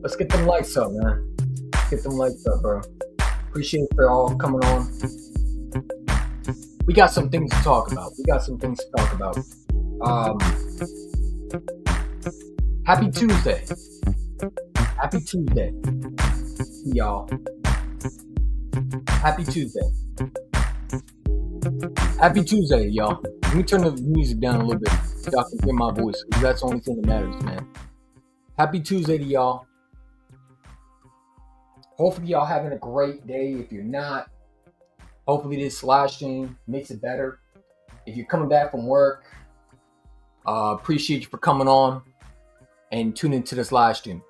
Let's get them lights up, man. Get them lights up, bro. Appreciate for all coming on. We got some things to talk about. Happy Tuesday. Happy Tuesday, y'all. Happy Tuesday. Happy Tuesday, y'all. Let me turn the music down a little bit so y'all can hear my voice, because that's the only thing that matters, man. Happy Tuesday to y'all. Hopefully y'all having a great day. If you're not, hopefully this live stream makes it better. If you're coming back from work, appreciate you for coming on and tuning into this live stream.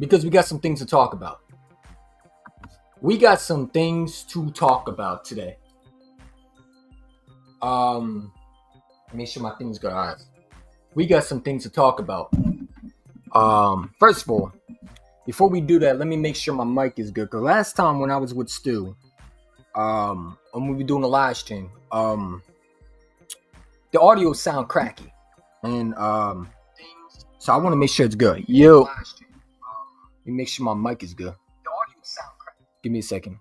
Because we got some things to talk about. Make sure my things go. All right. We got some things to talk about. First of all, before we do that, let me make sure my mic is good. Because last time when I was with Stu, when we were doing a live stream, the audio sound cracky. And so I want to make sure it's good. Yo. Let me make sure my mic is good. The audio sound cracky. Give me a second.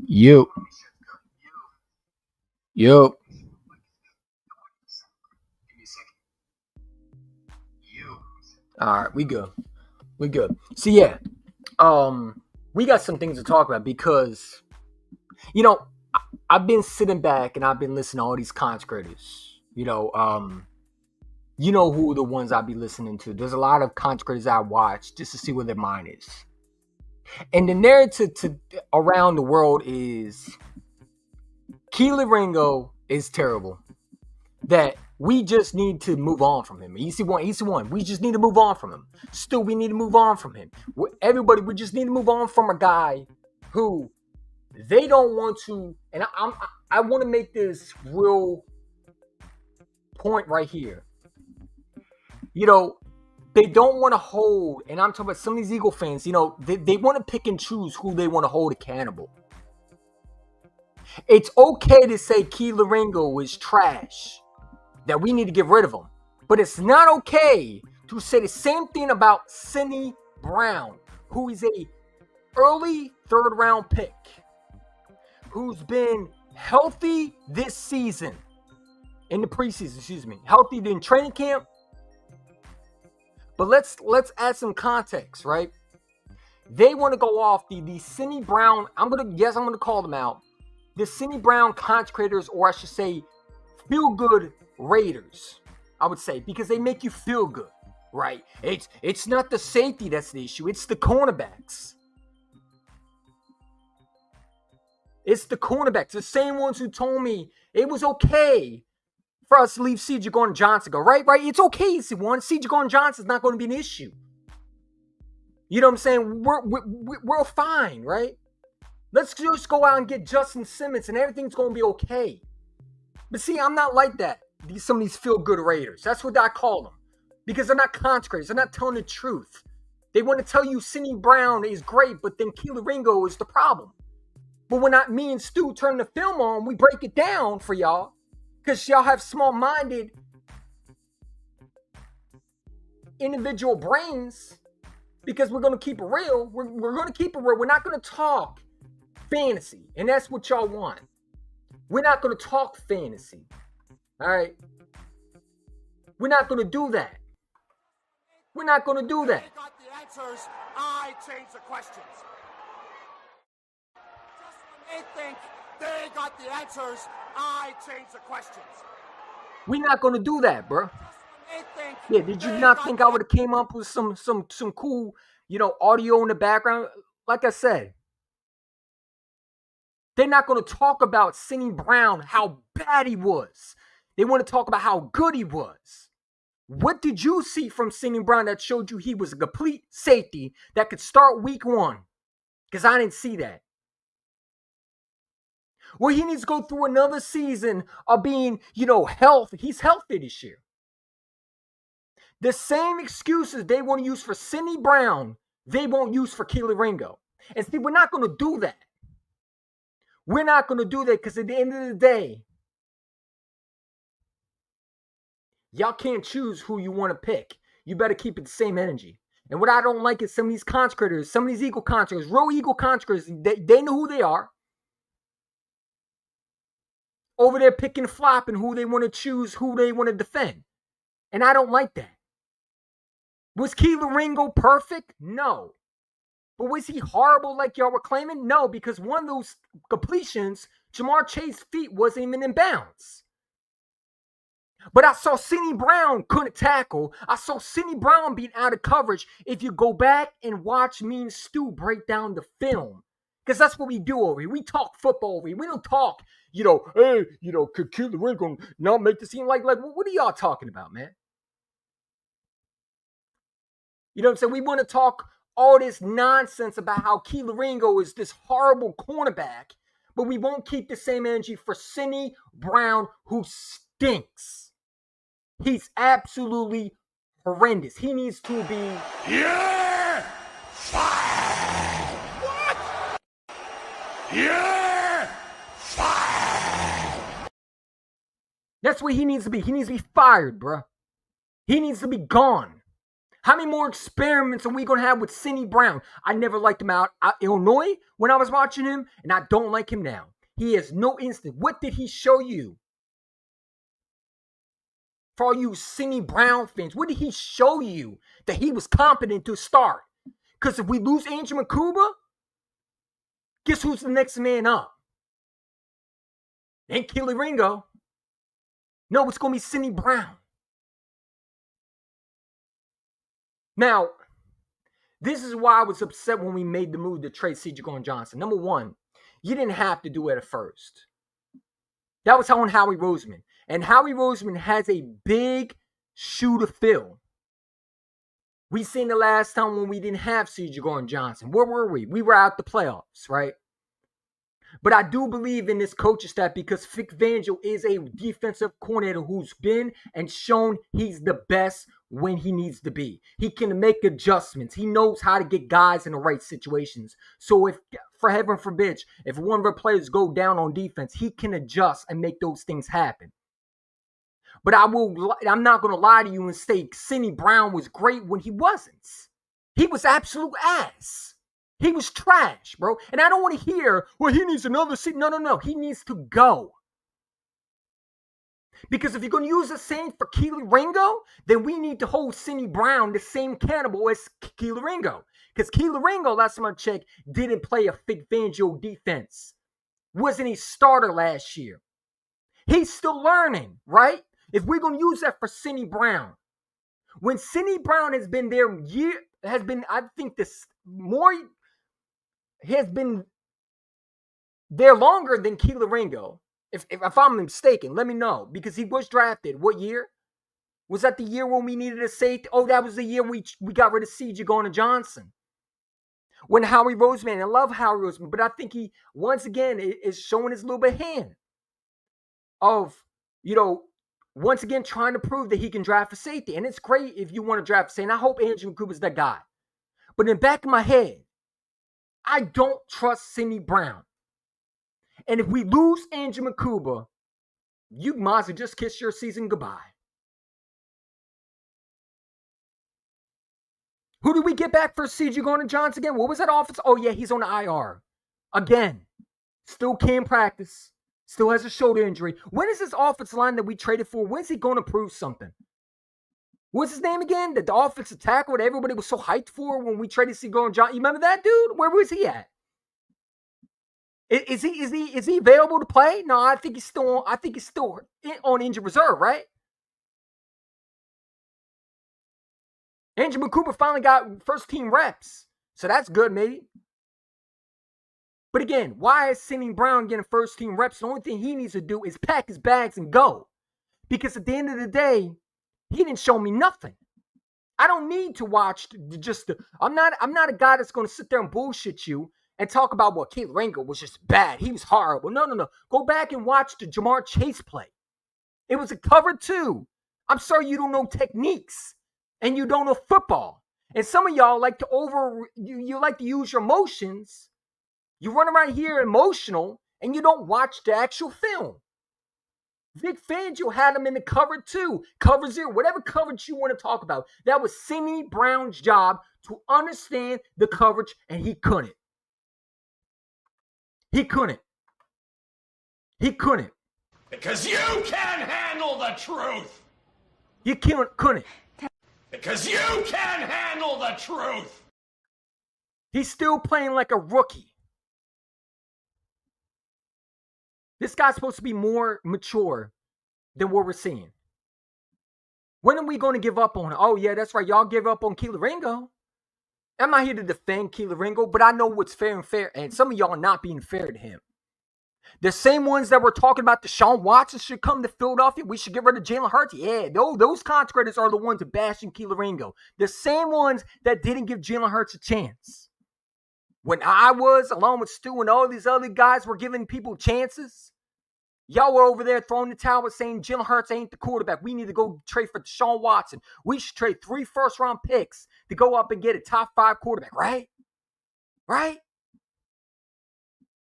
Yo. All right, we good. So yeah, we got some things to talk about because You know, I've been sitting back and I've been listening to all these content creators. You know who the ones I be listening to. There's a lot of content creators I watch just to see where their mind is. And the narrative around the world is Kelee Ringo is terrible. That we just need to move on from him. Easy one. We just need to move on from him. Still, we need to move on from him. Everybody, we just need to move on from a guy who they don't want to. And I want to make this real point right here. You know, they don't want to hold, and I'm talking about some of these Eagle fans, you know, they want to pick and choose who they want to hold accountable. It's okay to say Kelee Ringo is trash, that we need to get rid of him. But it's not okay to say the same thing about Cindy Brown, who is a early third-round pick, who's been healthy this season, in the preseason, healthy in training camp. But let's add some context, right? They want to go off the Cindy Brown. I'm gonna call them out. The Cindy Brown content creators, or I should say, feel good Raiders. I would say, because they make you feel good, right? It's not the safety that's the issue. It's the cornerbacks. It's the cornerbacks. The same ones who told me it was okay for us to leave C.J. Gardner-Johnson go, right? It's okay, C.J. Gardner-Johnson's not going to be an issue. You know what I'm saying? We're fine, right? Let's just go out and get Justin Simmons and everything's going to be okay. But see, I'm not like that. Some of these feel-good Raiders. That's what I call them. Because they're not content creators. They're not telling the truth. They want to tell you Cindy Brown is great, but then Kelee Ringo is the problem. But when me and Stu turn the film on, we break it down for y'all. Because y'all have small-minded individual brains. Because we're going to keep it real. We're going to keep it real. We're not going to talk fantasy. And that's what y'all want. We're not going to talk fantasy. All right? We're not going to do that. We're not going to do that. They got the answers. I change the questions. Just when they think they got the answers, I change the questions. We're not going to do that, bro. Yeah, did you not think I would have came up with some cool, audio in the background? Like I said, they're not going to talk about Cindy Brown, how bad he was. They want to talk about how good he was. What did you see from Cindy Brown that showed you he was a complete safety that could start week 1? Because I didn't see that. Well, he needs to go through another season of being, healthy. He's healthy this year. The same excuses they want to use for Cindy Brown, they won't use for Kelee Ringo. And see, we're not going to do that. We're not going to do that because at the end of the day, y'all can't choose who you want to pick. You better keep it the same energy. And what I don't like is some of these content creators, some of these Eagle content creators, real Eagle content creators, they know who they are. Over there picking flop and who they want to choose, who they want to defend. And I don't like that. Was Kelee Ringo perfect? No. But was he horrible like y'all were claiming? No, because one of those completions, Jamar Chase's feet wasn't even in bounds. But I saw Cindy Brown couldn't tackle. I saw Cindy Brown being out of coverage. If you go back and watch me and Stu break down the film, because that's what we do over here. We talk football over here. We don't talk, hey, could Kelee Ringo not make the scene? Like, what are y'all talking about, man? You know what I'm saying? We want to talk all this nonsense about how Kelee Ringo is this horrible cornerback, but we won't keep the same energy for Cindy Brown, who stinks. He's absolutely horrendous. He needs to be... You're fired! What? You're fired! That's what he needs to be. He needs to be fired, bro. He needs to be gone. How many more experiments are we going to have with Cindy Brown? I never liked him out Illinois when I was watching him, and I don't like him now. He has no instinct. What did he show you? For all you Cindy Brown fans, what did he show you that he was competent to start? Because if we lose Andrew Makuba, guess who's the next man up? Ain't Kelee Ringo. No, it's going to be Cindy Brown. Now, this is why I was upset when we made the move to trade C.J. Gardner-Johnson. Number one, you didn't have to do it at first. That was on Howie Roseman. And Howie Roseman has a big shoe to fill. We seen the last time when we didn't have C.J. Gardner-Johnson. Where were we? We were out the playoffs, right? But I do believe in this coaching staff because Vic Fangio is a defensive coordinator who's been and shown he's the best when he needs to be. He can make adjustments. He knows how to get guys in the right situations. So if, for heaven forbid, if one of our players go down on defense, he can adjust and make those things happen. But I'm not going to lie to you and say Cindy Brown was great when he wasn't. He was absolute ass. He was trash, bro. And I don't want to hear, well, he needs another seat. No. He needs to go. Because if you're going to use the same for Kelee Ringo, then we need to hold Cindy Brown the same cannibal as Kelee Ringo. Because Kelee Ringo, last time I checked, didn't play a Vic Fangio defense. Wasn't a starter last year. He's still learning, right? If we're going to use that for Cindy Brown. When Cindy Brown has been there, I think this more... He has been there longer than Kelee Ringo. If I'm mistaken, let me know. Because he was drafted. What year? Was that the year when we needed a safety? Oh, that was the year we got rid of C.J. Gardner-Johnson. When Howie Roseman, I love Howie Roseman, but I think he, once again, is showing his little bit hand of, once again, trying to prove that he can draft for safety. And it's great if you want to draft for safety. And I hope Andrew Cooper's that guy. But in the back of my head, I don't trust Cindy Brown. And if we lose Andrew Makuba, you might as well just kiss your season goodbye. Who did we get back for C.J. Gardner-Johnson again? What was that offense? Oh, yeah, he's on the IR. Again. Still can't practice. Still has a shoulder injury. When is this offensive line that we traded for? When's he going to prove something? What's his name again? The offensive tackle that everybody was so hyped for when we traded C.J. Gardner-Johnson. You remember that dude? Where was he at? Is he available to play? No, I think he's still on injured reserve, right? Andrew Cooper finally got first team reps. So that's good, maybe. But again, why is Cindy Brown getting first team reps? The only thing he needs to do is pack his bags and go. Because at the end of the day, he didn't show me nothing. I don't need to watch I'm not a guy that's going to sit there and bullshit you and talk about, well, Kelee Ringo was just bad. He was horrible. No. Go back and watch the Jamar Chase play. It was a cover 2. I'm sorry you don't know techniques and you don't know football. And some of y'all like to you like to use your emotions. You run around here emotional and you don't watch the actual film. Vic Fangio had him in the cover 2, cover 0, whatever coverage you want to talk about. That was Cindy Brown's job to understand the coverage, and he couldn't. He couldn't. Because you can't handle the truth. You couldn't. Because you can't handle the truth. He's still playing like a rookie. This guy's supposed to be more mature than what we're seeing. When are we going to give up on him? Oh, yeah, that's right. Y'all give up on Kelee Ringo. I'm not here to defend Kelee Ringo, but I know what's fair and fair. And some of y'all are not being fair to him. The same ones that were talking about Deshaun Watson should come to Philadelphia. We should get rid of Jalen Hurts. Yeah, those contractors are the ones bashing Kelee Ringo. The same ones that didn't give Jalen Hurts a chance. When I was, along with Stu and all these other guys, were giving people chances, y'all were over there throwing the towel saying Jalen Hurts ain't the quarterback. We need to go trade for Deshaun Watson. We should trade 3 first-round picks to go up and get a top 5 quarterback, right? Right?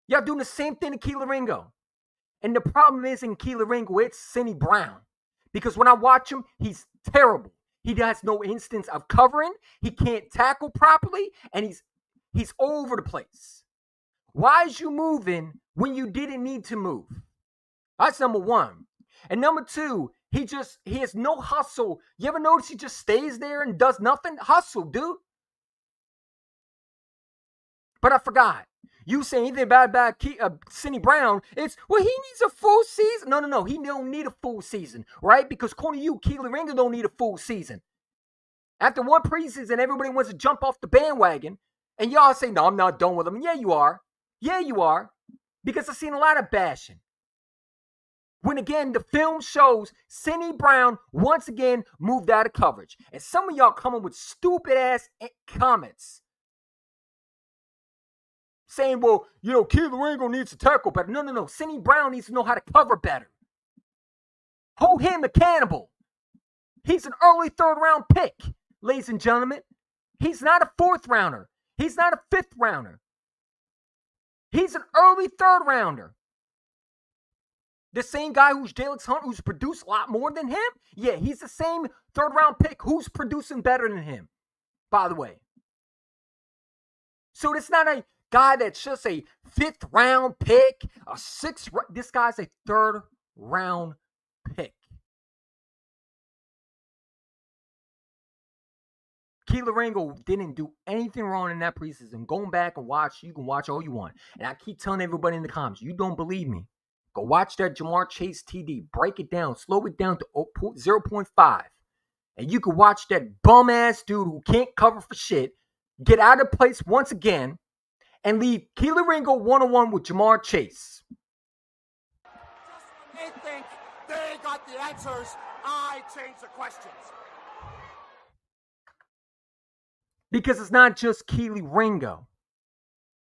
Y'all doing the same thing to Kelee Ringo. And the problem isn't Kelee Ringo, it's Cindy Brown. Because when I watch him, he's terrible. He has no instance of covering. He can't tackle properly. And he's all over the place. Why is you moving when you didn't need to move? That's number 1. And number 2, he has no hustle. You ever notice he just stays there and does nothing? Hustle, dude. But I forgot. You say anything about Cindy Brown, it's, well, he needs a full season. No. He don't need a full season, right? Because according to you, Kelee Ringo don't need a full season. After one preseason, everybody wants to jump off the bandwagon, and y'all say, no, I'm not done with him. Yeah, you are. Yeah, you are. Because I've seen a lot of bashing. When again, the film shows Cindy Brown once again moved out of coverage. And some of y'all coming with stupid ass comments. Saying, well, Kelee Ringo needs to tackle better. No. Cindy Brown needs to know how to cover better. Hold him accountable. He's an early third-round pick, ladies and gentlemen. He's not a fourth rounder. He's not a fifth rounder. He's an early third rounder. The same guy who's Jalen Hunt, who's produced a lot more than him? Yeah, he's the same third-round pick who's producing better than him, by the way. So it's not a guy that's just a fifth-round pick, a sixth. This guy's a third-round pick. Kelee Ringo didn't do anything wrong in that preseason. Going back and watch, you can watch all you want. And I keep telling everybody in the comments, you don't believe me. Go watch that Jamar Chase TD. Break it down. Slow it down to 0.5. And you can watch that bum-ass dude who can't cover for shit get out of place once again and leave Kelee Ringo one-on-one with Jamar Chase. Just when they think they got the answers, I change the questions. Because it's not just Kelee Ringo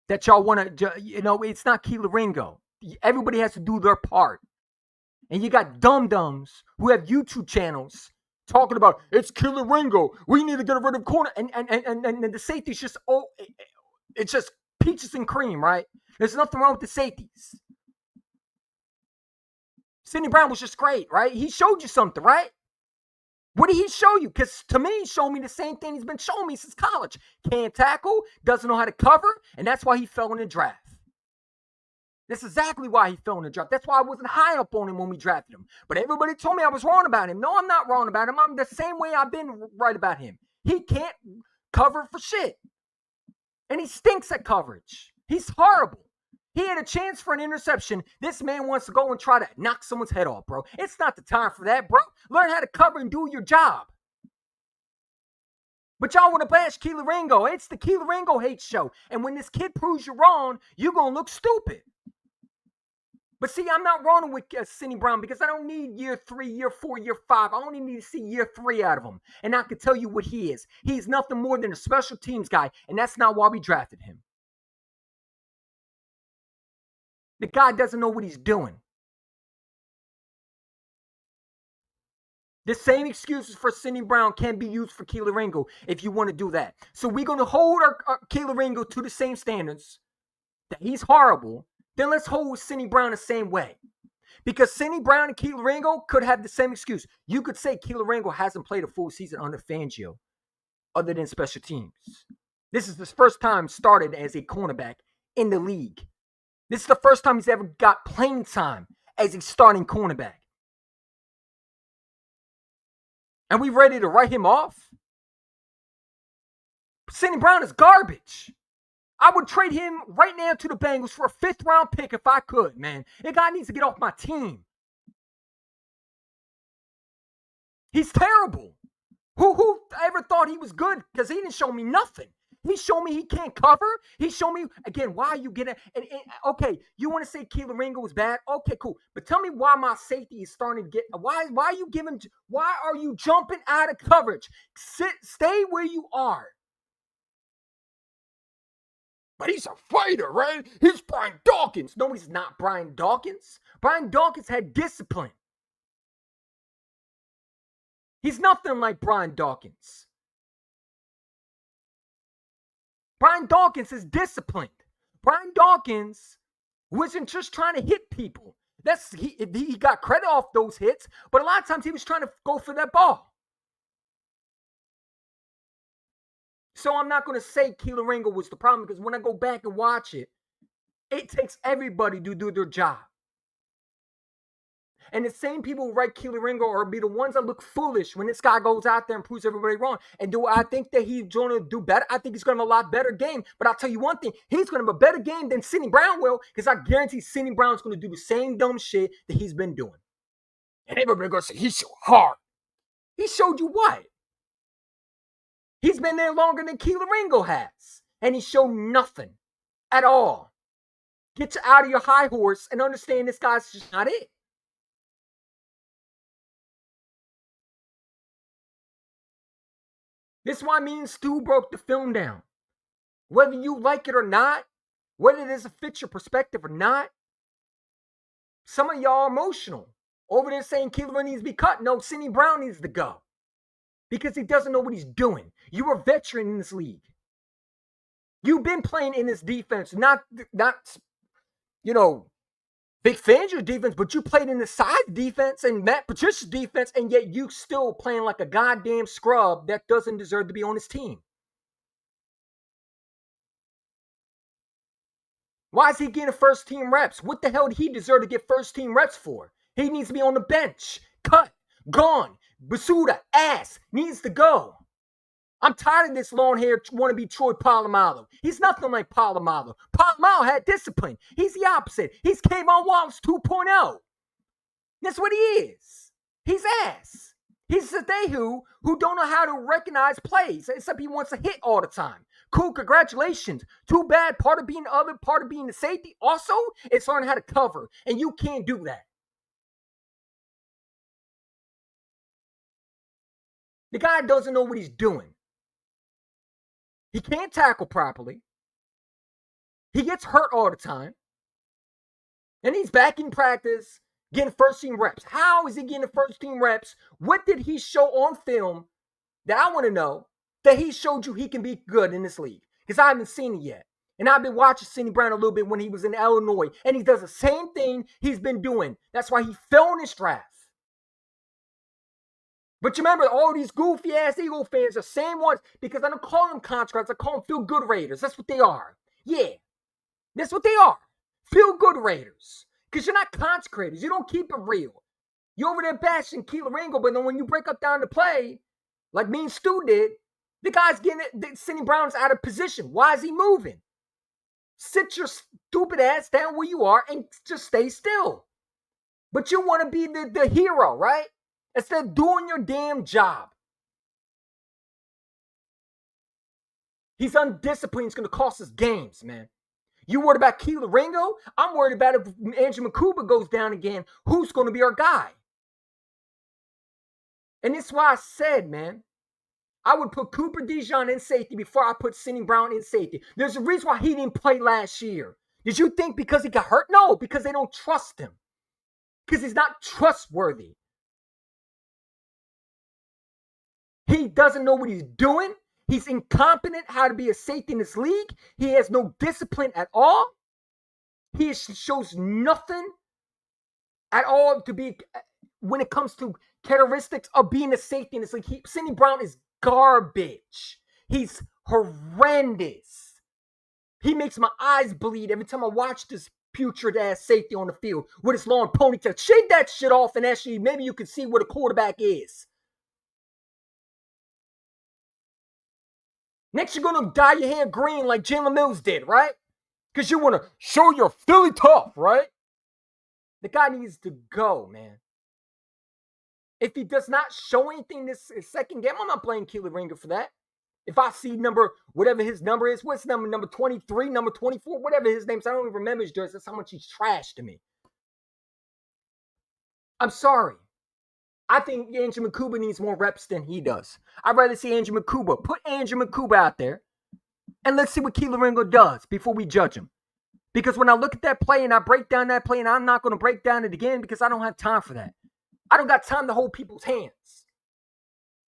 that y'all want to, it's not Kelee Ringo. Everybody has to do their part. And you got dum-dums who have YouTube channels talking about, it's Kelee Ringo. We need to get rid of corner. And the safety's just, it's just peaches and cream, right? There's nothing wrong with the safeties. Cindy Brown was just great, right? He showed you something, right? What did he show you? Because to me, he showed me the same thing he's been showing me since college. Can't tackle, doesn't know how to cover, and that's why he fell in the draft. That's exactly why he fell in the draft. That's why I wasn't high up on him when we drafted him. But everybody told me I was wrong about him. No, I'm not wrong about him. I'm the same way I've been right about him. He can't cover for shit. And he stinks at coverage. He's horrible. He had a chance for an interception. This man wants to go and try to knock someone's head off, bro. It's not the time for that, bro. Learn how to cover and do your job. But y'all want to bash Kelee Ringo. It's the Kelee Ringo hate show. And when this kid proves you wrong, you're going to look stupid. But see, I'm not wrong with Cindy Brown because I don't need year 3, year 4, year 5. I only need to see year 3 out of him. And I can tell you what he is. He's nothing more than a special teams guy. And that's not why we drafted him. The guy doesn't know what he's doing. The same excuses for Cindy Brown can be used for Kelee Ringo if you want to do that. So we're going to hold our Kelee Ringo to the same standards that he's horrible. Then let's hold Cindy Brown the same way. Because Cindy Brown and Kelee Ringo could have the same excuse. You could say Kelee Ringo hasn't played a full season under Fangio other than special teams. This is his first time started as a cornerback in the league. This is the first time he's ever got playing time as a starting cornerback. And we ready to write him off? Cindy Brown is garbage. I would trade him right now to the Bengals for a 5th-round pick if I could, man. That guy needs to get off my team. He's terrible. Who ever thought he was good? Because he didn't show me nothing. He showed me he can't cover. He showed me, again, why are you getting... okay, you want to say Kelee Ringo was bad? Okay, cool. But tell me why my safety is starting to get... Why are you giving... Why are you jumping out of coverage? Stay where you are. But he's a fighter, right? He's Brian Dawkins. No, he's not Brian Dawkins. Brian Dawkins had discipline. He's nothing like Brian Dawkins. Brian Dawkins is disciplined. Brian Dawkins wasn't just trying to hit people. He got credit off those hits, but a lot of times he was trying to go for that ball. So I'm not going to say Kelee Ringo was the problem because when I go back and watch it, it takes everybody to do their job. And the same people who write Kelee Ringo are be the ones that look foolish when this guy goes out there and proves everybody wrong. And do I think that he's going to do better? I think he's going to have a lot better game. But I'll tell you one thing, he's going to have a better game than Sidney Brown will, because I guarantee Sidney Brown's going to do the same dumb shit that he's been doing. And everybody going to say, he's so hard. He showed you what? He's been there longer than Kelee Ringo has. And he showed nothing at all. Get you out of your high horse and understand this guy's just not it. This is why me and Stu broke the film down. Whether you like it or not, whether it is a fit your perspective or not, some of y'all are emotional. Over there saying Kelee needs to be cut. No, Sidney Brown needs to go. Because he doesn't know what he's doing. You're a veteran in this league. You've been playing in this defense, not big fans of your defense, but you played in the side defense and Matt Patricia's defense, and yet you still playing like a goddamn scrub that doesn't deserve to be on his team. Why is he getting first team reps? What the hell did he deserve to get first team reps for? He needs to be on the bench. Cut. Gone. Basuda. Ass. Needs to go. I'm tired of this long-haired wannabe Troy Polamalu. He's nothing like Polamalu. Polamalu had discipline. He's the opposite. He's Kayvon Wallace 2.0. That's what he is. He's ass. He's a Dehu who don't know how to recognize plays, except he wants to hit all the time. Cool, congratulations. Too bad. Part of being the safety also is learning how to cover, and you can't do that. The guy doesn't know what he's doing. He can't tackle properly. He gets hurt all the time. And he's back in practice getting first team reps. How is he getting the first team reps? What did he show on film that I want to know that he showed you he can be good in this league? Because I haven't seen it yet. And I've been watching Sidney Brown a little bit when he was in Illinois. And he does the same thing he's been doing. That's why he fell in this draft. But you remember, all these goofy-ass Eagle fans are the same ones, because I don't call them contracts, I call them feel-good Raiders. That's what they are. Yeah, that's what they are. Feel-good Raiders. Because you're not consecrators. You don't keep it real. You're over there bashing Kelee Ringo, but then when you break up down to play, like me and Stu did, the guy's getting it. Sidney Brown's out of position. Why is he moving? Sit your stupid ass down where you are and just stay still. But you want to be the hero, right? Instead of doing your damn job. He's undisciplined. It's going to cost us games, man. You worried about Kelee Ringo? I'm worried about if Andrew McCuba goes down again, who's going to be our guy? And this is why I said, man, I would put Cooper DeJean in safety before I put Sidney Brown in safety. There's a reason why he didn't play last year. Did you think because he got hurt? No, because they don't trust him. Because he's not trustworthy. He doesn't know what he's doing. He's incompetent how to be a safety in this league. He has no discipline at all. He shows nothing at all to be when it comes to characteristics of being a safety in this league. Sidney Brown is garbage. He's horrendous. He makes my eyes bleed every time I watch this putrid ass safety on the field with his long ponytail. Shave that shit off and actually maybe you can see what a quarterback is. Next, you're going to dye your hair green like Jalen Mills did, right? Because you want to show you're Philly tough, right? The guy needs to go, man. If he does not show anything this second game, I'm not blaming Kelee Ringo for that. If I see whatever his number is, what's number 23, number 24, whatever his name is, I don't even remember his jersey. That's how much he's trash to me. I'm sorry. I think Andrew McCuba needs more reps than he does. I'd rather see Andrew McCuba. Put Andrew McCuba out there, and let's see what Kelee Ringo does before we judge him. Because when I look at that play and I break down that play, and I'm not going to break down it again because I don't have time for that. I don't got time to hold people's hands.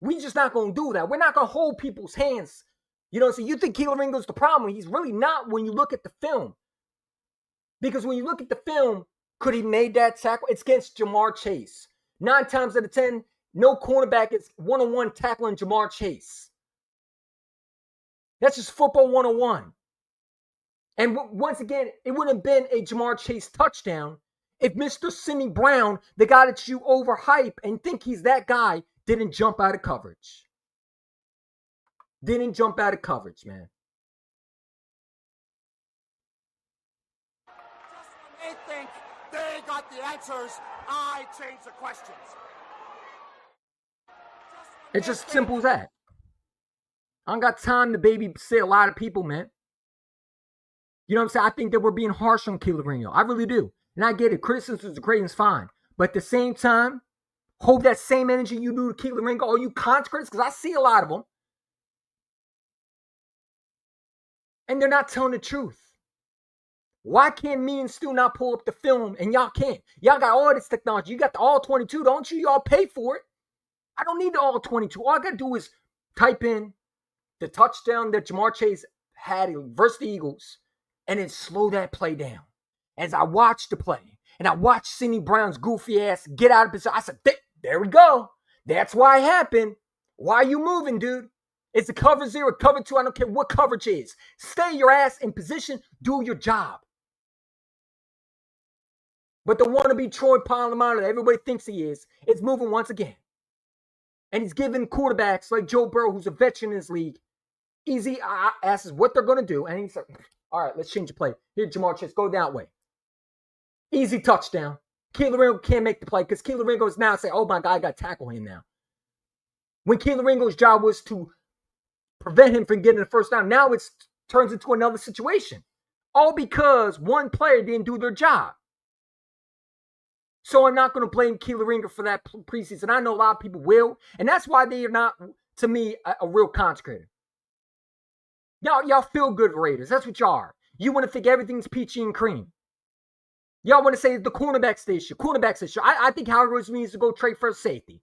We just not going to do that. We're not going to hold people's hands. You know, so you think Kelee Ringo's the problem. He's really not when you look at the film. Because when you look at the film, could he made that tackle? It's against Jamar Chase. 9 times out of 10, no cornerback is one-on-one tackling Jamar Chase. That's just football 101. And once again, it wouldn't have been a Jamar Chase touchdown if Mr. Sidney Brown, the guy that you overhype and think he's that guy, didn't jump out of coverage? Didn't jump out of coverage, man. Just when they think they got the answers, I change the questions. It's just simple as that. I don't got time to babysit a lot of people, man. You know what I'm saying? I think that we're being harsh on Kelee Ringo. I really do. And I get it. Criticism is great and it's fine. But at the same time, hold that same energy you do to Kelee Ringo, all you content critics, because I see a lot of them. And they're not telling the truth. Why can't me and Stu not pull up the film and y'all can't? Y'all got all this technology. You got the all 22, don't you? Y'all pay for it. I don't need the all 22. All I got to do is type in the touchdown that Jamar Chase had versus the Eagles and then slow that play down. As I watch the play and I watch Sidney Brown's goofy ass get out of position, I said, there we go. That's why it happened. Why are you moving, dude? It's a cover 0, cover 2. I don't care what coverage is. Stay your ass in position. Do your job. But the wannabe Troy Polamalu that everybody thinks he is moving once again. And he's giving quarterbacks like Joe Burrow, who's a veteran in this league, easy asses what they're going to do. And he's like, all right, let's change the play. Here, Jamar Chase, go that way. Easy touchdown. Kelee Ringo can't make the play because Kelee Ringo is now saying, oh my God, I got to tackle him now. When Kelee Ringo's job was to prevent him from getting the first down, now it turns into another situation. All because one player didn't do their job. So I'm not going to blame Kelee Ringo for that preseason. I know a lot of people will. And that's why they are not, to me, a real content creator. Y'all feel good Raiders. That's what y'all are. You want to think everything's peachy and cream. Y'all want to say the cornerbacks issue. I think Howard Rose needs to go trade for a safety.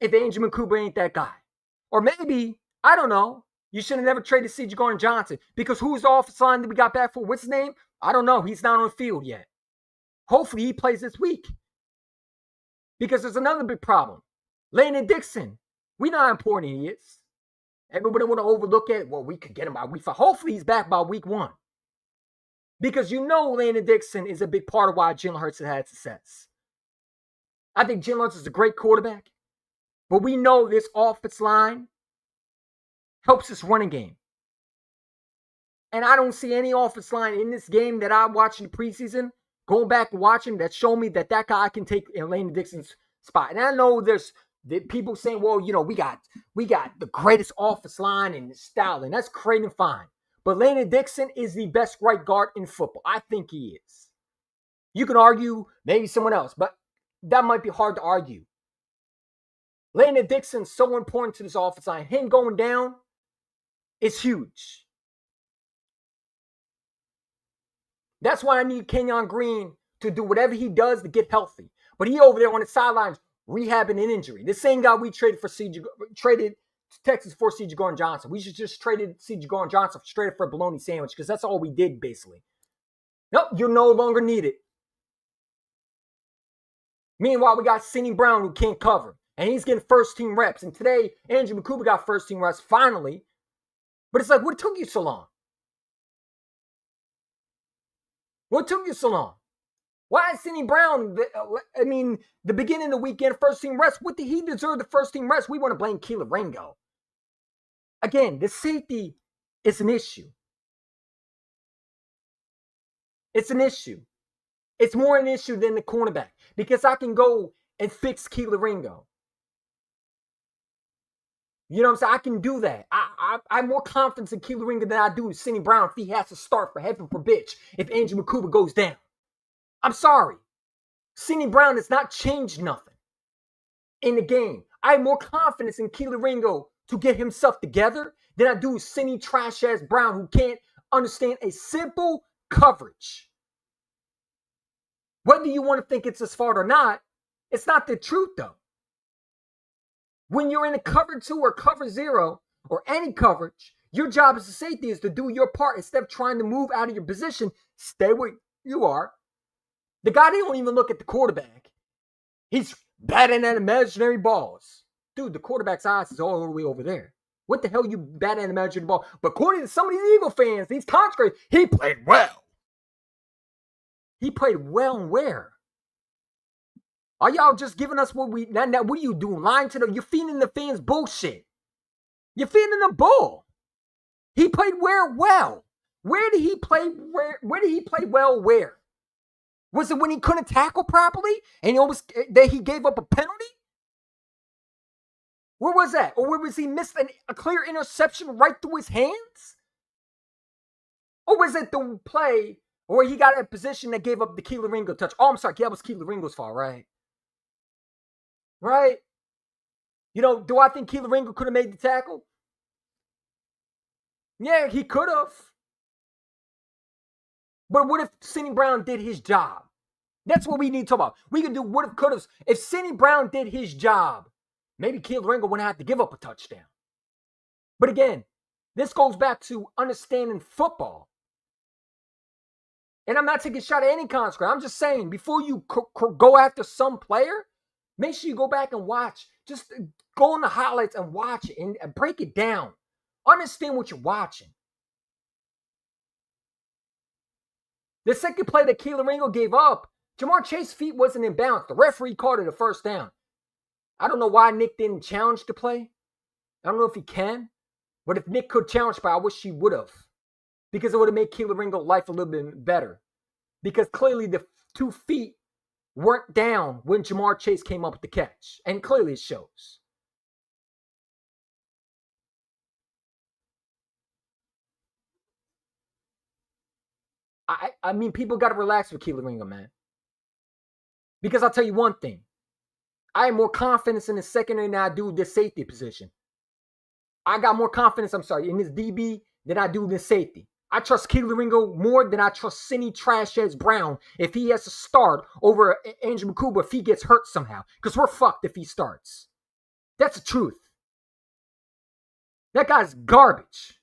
If Angel McCouber ain't that guy. Or maybe, I don't know, you should have never traded C.J. Gardner-Johnson. Because who's the offensive line that we got back for? What's his name? I don't know. He's not on the field yet. Hopefully he plays this week. Because there's another big problem. Landon Dixon. We know how important he is. Everybody want to overlook it. Well, we could get him by week 5. Hopefully he's back by week 1. Because you know Landon Dixon is a big part of why Jalen Hurts has had success. I think Jalen Hurts is a great quarterback. But we know this offensive line helps this running game. And I don't see any offensive line in this game that I watched in the preseason, going back and watching, that show me that guy can take Landon Dixon's spot. And I know there's people saying, well, you know, we got the greatest offensive line and style, and that's great and fine. But Landon Dixon is the best right guard in football. I think he is. You can argue maybe someone else, but that might be hard to argue. Landon Dixon's so important to this offensive line. Him going down is huge. That's why I need Kenyon Green to do whatever he does to get healthy. But he over there on the sidelines rehabbing an injury. The same guy we traded Texas for C.J. Gardner-Johnson. We should just traded C.J. Gardner-Johnson straight up for a bologna sandwich because that's all we did basically. Nope, you no longer need it. Meanwhile, we got Sidney Brown who can't cover. And he's getting first-team reps. And today, Andrew McCouber got first-team reps finally. But it's like, what took you so long? What took you so long? Why is Sidney Brown, the beginning of the weekend, first-team reps? What did he deserve the first-team reps? We want to blame Kelee Ringo. Again, the safety is an issue. It's an issue. It's more an issue than the cornerback. Because I can go and fix Kelee Ringo. You know what I'm saying? I can do that. I have more confidence in Kelee Ringo than I do in Sidney Brown if he has to start for heaven forbid if Andrew McCouber goes down. I'm sorry. Sidney Brown has not changed nothing in the game. I have more confidence in Kelee Ringo to get himself together than I do Sidney trash-ass Brown who can't understand a simple coverage. Whether you want to think it's his fault or not, it's not the truth though. When you're in a cover 2 or cover 0 or any coverage, your job as a safety is to do your part instead of trying to move out of your position. Stay where you are. The guy, they don't even look at the quarterback. He's batting at imaginary balls. Dude, the quarterback's eyes is all the way over there. What the hell you batting at imaginary ball? But according to some of these Eagle fans, these contrary, he played well. He played well and where? Are y'all just giving us what we now? What are you doing? Lying to them? You're feeding the fans bullshit. You're feeding them bull. He played where well. Where did he play? Where did he play well? Where? Was it when he couldn't tackle properly and that he gave up a penalty? Where was that? Or where was he missed a clear interception right through his hands? Or was it the play where he got a position that gave up the Kelee Ringo touch? Oh, I'm sorry. That was Kelee Ringo's fault, right? Right? Do I think Kelee Ringo could have made the tackle? Yeah, he could have. But what if Sidney Brown did his job? That's what we need to talk about. We can do what if, could have. If Sidney Brown did his job, maybe Kelee Ringo wouldn't have to give up a touchdown. But again, this goes back to understanding football. And I'm not taking a shot at any construct. I'm just saying, before you go after some player, make sure you go back and watch. Just go on the highlights and watch it and break it down. Understand what you're watching. The second play that Kelee Ringo gave up, Jamar Chase's feet wasn't in bounds. The referee called it a first down. I don't know why Nick didn't challenge the play. I don't know if he can. But if Nick could challenge, I wish he would have. Because it would have made Kelee Ringo's life a little bit better. Because clearly the 2 feet weren't down when Jamar Chase came up with the catch. And clearly it shows. I mean, people got to relax with Kelee Ringo, man. Because I'll tell you one thing. I have more confidence in the secondary than I do the safety position. I got more confidence, in this DB than I do the safety. I trust Kelee Ringo more than I trust Sidney Trashheads Brown if he has to start over Andrew Mukuba if he gets hurt somehow. Because we're fucked if he starts. That's the truth. That guy's garbage.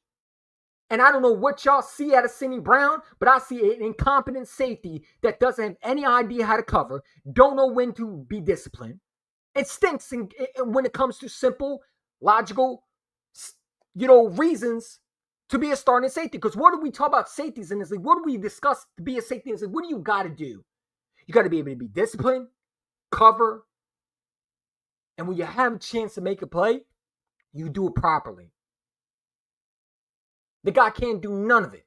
And I don't know what y'all see out of Sidney Brown, but I see an incompetent safety that doesn't have any idea how to cover, don't know when to be disciplined. It stinks when it comes to simple, logical, reasons to be a starting safety. Because what do we talk about safeties in this league? What do we discuss to be a safety in this league? What do you got to do? You got to be able to be disciplined, cover, and when you have a chance to make a play, you do it properly. The guy can't do none of it.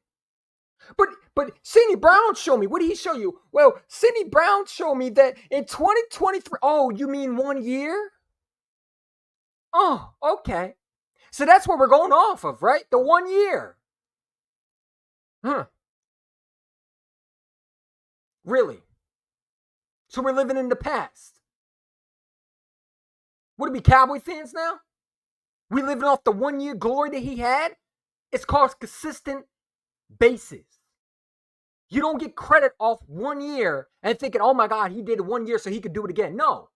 But Sidney Brown showed me. What did he show you? Well, Sidney Brown showed me that in 2023. Oh, you mean 1 year? Oh, okay. So that's what we're going off of, right? The 1 year. Huh. Really? So we're living in the past. Would it be Cowboy fans now? We living off the 1 year glory that he had? It's called consistent basis. You don't get credit off 1 year and thinking, oh my God, he did it 1 year so he could do it again. No.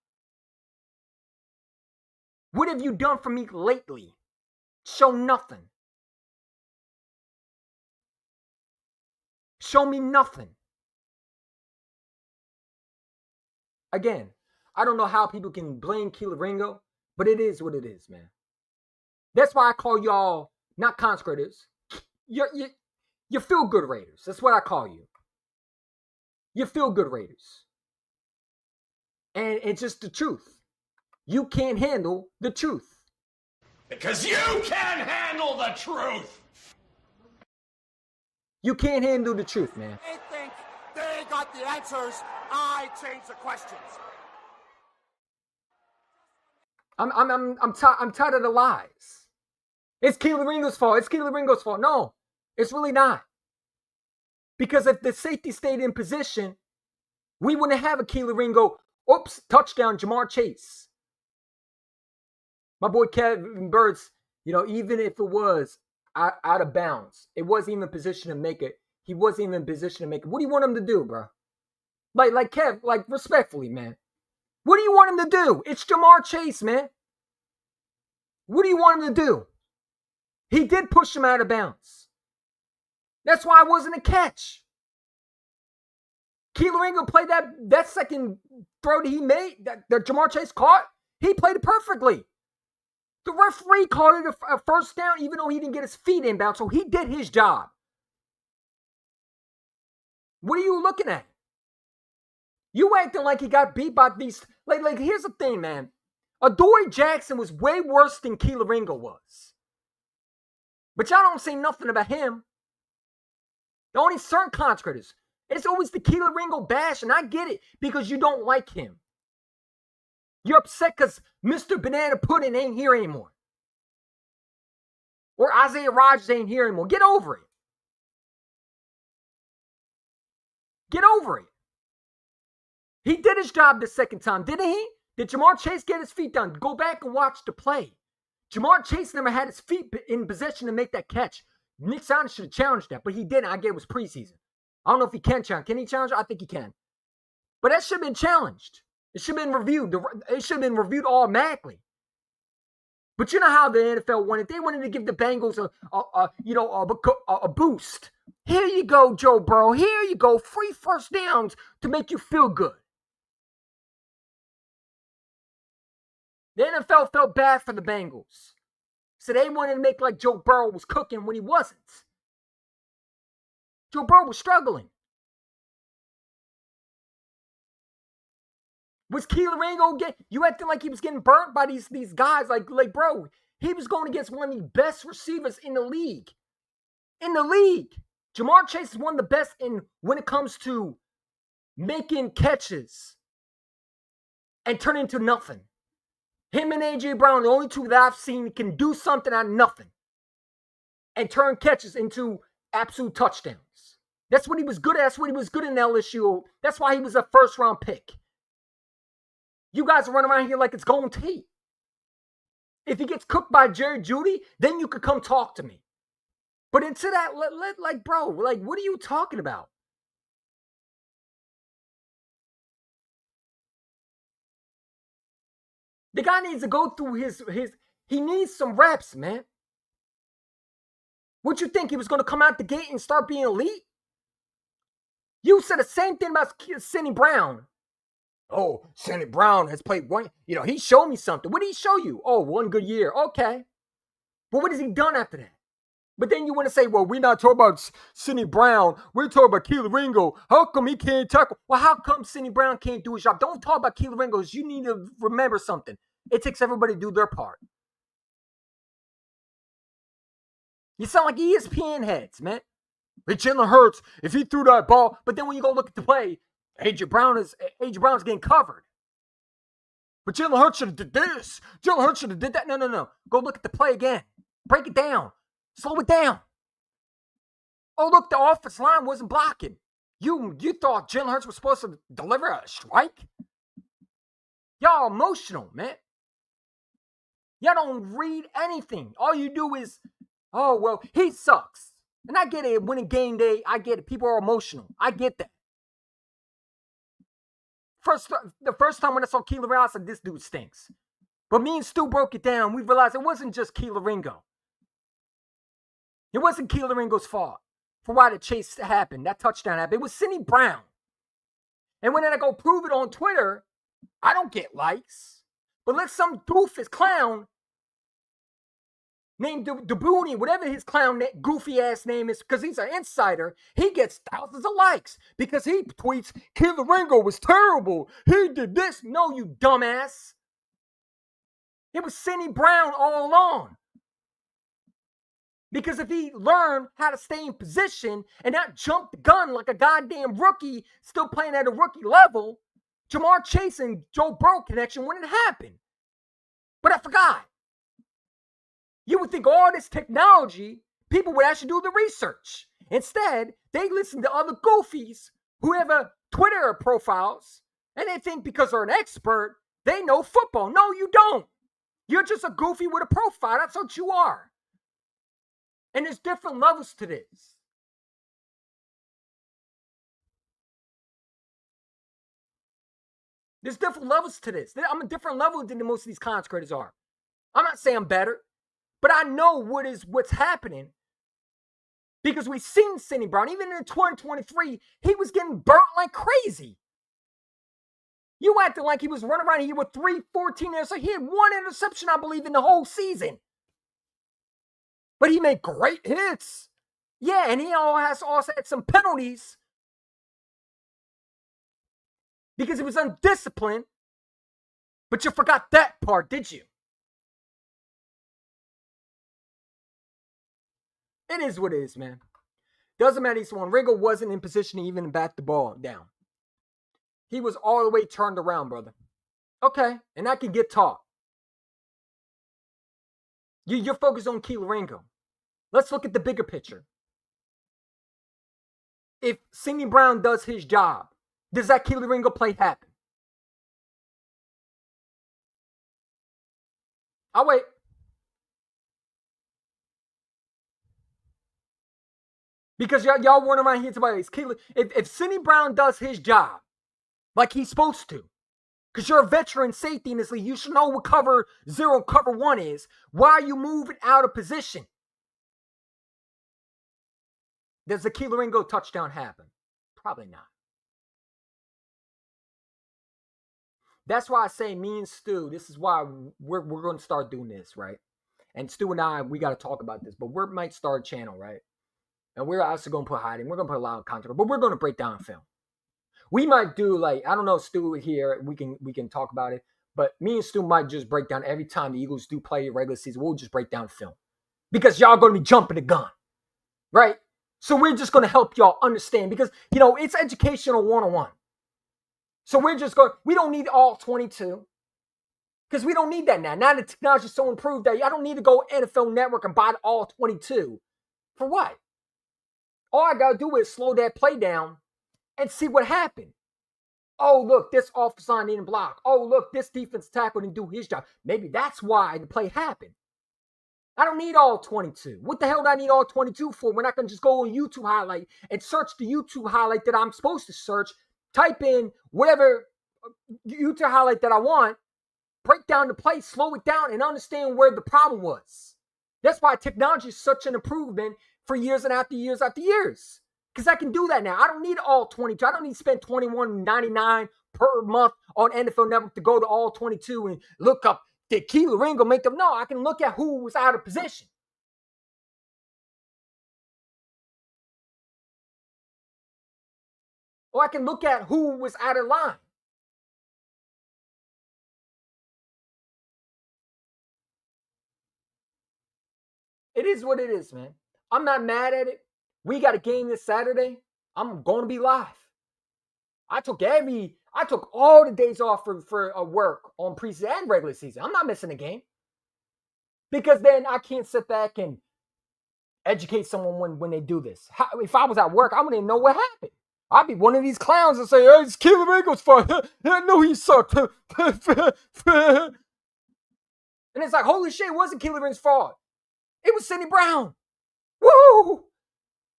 What have you done for me lately? Show nothing. Show me nothing. Again, I don't know how people can blame Kelee Ringo, but it is what it is, man. That's why I call y'all not consecrators. You feel good Raiders. That's what I call you. You feel good Raiders. And it's just the truth. You can't handle the truth. Because you can't handle the truth. You can't handle the truth, man. They think they got the answers. I change the questions. I'm tired of the lies. It's Kelee Ringo's fault. It's Kelee Ringo's fault. No, it's really not. Because if the safety stayed in position, we wouldn't have a Kelee Ringo. Oops, touchdown, Jamar Chase. My boy Kevin Birds, even if it was out of bounds, it wasn't even in position to make it. He wasn't even in position to make it. What do you want him to do, bro? Like Kev, respectfully, man. What do you want him to do? It's Jamar Chase, man. What do you want him to do? He did push him out of bounds. That's why it wasn't a catch. Kelee Ringo played that second throw that he made, that Jamar Chase caught. He played it perfectly. The referee called it a first down, even though he didn't get his feet inbound, so he did his job. What are you looking at? You acting like he got beat by these. Like here's the thing, man. Adoree Jackson was way worse than Kelee Ringo was. But y'all don't say nothing about him. The only certain consecrators. It's always the Kelee Ringo bash, and I get it because you don't like him. You're upset because Mr. Banana Pudding ain't here anymore. Or Isaiah Rodgers ain't here anymore. Get over it. Get over it. He did his job the second time, didn't he? Did Jamar Chase get his feet down? Go back and watch the play. Jamar Chase never had his feet in possession to make that catch. Nick Saunders should have challenged that, but he didn't. I get it was preseason. I don't know if he can challenge. Can he challenge? I think he can. But that should have been challenged. It should have been reviewed. It should have been reviewed automatically. But you know how the NFL wanted. They wanted to give the Bengals a boost. Here you go, Joe Burrow. Here you go. Free first downs to make you feel good. The NFL felt bad for the Bengals. So they wanted to make like Joe Burrow was cooking when he wasn't. Joe Burrow was struggling. Was Kelee Ringo you acting like he was getting burnt by these guys? Like, bro, he was going against one of the best receivers in the league. In the league. Jamar Chase is one of the best when it comes to making catches and turn into nothing. Him and A.J. Brown, the only two that I've seen can do something out of nothing and turn catches into absolute touchdowns. That's what he was good at. That's what he was good in LSU. That's why he was a first-round pick. You guys are running around here like it's Golden Tate. If he gets cooked by Jerry Jeudy, then you could come talk to me. But into that, bro, what are you talking about? The guy needs to go through he needs some reps, man. What you think, he was going to come out the gate and start being elite? You said the same thing about Cindy Brown. Oh, Cindy Brown has played one. He showed me something. What did he show you? Oh, one good year. Okay. But what has he done after that? But then you want to say, well, we're not talking about Cindy Brown. We're talking about Kelee Ringo. How come he can't tackle? Well, how come Cindy Brown can't do his job? Don't talk about Kelee Ringo. You need to remember something. It takes everybody to do their part. You sound like ESPN heads, man. Hey, Jalen Hurts, if he threw that ball, but then when you go look at the play, A.J. Brown's getting covered. But Jalen Hurts should have did this. Jalen Hurts should have did that. No. Go look at the play again. Break it down. Slow it down. Oh, look, the offensive line wasn't blocking. You thought Jalen Hurts was supposed to deliver a strike? Y'all emotional, man. Y'all don't read anything. All you do is, oh, well, he sucks. And I get it. Winning game day, I get it. People are emotional. I get that. The first time when I saw Kelee Ringo, I said, this dude stinks. But me and Stu broke it down. We realized it wasn't just Kelee Ringo. It wasn't Kelee Ringo's fault for why the chase happened, that touchdown happened. It was Cindy Brown. And when I go prove it on Twitter, I don't get likes. But let some doofus clown named Daboonie, whatever his goofy ass name is, because he's an insider, he gets thousands of likes because he tweets, Kelee Ringo was terrible. He did this. No, you dumbass. It was Cindy Brown all along. Because if he learned how to stay in position and not jump the gun like a goddamn rookie still playing at a rookie level, Jamar Chase and Joe Burrow connection wouldn't happen. But I forgot. You would think all this technology, people would actually do the research. Instead, they listen to other goofies who have Twitter profiles, and they think because they're an expert, they know football. No, you don't. You're just a goofy with a profile. That's what you are. And there's different levels to this. There's different levels to this. I'm a different level than most of these content creators are. I'm not saying I'm better, but I know what's happening because we've seen Cindy Brown. Even in 2023, he was getting burnt like crazy. You acted like he was running around here with 14 interceptions. He had one interception, I believe, in the whole season. But he made great hits. Yeah, and he also had some penalties. because he was undisciplined. But you forgot that part, did you? It is what it is, man. Doesn't matter. So when Ringo wasn't in position to even bat the ball down, he was all the way turned around, brother. Okay, and that can get taught. You're focused on Kelee Ringo. Let's look at the bigger picture. If Sidney Brown does his job, does that Kelee Ringo play happen? I'll wait. Because y'all run around here about Kelee. If Sidney Brown does his job like he's supposed to, because you're a veteran safety in this league, you should know what cover 0, cover 1 is. Why are you moving out of position? Does the Kelee Ringo touchdown happen? Probably not. That's why I say me and Stu, this is why we're going to start doing this, right? And Stu and I, we got to talk about this, but we might start a channel, right? And we're also going to put hiding. We're going to put a lot of content, but we're going to break down film. We might do like, I don't know, Stu here, we can talk about it, but me and Stu might just break down every time the Eagles do play regular season. We'll just break down film because y'all going to be jumping the gun, right? So we're just going to help y'all understand because, it's educational 101. So we don't need all 22 because we don't need that now. Now the technology is so improved that I don't need to go NFL Network and buy all 22. For what? All I got to do is slow that play down and see what happened. Oh, look, this offensive line didn't block. Oh, look, this defense tackle didn't do his job. Maybe that's why the play happened. I don't need all 22. What the hell do I need all 22 for when I can just go on YouTube highlight and search the YouTube highlight that I'm supposed to search, type in whatever YouTube highlight that I want, break down the play, slow it down, and understand where the problem was. That's why technology is such an improvement for years and after years after years. Because I can do that now. I don't need all 22. I don't need to spend $21.99 per month on NFL Network to go to all 22 and look up, did Kelee Ringo make them? No, I can look at who was out of position. Or I can look at who was out of line. It is what it is, man. I'm not mad at it. We got a game this Saturday. I'm going to be live. I took all the days off for work on preseason and regular season. I'm not missing a game. Because then I can't sit back and educate someone when they do this. If I was at work, I wouldn't know what happened. I'd be one of these clowns and say, hey, it's Kelee Ringo's fault. I know he sucked. And it's like, holy shit, it wasn't Kelee Ringo's fault. It was Sidney Brown. Woo!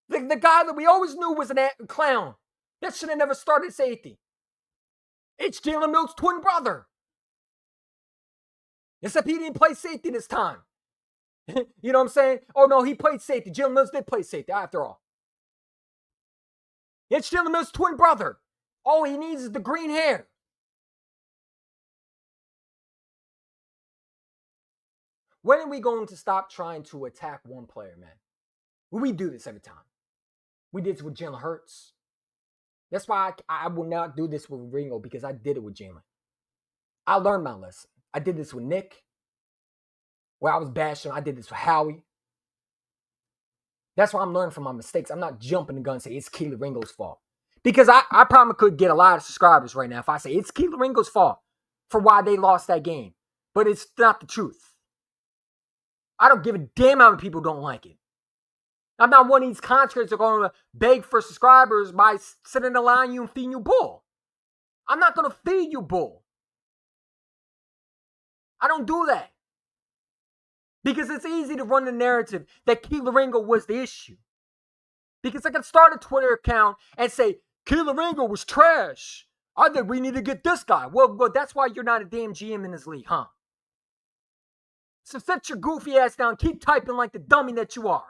The guy that we always knew was a clown. That should have never started safety. It's Jalen Mills' twin brother. Except he didn't play safety this time. You know what I'm saying? Oh, no, he played safety. Jalen Mills did play safety, after all. It's Jalen Mills' twin brother. All he needs is the green hair. When are we going to stop trying to attack one player, man? We do this every time. We did this with Jalen Hurts. That's why I will not do this with Ringo, because I did it with Jalen. I learned my lesson. I did this with Nick, where I was bashing. I did this with Howie. That's why I'm learning from my mistakes. I'm not jumping the gun and say it's Kelee Ringo's fault. Because I probably could get a lot of subscribers right now if I say it's Kelee Ringo's fault for why they lost that game. But it's not the truth. I don't give a damn how many people don't like it. I'm not one of these contractors that are going to beg for subscribers by sitting in the line you and feeding you bull. I'm not going to feed you bull. I don't do that. Because it's easy to run the narrative that Kelee Ringo was the issue. Because I can start a Twitter account and say, Kelee Ringo was trash. I think we need to get this guy. Well, that's why you're not a damn GM in this league, huh? So sit your goofy ass down. Keep typing like the dummy that you are.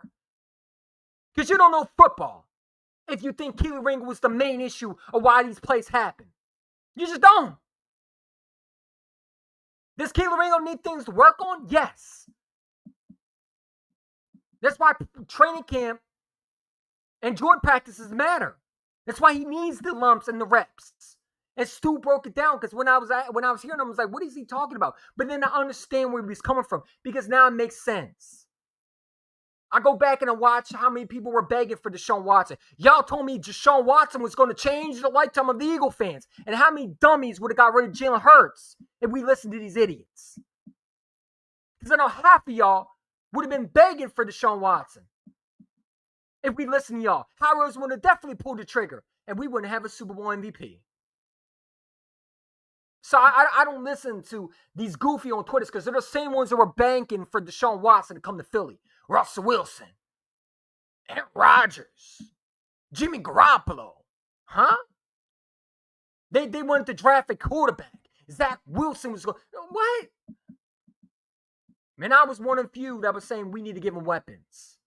Because you don't know football. If you think Kelee Ringo was the main issue of why these plays happen. You just don't. Does Kelee Ringo need things to work on? Yes. That's why training camp and joint practices matter. That's why he needs the lumps and the reps. And Stu broke it down because when I was hearing him, I was like, what is he talking about? But then I understand where he was coming from because now it makes sense. I go back and I watch how many people were begging for Deshaun Watson. Y'all told me Deshaun Watson was going to change the lifetime of the Eagle fans. And how many dummies would have got rid of Jalen Hurts if we listened to these idiots? Because I know half of y'all would have been begging for Deshaun Watson if we listened to y'all. Harrows would have definitely pulled the trigger, and we wouldn't have a Super Bowl MVP. So I don't listen to these goofy on Twitter because they're the same ones that were banking for Deshaun Watson to come to Philly. Russell Wilson, Aaron Rodgers, Jimmy Garoppolo. Huh? They wanted to draft a quarterback. Zach Wilson was going. What? Man, I was one of the few that was saying we need to give him weapons.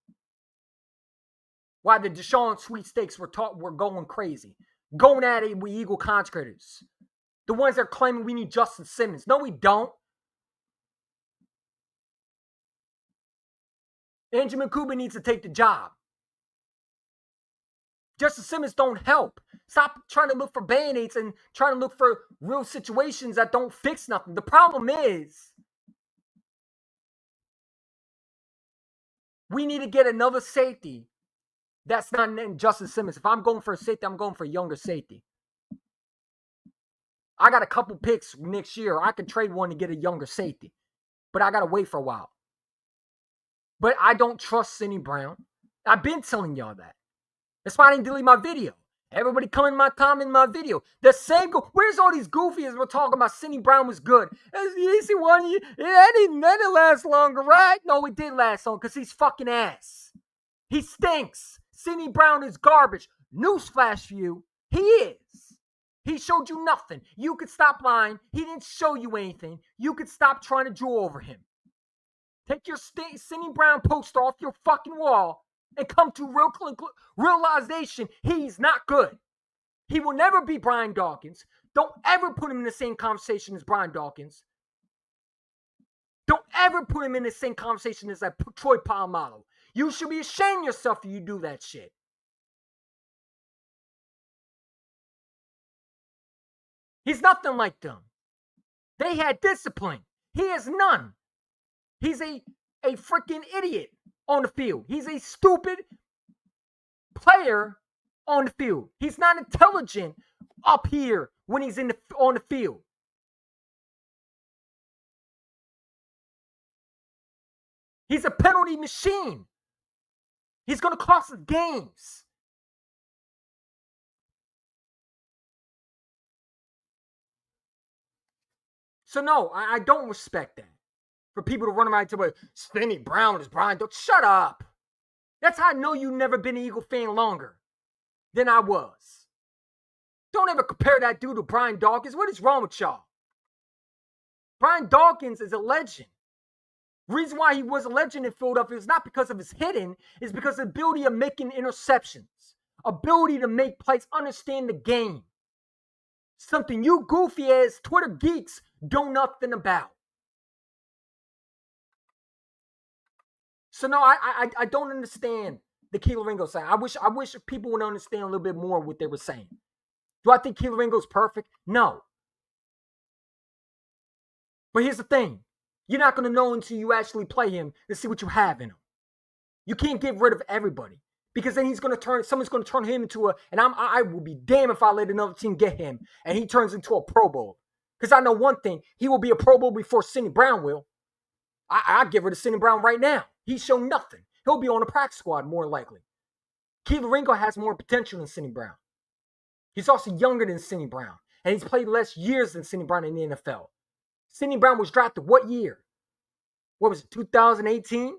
Why the Deshaun sweepstakes were going crazy. Going at it with Eagle consecrators. The ones that are claiming we need Justin Simmons. No, we don't. Andrew McCuba needs to take the job. Justin Simmons don't help. Stop trying to look for band-aids and trying to look for real situations that don't fix nothing. The problem is we need to get another safety that's not named Justin Simmons. If I'm going for a safety, I'm going for a younger safety. I got a couple picks next year. I can trade one to get a younger safety. But I got to wait for a while. But I don't trust Cindy Brown. I've been telling y'all that. That's why I didn't delete my video. Everybody comment my video. The same where's all these goofies we're talking about Cindy Brown was good? That's the easy one. That didn't last longer, right? No, it did last long because he's fucking ass. He stinks. Cindy Brown is garbage. Newsflash for you. He is. He showed you nothing. You could stop lying. He didn't show you anything. You could stop trying to draw over him. Take your Cindy Brown poster off your fucking wall and come to realization he's not good. He will never be Brian Dawkins. Don't ever put him in the same conversation as Brian Dawkins. Don't ever put him in the same conversation as that Troy Polamalu. You should be ashamed of yourself if you do that shit. He's nothing like them. They had discipline. He has none. He's a freaking idiot on the field. He's a stupid player on the field. He's not intelligent up here when he's on the field. He's a penalty machine. He's going to cost us games. So no, I don't respect that. For people to run around and tell me, Cindy Brown is Brian. Shut up. That's how I know you've never been an Eagle fan longer than I was. Don't ever compare that dude to Brian Dawkins. What is wrong with y'all? Brian Dawkins is a legend. The reason why he was a legend in Philadelphia is not because of his hitting, it's because of the ability of making interceptions. Ability to make plays, understand the game. Something you goofy ass Twitter geeks know nothing about. So no, I don't understand the Kelee Ringo side. I wish people would understand a little bit more what they were saying. Do I think Kelee Ringo's perfect? No. But here's the thing. You're not going to know until you actually play him to see what you have in him. You can't get rid of everybody. Because then someone's going to turn him into and I will be damned if I let another team get him and he turns into a Pro Bowl. Because I know one thing, he will be a Pro Bowl before Cindy Brown will. I'd give her to Cindy Brown right now. He's shown nothing. He'll be on the practice squad more likely. Kelee Ringo has more potential than Cindy Brown. He's also younger than Cindy Brown. And he's played less years than Cindy Brown in the NFL. Cindy Brown was drafted what year? What was it, 2018?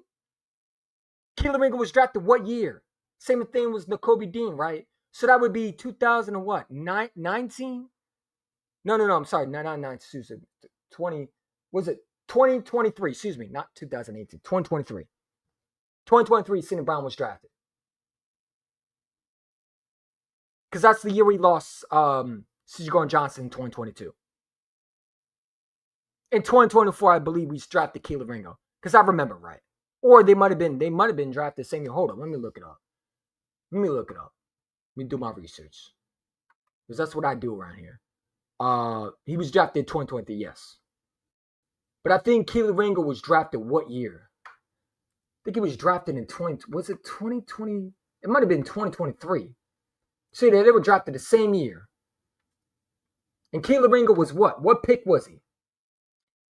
Kelee Ringo was drafted what year? Same thing was Nakobe Dean, right? So that would be 2000 and what? 19? No, I'm sorry. Not 20. Was it 2023? Excuse me, not 2018. 2023. 2023, Cindy Brown was drafted. Because that's the year we lost C.J. Gardner-Johnson in 2022. In 2024, I believe we drafted Kelee Ringo. Because I remember right. Or they might have been drafted the same year. Hold on, let me look it up. Let me do my research. Because that's what I do around here. He was drafted in 2020, yes. But I think Kelee Ringo was drafted what year? I think he was drafted in 2020? It might have been 2023. See, they were drafted the same year. And Kelee Ringo was what? What pick was he?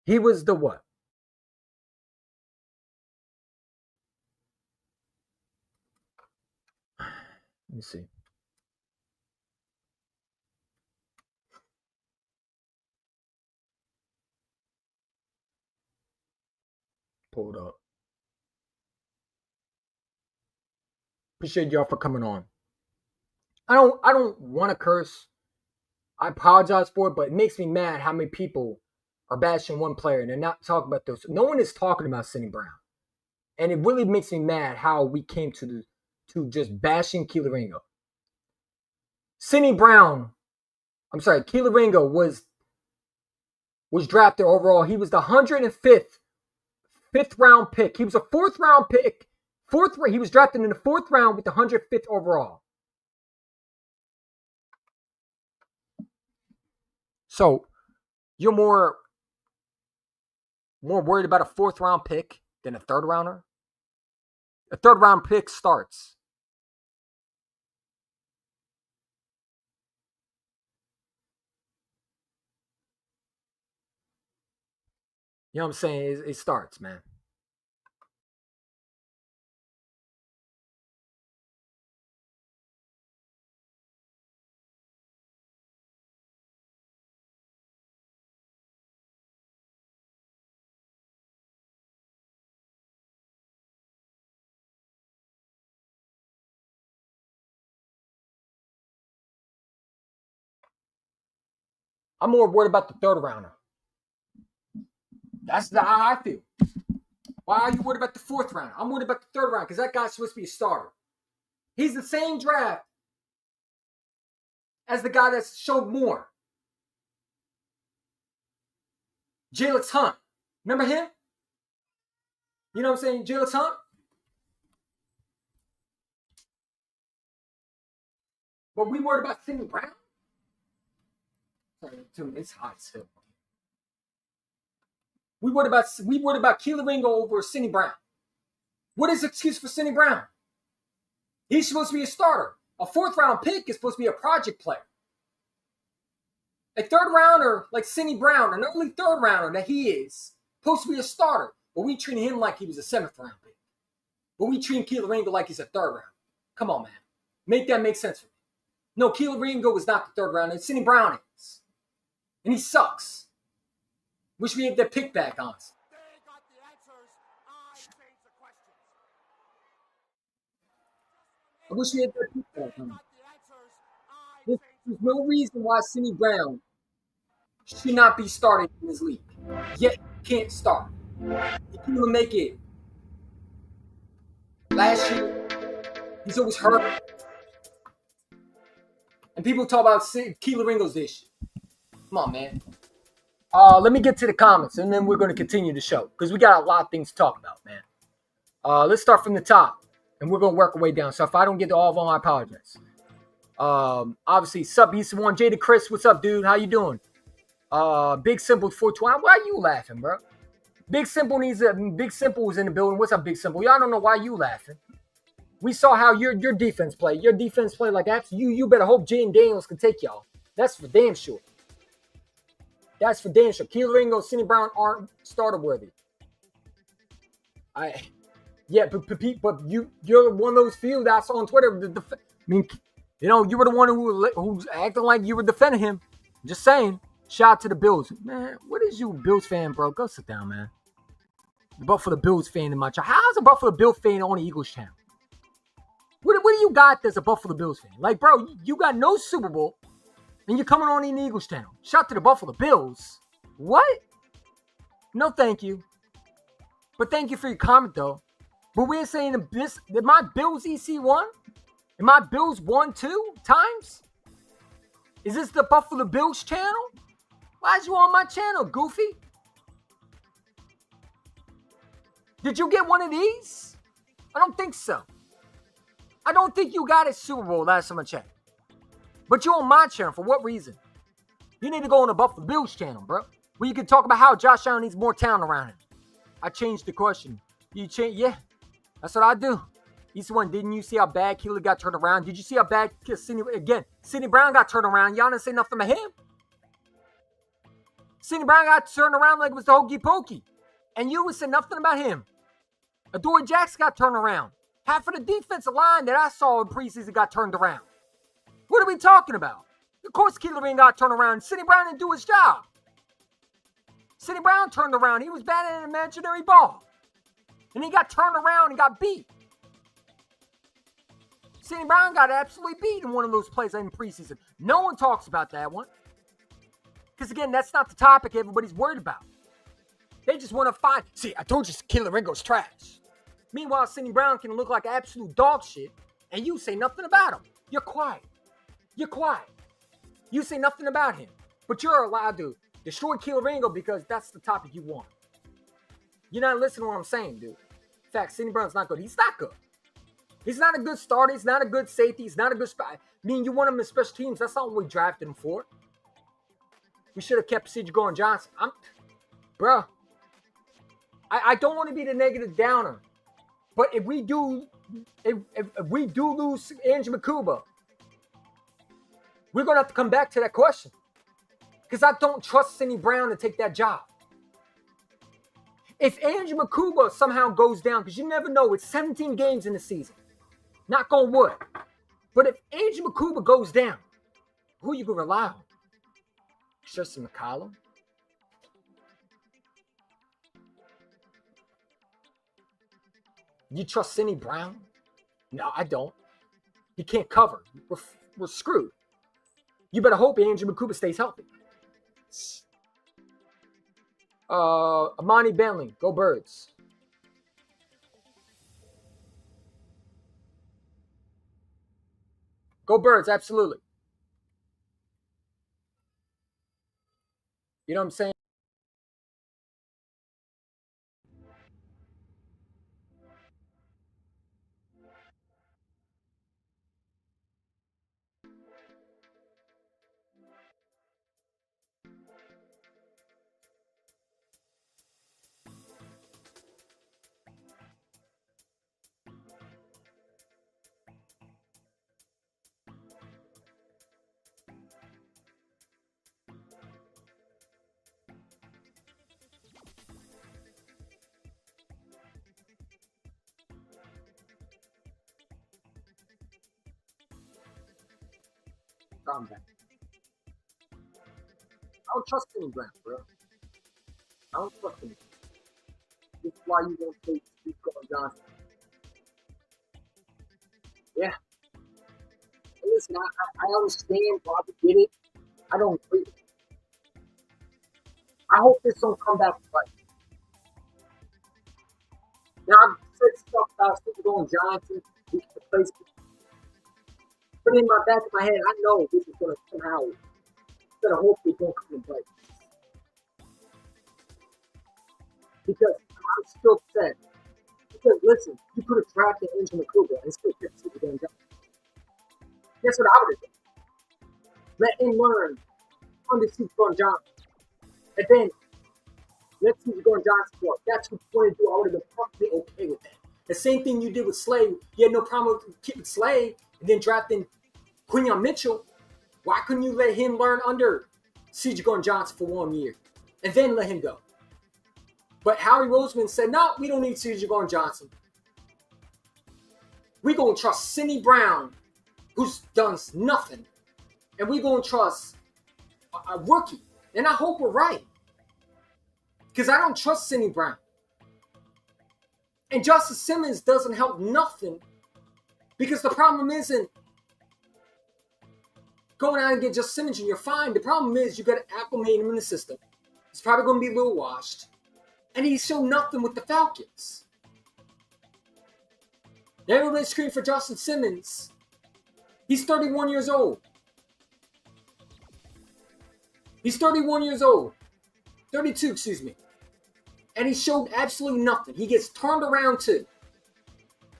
He was the what? Let me see. Pull it up. Appreciate y'all for coming on. I don't want to curse. I apologize for it, but it makes me mad how many people are bashing one player and they're not talking about those. No one is talking about Cindy Brown. And it really makes me mad how we came to just bashing Kelee Ringo. Kelee Ringo was drafted overall. He was the 105th fifth round pick. He was a fourth round pick. He was drafted in the fourth round with the 105th overall. So you're more worried about a fourth round pick than a third rounder? A third round pick starts. You know what I'm saying? It starts, man. I'm more worried about the third rounder. That's how I feel. Why are you worried about the fourth round? I'm worried about the third round because that guy's supposed to be a starter. He's the same draft as the guy that's showed more. Jalen Hunt. Remember him? You know what I'm saying? Jalen Hunt? But we worried about Cindy Brown? It's hot still. We worried about Kelee Ringo over Cindy Brown. What is the excuse for Cindy Brown? He's supposed to be a starter. A fourth round pick is supposed to be a project player. A third rounder like Cindy Brown, an early third rounder that he is, supposed to be a starter. But we treat him like he was a seventh round pick. But we treat Kelee Ringo like he's a third round. Come on, man. Make that make sense for me. No, Kelee Ringo is not the third rounder. Cindy Brown is. And he sucks. Wish we had that pick back, honestly. They got the answers. I changed the questions. I wish we had that pick back, They honestly. got the answers. I changed There's no reason why Cindy Brown should not be starting in this league. Yet he can't start. He couldn't even make it last year. He's always hurt. And people talk about Kelee Ringo's issue. Come on, man. Let me get to the comments, and then we're going to continue the show because we got a lot of things to talk about, man. Let's start from the top, and we're going to work our way down. So if I don't get to all of them, I apologize. Obviously, sub East One, Jada Chris, what's up, dude? How you doing? Big Simple 420. Why are you laughing, bro? Big Simple was in the building. What's up, Big Simple? Y'all don't know why you laughing. We saw how your defense play. Your defense play like that. You better hope Jaden Daniels can take y'all. That's for damn sure. That's for damn sure. Kelee Ringo, Cindy Brown aren't starter worthy. But you're one of those few that I saw on Twitter. You were the one who's acting like you were defending him. Just saying. Shout out to the Bills. Man, what is you Bills fan, bro? Go sit down, man. The Buffalo Bills fan in my channel. How's a Buffalo Bills fan on the Eagles channel? What do you got that's a Buffalo Bills fan? Like, bro, you got no Super Bowl, and you're coming on in the Eagles channel. Shout out to the Buffalo Bills. What? No, thank you. But thank you for your comment, though. But we're saying did my Bills EC won? Am my Bills won 2 times? Is this the Buffalo Bills channel? Why is you on my channel, Goofy? Did you get one of these? I don't think so. I don't think you got a Super Bowl last time I checked. But you're on my channel. For what reason? You need to go on the Buffalo Bills channel, bro, where you can talk about how Josh Allen needs more talent around him. I changed the question. Yeah, that's what I do. East one, didn't you see how bad Kelee got turned around? Did you see how bad Sidney Brown got turned around? Y'all didn't say nothing about him. Sidney Brown got turned around like it was the hokey pokey. And you would say nothing about him. Adoree Jackson got turned around. Half of the defensive line that I saw in preseason got turned around. What are we talking about? Of course Kelee Ringo got turned around. Sidney Brown didn't do his job. Sidney Brown turned around. He was batting an imaginary ball. And he got turned around and got beat. Sidney Brown got absolutely beat in one of those plays in preseason. No one talks about that one. Because, again, that's not the topic everybody's worried about. They just want to find... See, I told you Kelee Ringo's trash. Meanwhile, Sidney Brown can look like absolute dog shit, and you say nothing about him. You're quiet. You're quiet. You say nothing about him. But you're allowed to destroy Kelee Ringo because that's the topic you want. You're not listening to what I'm saying, dude. In fact, Sidney Brown's not good. He's not good. He's not a good starter. He's not a good safety. He's not a good spot. I mean, you want him in special teams. That's not what we drafted him for. We should have kept C.J. Gardner-Johnson. Bro, I don't want to be the negative downer. But if we do lose Andrew Makuba, we're going to have to come back to that question. Because I don't trust Sidney Brown to take that job. If Andrew Makuba somehow goes down, because you never know, it's 17 games in the season. Knock on wood. But if Andrew Makuba goes down, who are you going to rely on? Justin McCollum? You trust Sidney Brown? No, I don't. He can't cover. We're screwed. You better hope Andrew Makuba stays healthy. Amani Bentley, go Birds. Go Birds, absolutely. You know what I'm saying? Calm down. I don't trust Sidney Brown, bro. I don't trust him. This is why you won't take C.J. Gardner-Johnson. Yeah. And listen, I understand, Bob, I get it. I don't agree. I hope this don't come back to bite. Now, I've said stuff about C.J. Gardner-Johnson. He can replace me. But in my back of my head, I know this is going to somehow, instead of hope, it won't come to bite. Because I'm still upset. Because listen, you could have drafted Andrew Makuba and still kept C.J. Gardner-Johnson. Guess what I would have done? Let him learn under C.J. Gardner-Johnson. And then let C.J. Gardner-Johnson go. If that's what you want to do, I would have been perfectly okay with that. The same thing you did with Slade. You had no problem with keeping Slade and then drafting Quinyon Mitchell. Why couldn't you let him learn under C.J. Gardner-Johnson for 1 year and then let him go? But Howie Roseman said, no, we don't need C.J. Gardner-Johnson. We're going to trust Sidney Brown, who's done nothing, and we're going to trust a rookie. And I hope we're right. Because I don't trust Sidney Brown. And Justice Simmons doesn't help nothing. Because the problem isn't going out and get Justice Simmons and you're fine. The problem is you got to acclimate him in the system. He's probably going to be a little washed. And he showed nothing with the Falcons. Everybody's screaming for Justin Simmons. He's 31 years old. He's 31 years old. 32, excuse me. And he showed absolutely nothing. He gets turned around too.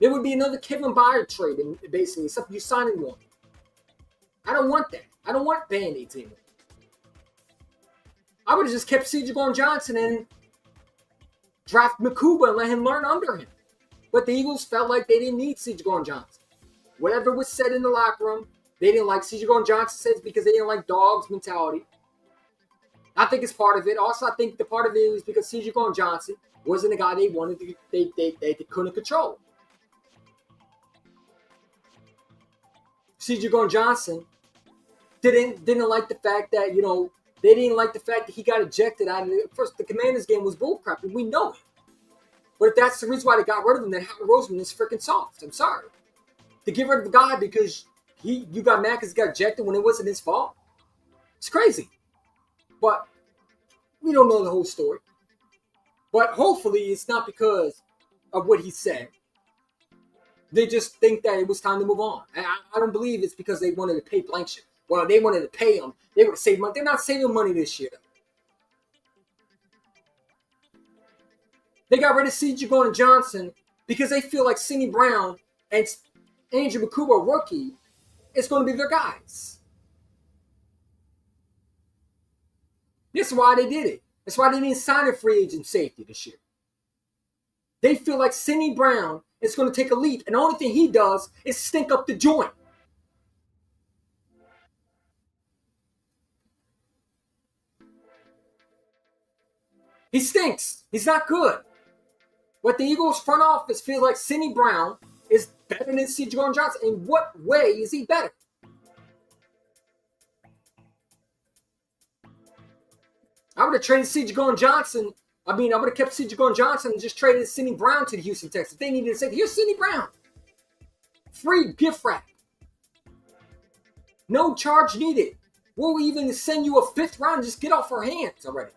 There would be another Kevin Byard trade, basically, except you signing one. I don't want that. I don't want Band-Aids anymore. I would have just kept C.J. Johnson and draft Makuba and let him learn under him. But the Eagles felt like they didn't need C.J. Johnson. Whatever was said in the locker room, they didn't like C.J. Johnson says because they didn't like dogs mentality. I think it's part of it. Also, I think the part of it is because C.J. Johnson wasn't the guy they wanted to, they couldn't control. C.J. Johnson didn't like the fact that, they didn't like the fact that he got ejected out of it. First, the Commanders game was bullcrap, and we know it. But if that's the reason why they got rid of him, then Howard Roseman is freaking soft. I'm sorry. To get rid of the guy because you got mad because he got ejected when it wasn't his fault. It's crazy. But we don't know the whole story. But hopefully it's not because of what he said. They just think that it was time to move on. And I don't believe it's because they wanted to pay Blanchard. Well, they wanted to pay him. They would have saved money. They're not saving money this year. They got rid of C.J. Johnson because they feel like Sidney Brown and Andrew Makuba, rookie, is going to be their guys. This is why they did it. That's why they didn't sign a free agent safety this year. They feel like Sidney Brown is going to take a leap, and the only thing he does is stink up the joint. He stinks. He's not good. But the Eagles front office feels like Sidney Brown is better than C.J. Johnson. In what way is he better? I would have traded C.J. Johnson. I would have kept C.J. Johnson and just traded Sidney Brown to the Houston Texans. They needed to say, here's Sidney Brown. Free gift wrap. No charge needed. We'll even send you a 5th round. Just get off our hands already.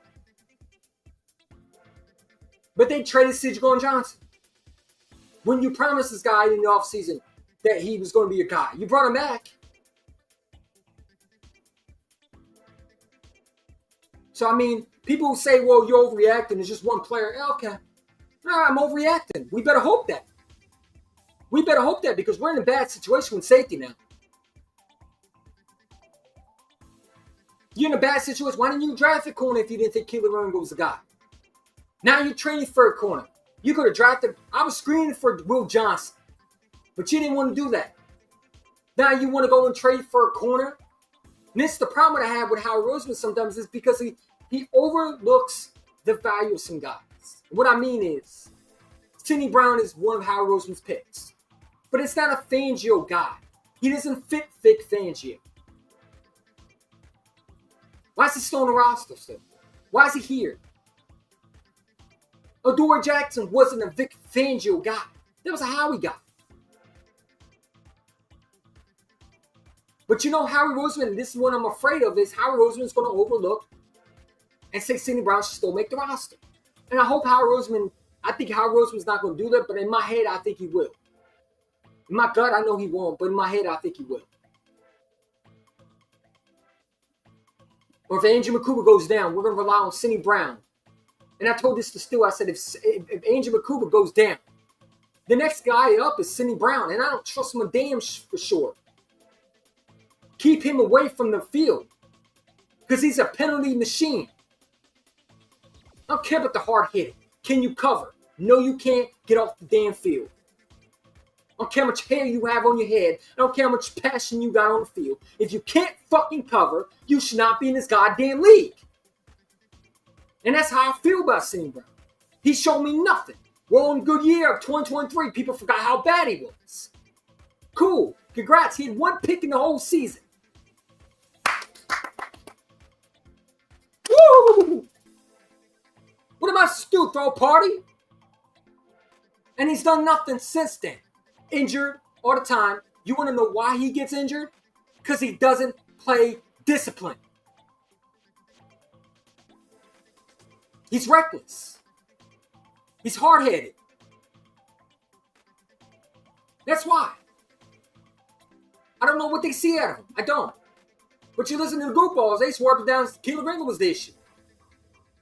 But they traded C.J. Johnson. When you promised this guy in the offseason that he was going to be a guy, you brought him back. So, people say, well, you're overreacting. It's just one player. Okay. No, I'm overreacting. We better hope that. We better hope that because we're in a bad situation with safety now. You're in a bad situation. Why didn't you draft a corner if you didn't think Kelee Ringo was the guy? Now you're training for a corner. You could have drafted. I was screening for Will Johnson, but you didn't want to do that. Now you want to go and trade for a corner? And this is the problem I have with Howard Roseman sometimes is because he overlooks the value of some guys. What I mean is, Sidney Brown is one of Howard Roseman's picks, but it's not a Fangio guy. He doesn't fit Vic Fangio. Why is he still on the roster still? Why is he here? Adoree Jackson wasn't a Vic Fangio guy. That was a Howie guy. But Howard Roseman, this is what I'm afraid of, is Howard Roseman's going to overlook and say Sidney Brown should still make the roster. And I hope I think Howard Roseman's not going to do that, but in my head, I think he will. In my gut, I know he won't, but in my head, I think he will. Or if Andrew Makuba goes down, we're going to rely on Sidney Brown. And I told this to Stu. I said, if Andrew Makuba goes down, the next guy up is Sidney Brown, and I don't trust him a damn for sure. Keep him away from the field because he's a penalty machine. I don't care about the hard hitting. Can you cover? No, you can't. Get off the damn field. I don't care how much hair you have on your head. I don't care how much passion you got on the field. If you can't fucking cover, you should not be in this goddamn league. And that's how I feel about Sidney Brown. He showed me nothing. We're on a good year of 2023. People forgot how bad he was. Cool. Congrats. He had 1 pick in the whole season. Woo! What am I supposed to do? Throw a party? And he's done nothing since then. Injured all the time. You want to know why he gets injured? Because he doesn't play discipline. He's reckless. He's hard-headed. That's why. I don't know what they see out of him. I don't. But you listen to the goofballs, they swore up and down Kelee Ringo was the issue.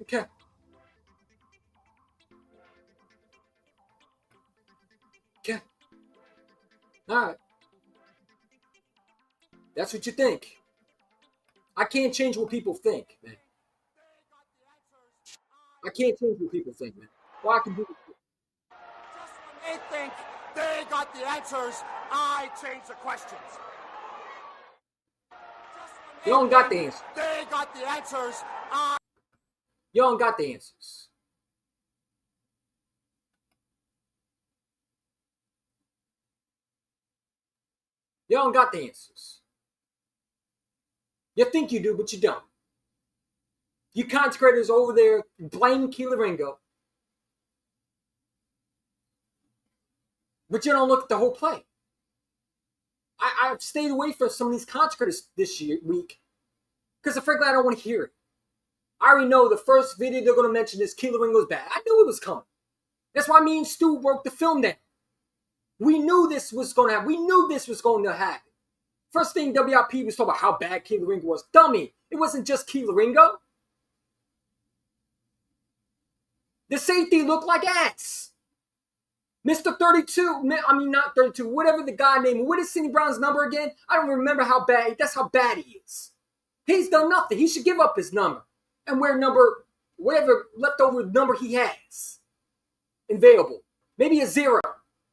Okay. Okay. All right. That's what you think. I can't change what people think, man. I can't change what people think, man. Well, I can do it. Just when they think they got the answers, I change the questions. You don't got the answers. They got the answers. You don't got the answers. You don't got the answers. You think you do, but you don't. You content creators over there blaming Kelee Ringo, but you don't look at the whole play. I've stayed away from some of these content creators this week because frankly I don't want to hear it. I already know the first video they're going to mention is Kelee Ringo's bad. I knew it was coming. That's why me and Stu broke the film down. We knew this was going to happen. We knew this was going to happen. First thing WIP was talking about how bad Kelee Ringo was. Dummy. It wasn't just Kelee Ringo. The safety looked like ass. Mr. 32, I mean not 32, whatever the guy named, what is Cindy Brown's number again? I don't remember how bad, that's how bad he is. He's done nothing. He should give up his number and wear number, whatever leftover number he has available. Maybe a 0,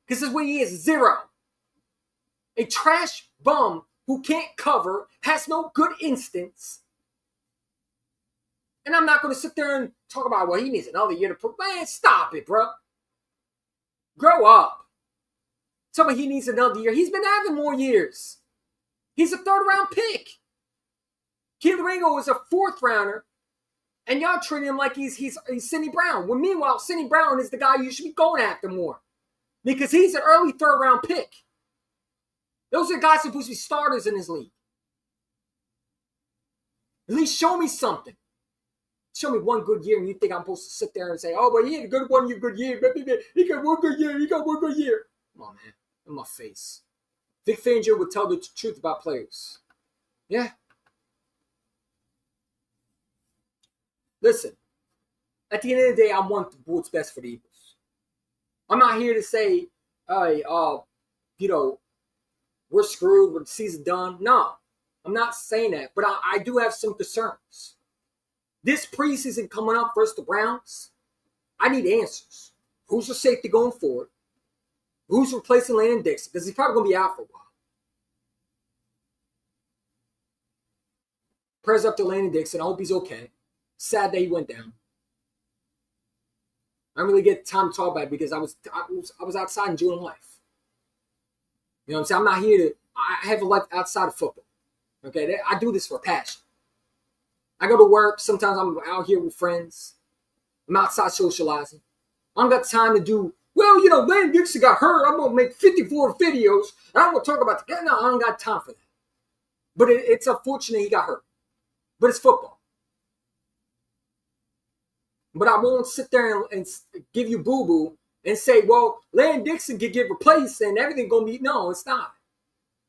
because this is what he is, 0. A trash bum who can't cover, has no good instincts. And I'm not going to sit there and talk about, well, he needs another year to prove. Man, stop it, bro. Grow up. Tell me he needs another year. He's been having more years. He's a 3rd-round pick. Kelee Ringo is a 4th rounder, and y'all treat him like he's Cindy Brown. When meanwhile, Cindy Brown is the guy you should be going after more, because he's an early 3rd-round pick. Those are guys supposed to be starters in this league. At least show me something. Show me one good year, and you think I'm supposed to sit there and say, oh, but he had a good 1 year, good year. He got one good year. He got one good year. Come on, man. In my face. Vic Fangio would tell the truth about players. Yeah. Listen. At the end of the day, I want what's best for the Eagles. I'm not here to say, hey, we're screwed, we're the season done. No. I'm not saying that. But I do have some concerns. This preseason coming up versus the Browns, I need answers. Who's your safety going forward? Who's replacing Landon Dixon? Because he's probably going to be out for a while. Prayers up to Landon Dixon. I hope he's okay. Sad that he went down. I don't really get time to talk about it because I was outside enjoying life. You know what I'm saying? I'm not here to. I have a life outside of football. Okay, I do this for passion. I go to work. Sometimes I'm out here with friends. I'm outside socializing. I don't got time to do, well, Landon Dixon got hurt. I'm going to make 54 videos. And I'm going to talk about the, no, I don't got time for that. But it's unfortunate he got hurt. But it's football. But I won't sit there and give you boo-boo and say, well, Landon Dixon could get replaced and everything going to be, no, it's not.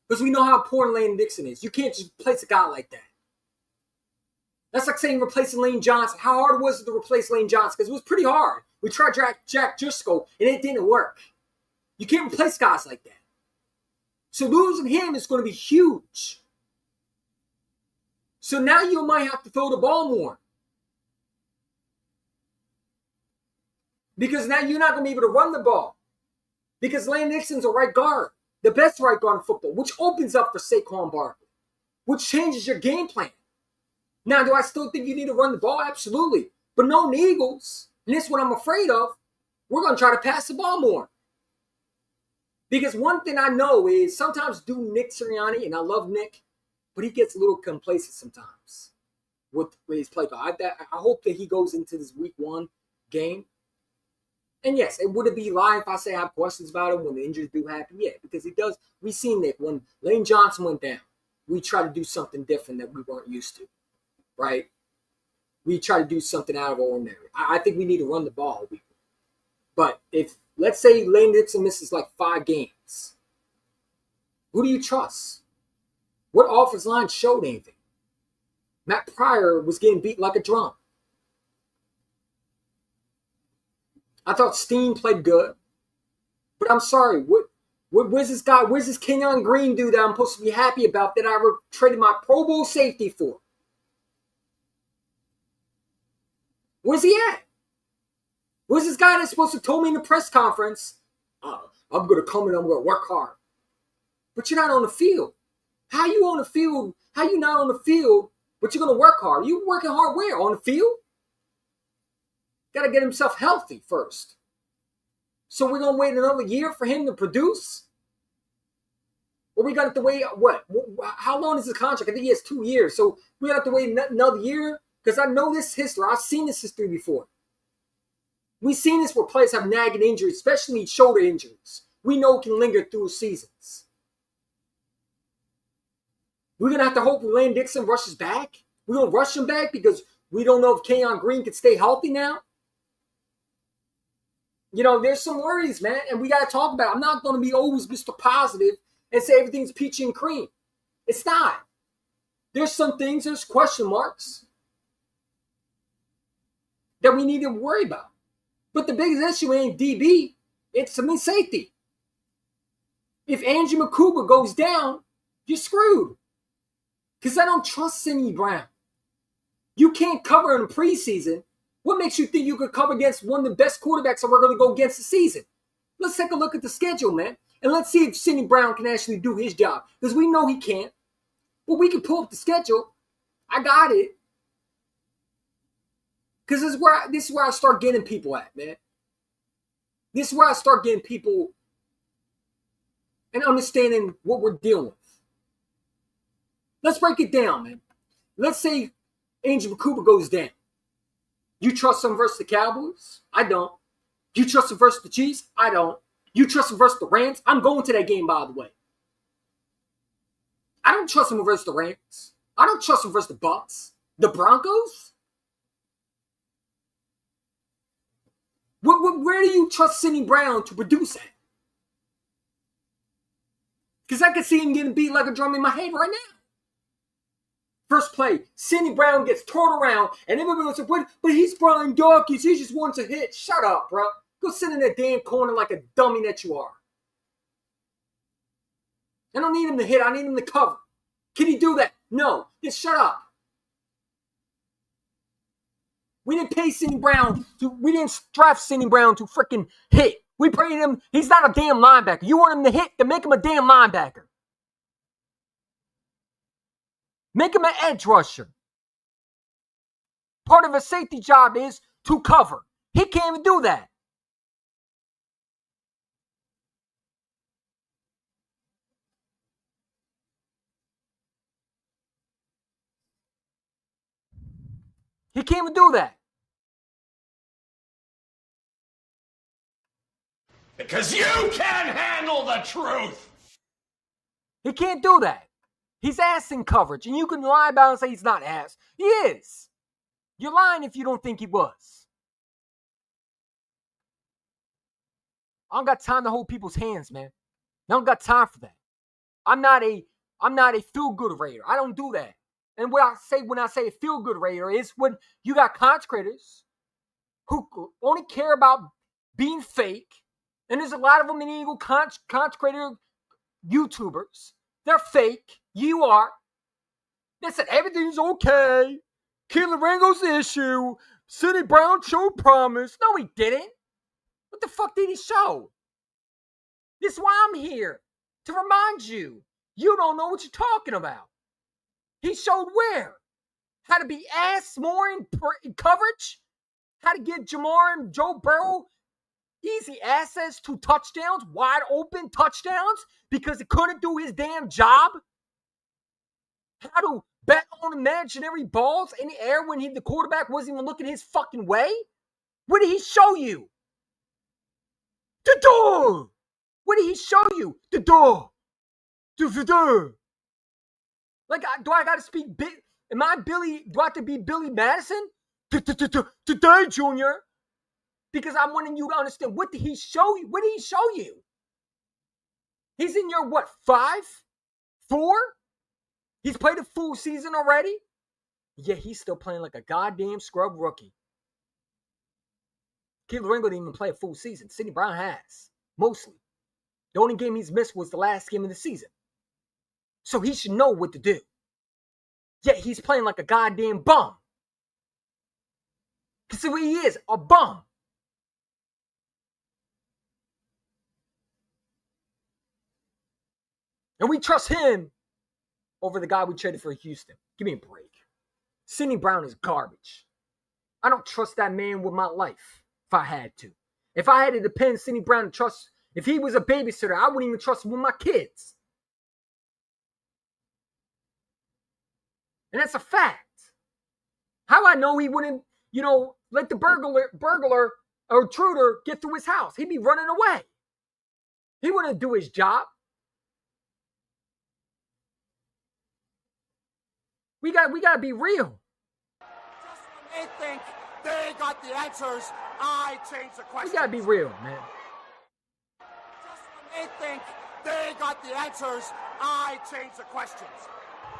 Because we know how important Landon Dixon is. You can't just replace a guy like that. That's like saying replacing Lane Johnson. How hard was it to replace Lane Johnson? Because it was pretty hard. We tried Jack Driscoll, and it didn't work. You can't replace guys like that. So losing him is going to be huge. So now you might have to throw the ball more. Because now you're not going to be able to run the ball. Because Lane Dixon's a right guard. The best right guard in football, which opens up for Saquon Barkley. Which changes your game plan. Now, do I still think you need to run the ball? Absolutely. But no Eagles, and this is what I'm afraid of, we're going to try to pass the ball more. Because one thing I know is sometimes Nick Sirianni, and I love Nick, but he gets a little complacent sometimes with his play call. I hope that he goes into this week 1 game. And yes, it would be lying if I say I have questions about him when the injuries do happen. Yeah, because he does. We seen Nick when Lane Johnson went down. We tried to do something different that we weren't used to. Right? We try to do something out of ordinary. I think we need to run the ball. But if, let's say Lane Dixon misses like 5 games, who do you trust? What offensive line showed anything? Matt Pryor was getting beat like a drum. I thought Steen played good. But I'm sorry, where's this guy? Where's this Kenyon Green dude that I'm supposed to be happy about that I traded my Pro Bowl safety for? Where's he at? Where's this guy that's supposed to tell me in the press conference, I'm going to come and I'm going to work hard. But you're not on the field. How you on the field? How you not on the field, but you're going to work hard? You working hard where? On the field? Got to get himself healthy first. So we're going to wait another year for him to produce? Or we got to wait, what? How long is his contract? I think he has 2 years. So we have to wait another year? Because I know this history. I've seen this history before. We've seen this where players have nagging injuries, especially shoulder injuries. We know it can linger through seasons. We're going to have to hope Lane Dixon rushes back. We're going to rush him back because we don't know if Keon Green can stay healthy now. You know, there's some worries, man, and we got to talk about it. I'm not going to be always Mr. Positive and say everything's peachy and cream. It's not. There's some things, there's question marks that we need to worry about. But the biggest issue ain't DB, it's safety. If Andrew McCougar goes down, you're screwed. Because I don't trust Sidney Brown. You can't cover in the preseason. What makes you think you could cover against one of the best quarterbacks that we're going to go against the season? Let's take a look at the schedule, man. And let's see if Sidney Brown can actually do his job. Because we know he can't. But we can pull up the schedule. I got it. Because this is where I start getting people at, man. This is where I start getting people and understanding what we're dealing with. Let's break it down, man. Let's say Angel Cooper goes down. You trust him versus the Cowboys? I don't. You trust him versus the Chiefs? I don't. You trust him versus the Rams? I'm going to that game, by the way. I don't trust him versus the Rams. I don't trust him versus the Bucs. The Broncos? Where do you trust Sidney Brown to produce at? Because I can see him getting beat like a drum in my head right now. First play, Sidney Brown gets turned around, and everybody was like, but he's Brian Dawkins. He just wants a hit. Shut up, bro. Go sit in that damn corner like a dummy that you are. I don't need him to hit. I need him to cover. Can he do that? No. Then shut up. We didn't pay Sidney Brown. We didn't draft Sidney Brown to freaking hit. We paid him. He's not a damn linebacker. You want him to hit, then make him a damn linebacker. Make him an edge rusher. Part of a safety job is to cover. He can't even do that. He can't even do that. Because you can't handle the truth. He can't do that. He's ass in coverage, and you can lie about it and say he's not ass. He is. You're lying if you don't think he was. I don't got time to hold people's hands, man. I don't got time for that. I'm not a feel-good Raider. I don't do that. And what I say when I say a feel-good Raider is when you got content creators who only care about being fake, and there's a lot of them in Eagle content creator YouTubers. They're fake. You are. They said everything's okay. Kelee Ringo's issue. Sidney Brown showed promise. No, he didn't. What the fuck did he show? This is why I'm here. To remind you. You don't know what you're talking about. He showed where? How to be ass more in coverage? How to get Jamar and Joe Burrow easy access to touchdowns, wide open touchdowns, because he couldn't do his damn job? How to bet on imaginary balls in the air when the quarterback wasn't even looking his fucking way? What did he show you? The door! What did he show you? The door! The door! Like, do I gotta speak big? Am I Billy? Do I have to be Billy Madison? Today, Junior. Because I'm wanting you to understand, what did he show you? What did he show you? He's in your, what, 5? 4? He's played a full season already? Yeah, he's still playing like a goddamn scrub rookie. Kelee Ringo didn't even play a full season. Sidney Brown has. Mostly. The only game he's missed was the last game of the season. So he should know what to do. Yet he's playing like a goddamn bum. Because he is, a bum. And we trust him over the guy we traded for Houston. Give me a break. Sidney Brown is garbage. I don't trust that man with my life if I had to. If I had to depend Sidney Brown to trust, if he was a babysitter, I wouldn't even trust him with my kids. And that's a fact. How I know he wouldn't, let the burglar or intruder get through his house? He'd be running away. He wouldn't do his job. We got to be real. Just when they think they got the answers, I change the questions. We got to be real, man. Just when they think they got the answers, I change the questions.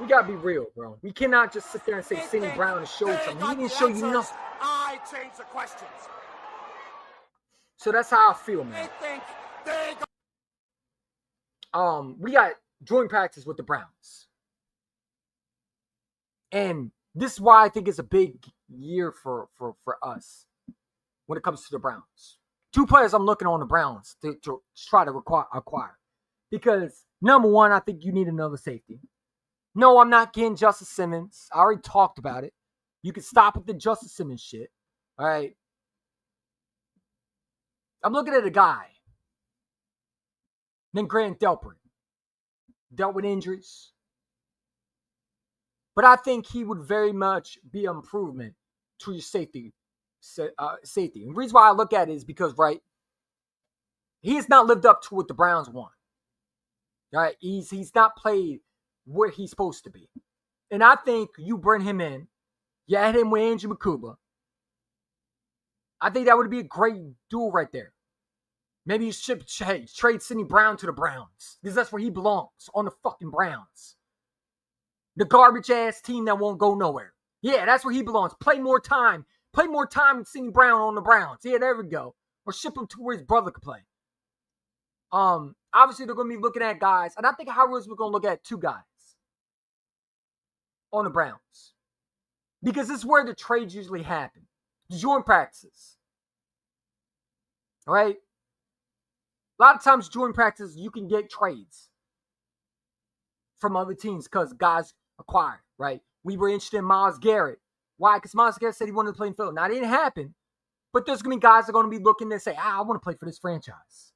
We got to be real, bro. We cannot just sit there and say Sidney Brown has showed something. He didn't show you nothing. I change the questions. So that's how I feel, man. They think they got... We got joint practice with the Browns. And this is why I think it's a big year for us when it comes to the Browns. 2 players I'm looking on the Browns to try to acquire. Because, number one, I think you need another safety. No, I'm not getting Justice Simmons. I already talked about it. You can stop with the Justice Simmons shit. All right. I'm looking at a guy named Grant Delpit. Dealt with injuries. But I think he would very much be an improvement to your safety. And the reason why I look at it is because, right, he has not lived up to what the Browns want. All right, he's not played where he's supposed to be. And I think you bring him in, you add him with Andrew Makuba. I think that would be a great duel right there. Maybe you should trade Sidney Brown to the Browns, because that's where he belongs, on the fucking Browns. The garbage-ass team that won't go nowhere. Yeah, that's where he belongs. Play more time with Sidney Brown on the Browns. Yeah, there we go. Or ship him to where his brother could play. Obviously, they're going to be looking at guys, and I think Howard's we're going to look at 2 guys on the Browns. Because this is where the trades usually happen. The joint practices. All right? A lot of times, joint practices, you can get trades from other teams because guys acquired, right? We were interested in Myles Garrett. Why? Because Myles Garrett said he wanted to play in Philly. Now, it didn't happen, but there's going to be guys that are going to be looking to say, I want to play for this franchise,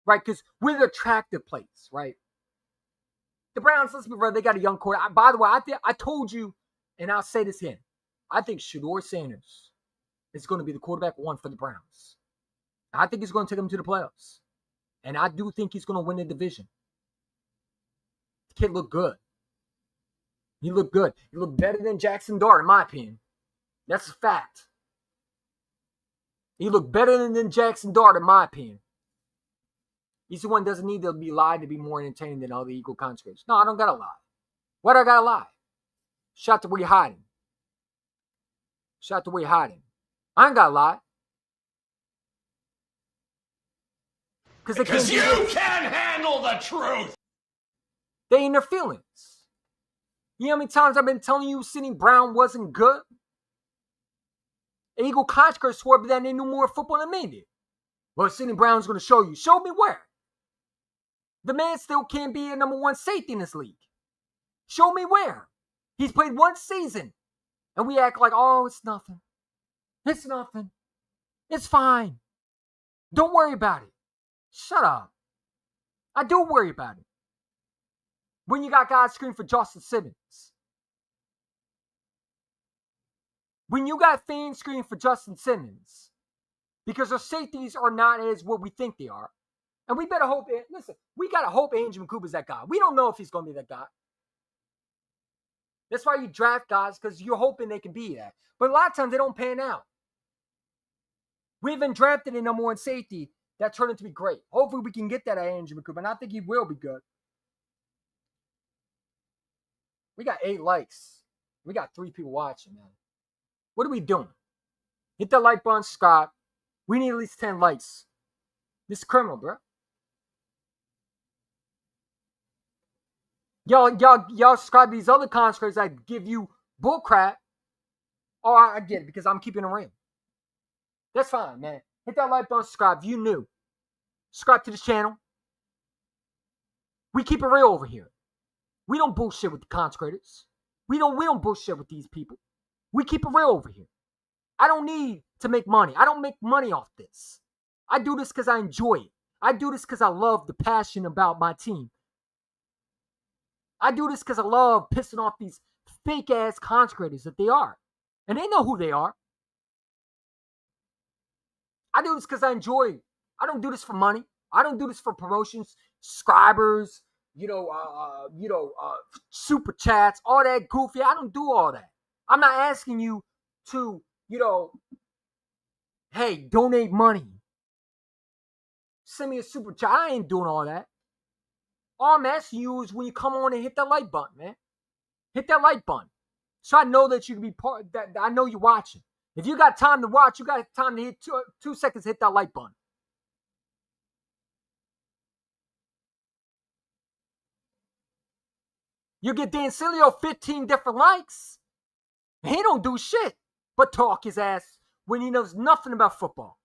right? Because we're the attractive place, right? The Browns, let's be real, they got a young quarterback. By the way, I told you, and I'll say this again, I think Shedeur Sanders is going to be the quarterback 1 for the Browns. I think he's going to take them to the playoffs. And I do think he's going to win the division. The kid looked good. He looked good. He looked better than Jackson Dart, in my opinion. That's a fact. He looked better than Jackson Dart, in my opinion. He's the one that doesn't need to be lied to be more entertaining than all the Eagle conscripts. No, I don't got to lie. Why do I got to lie? Shout to where you're hiding. Shout to where you're hiding. I ain't got to lie. Because you can't handle the truth. They ain't their feelings. You know how many times I've been telling you Sidney Brown wasn't good? Eagle conscripts swore that they knew more football than me did. Well, Sidney Brown's going to show you. Show me where. The man still can't be a number 1 safety in this league. Show me where. He's played 1 season. And we act like, oh, it's nothing. It's nothing. It's fine. Don't worry about it. Shut up. I do worry about it. When you got guys screaming for Justin Simmons. When you got fans screaming for Justin Simmons. Because their safeties are not as what we think they are. And we better hope, listen, we got to hope Andrew Makuba's that guy. We don't know if he's going to be that guy. That's why you draft guys, because you're hoping they can be that. But a lot of times they don't pan out. We've been drafted a number 1 safety that turned out to be great. Hopefully we can get that at Andrew Makuba, and I think he will be good. We got 8 likes. We got 3 people watching, man. What are we doing? Hit that like button, subscribe. We need at least 10 likes. This is criminal, bro. Y'all subscribe to these other conscripts that give you bullcrap. Oh, I get it, because I'm keeping it real. That's fine, man. Hit that like button, subscribe if you new. Subscribe to this channel. We keep it real over here. We don't bullshit with the consecrators. We don't bullshit with these people. We keep it real over here. I don't need to make money. I don't make money off this. I do this because I enjoy it. I do this because I love the passion about my team. I do this because I love pissing off these fake ass consecrators that they are. And they know who they are. I do this because I enjoy it. I don't do this for money. I don't do this for promotions, subscribers, super chats, all that goofy. I don't do all that. I'm not asking you to, hey, donate money. Send me a super chat. I ain't doing all that. All I'm asking you is when you come on and hit that like button, man. Hit that like button. So I know that you can be part of that. I know you're watching. If you got time to watch, you got time to hit 2 seconds, hit that like button. You get Dancilio 15 different likes. And he don't do shit but talk his ass when he knows nothing about football.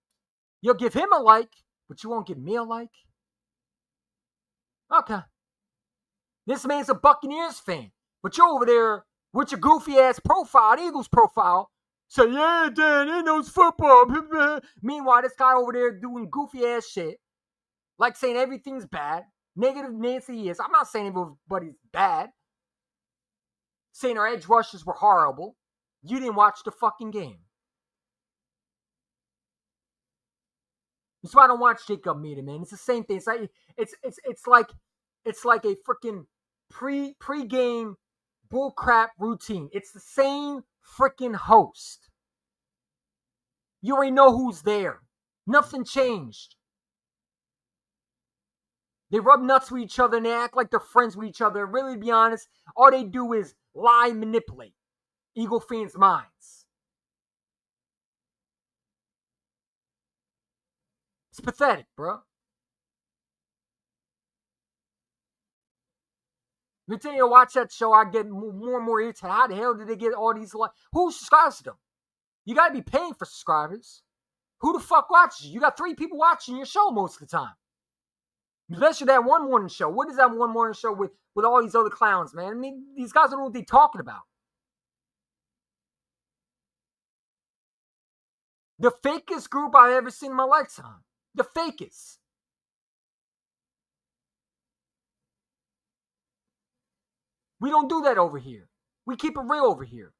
You'll give him a like, but you won't give me a like? Okay. This man's a Buccaneers fan, but you're over there with your goofy ass profile, Eagles profile, say, yeah, Dan, he knows football. Meanwhile, this guy over there doing goofy ass shit, like saying everything's bad. Negative Nancy is. I'm not saying everybody's bad. Saying our edge rushes were horrible. You didn't watch the fucking game. That's why I don't watch Jacob Meadon, man. It's the same thing. It's like a freaking pre-game bullcrap routine. It's the same freaking host. You already know who's there. Nothing changed. They rub nuts with each other and they act like they're friends with each other. Really, to be honest, all they do is lie and manipulate Eagle fans' minds. It's pathetic, bro. Every time you watch that show, I get more and more irritated. How the hell did they get all these likes? Who subscribes to them? You got to be paying for subscribers. Who the fuck watches you? You got 3 people watching your show most of the time. Especially that one morning show. What is that one morning show with all these other clowns, man? I mean, these guys don't know what they're talking about. The fakest group I've ever seen in my lifetime. The fakest. We don't do that over here. We keep it real over here.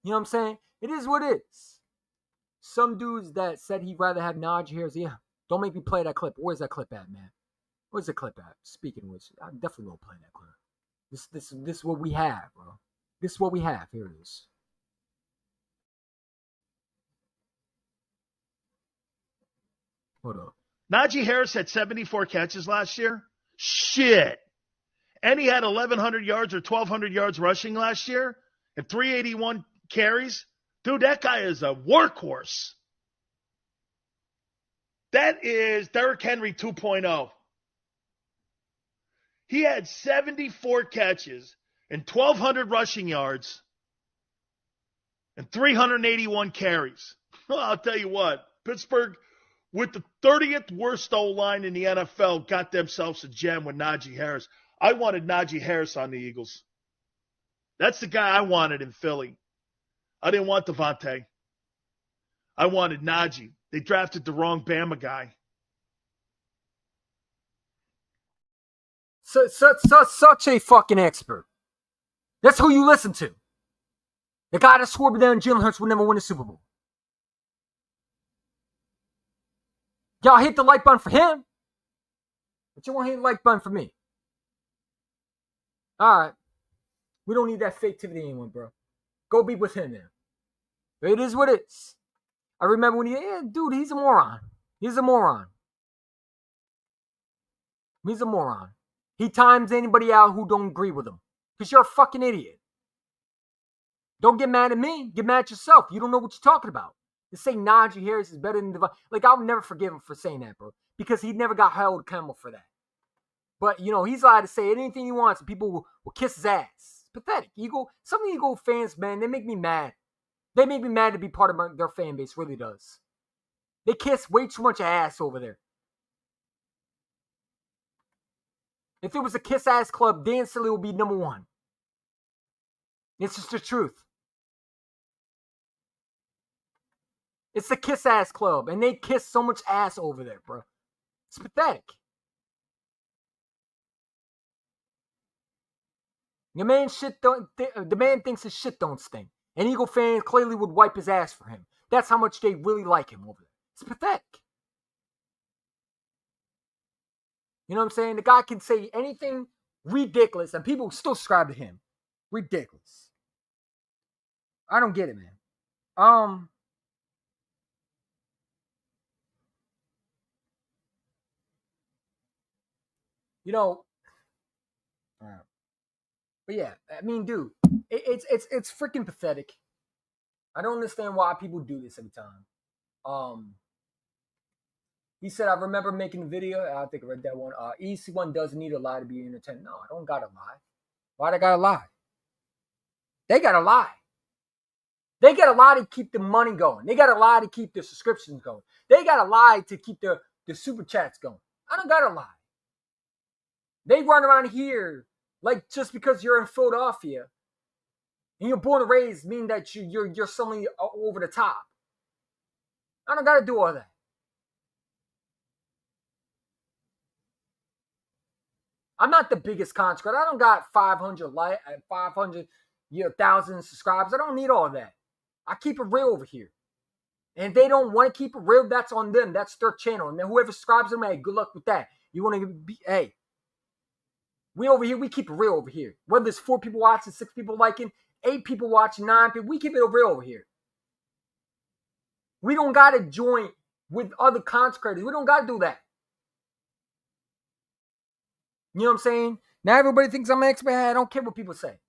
You know what I'm saying? It is what it is. Some dudes that said he'd rather have Najee Harris. Yeah, don't make me play that clip. Where's that clip at, man? Where's the clip at? Speaking of which, I definitely won't play that clip. This is what we have, bro. This is what we have. Here it is. Hold up. Najee Harris had 74 catches last year. Shit. And he had 1,100 yards or 1,200 yards rushing last year and 381 carries. Dude, that guy is a workhorse. That is Derrick Henry 2.0. He had 74 catches and 1,200 rushing yards and 381 carries. Well, I'll tell you what, Pittsburgh, with the 30th worst O-line in the NFL, got themselves a gem with Najee Harris. I wanted Najee Harris on the Eagles. That's the guy I wanted in Philly. I didn't want Devontae. I wanted Najee. They drafted the wrong Bama guy. Such a fucking expert. That's who you listen to. The guy that swore down Jalen Hurts would never win a Super Bowl. Y'all hit the like button for him, but you won't hit the like button for me. All right. We don't need that faketivity anymore, bro. Go be with him now. But it is what it is. I remember when dude, he's a moron. He's a moron. He's a moron. He times anybody out who don't agree with him. Because you're a fucking idiot. Don't get mad at me. Get mad at yourself. You don't know what you're talking about. To say Najee Harris is better than Devontae. Like, I'll never forgive him for saying that, bro. Because he never got held accountable for that. But, he's allowed to say anything he wants and people will kiss his ass. It's pathetic. Some of the Eagle fans, man, they make me mad. They make me mad to be part of their fan base. Really does. They kiss way too much ass over there. If it was a kiss-ass club, Dan Silly would be number one. It's just the truth. It's the kiss-ass club, and they kiss so much ass over there, bro. It's pathetic. The man thinks his shit don't stink. And Eagle fans clearly would wipe his ass for him. That's how much they really like him over there. It's pathetic. You know what I'm saying? The guy can say anything ridiculous, and people still subscribe to him. Ridiculous. I don't get it, man. You know, but yeah, I mean, dude, it's freaking pathetic. I don't understand why people do this every time. He said, I remember making a video. I think I read that one. EC1 doesn't need a lie to be entertained. No, I don't gotta lie. Why they gotta lie? They gotta lie. They gotta lie to keep the money going. They gotta lie to keep the subscriptions going. They gotta lie to keep the super chats going. I don't gotta lie. They run around here like just because you're in Philadelphia and you're born and raised mean that you're suddenly over the top. I don't gotta do all that. I'm not the biggest content creator. I don't got 500 1,000 subscribers. I don't need all that. I keep it real over here. And if they don't want to keep it real, that's on them. That's their channel. And then whoever subscribes them, hey, good luck with that. You want to be, hey, we over here, we keep it real over here. Whether there's 4 people watching, 6 people liking, 8 people watching, 9 people, we keep it real over here. We don't got to join with other content creators. We don't got to do that. You know what I'm saying? Now everybody thinks I'm an expert. I don't care what people say.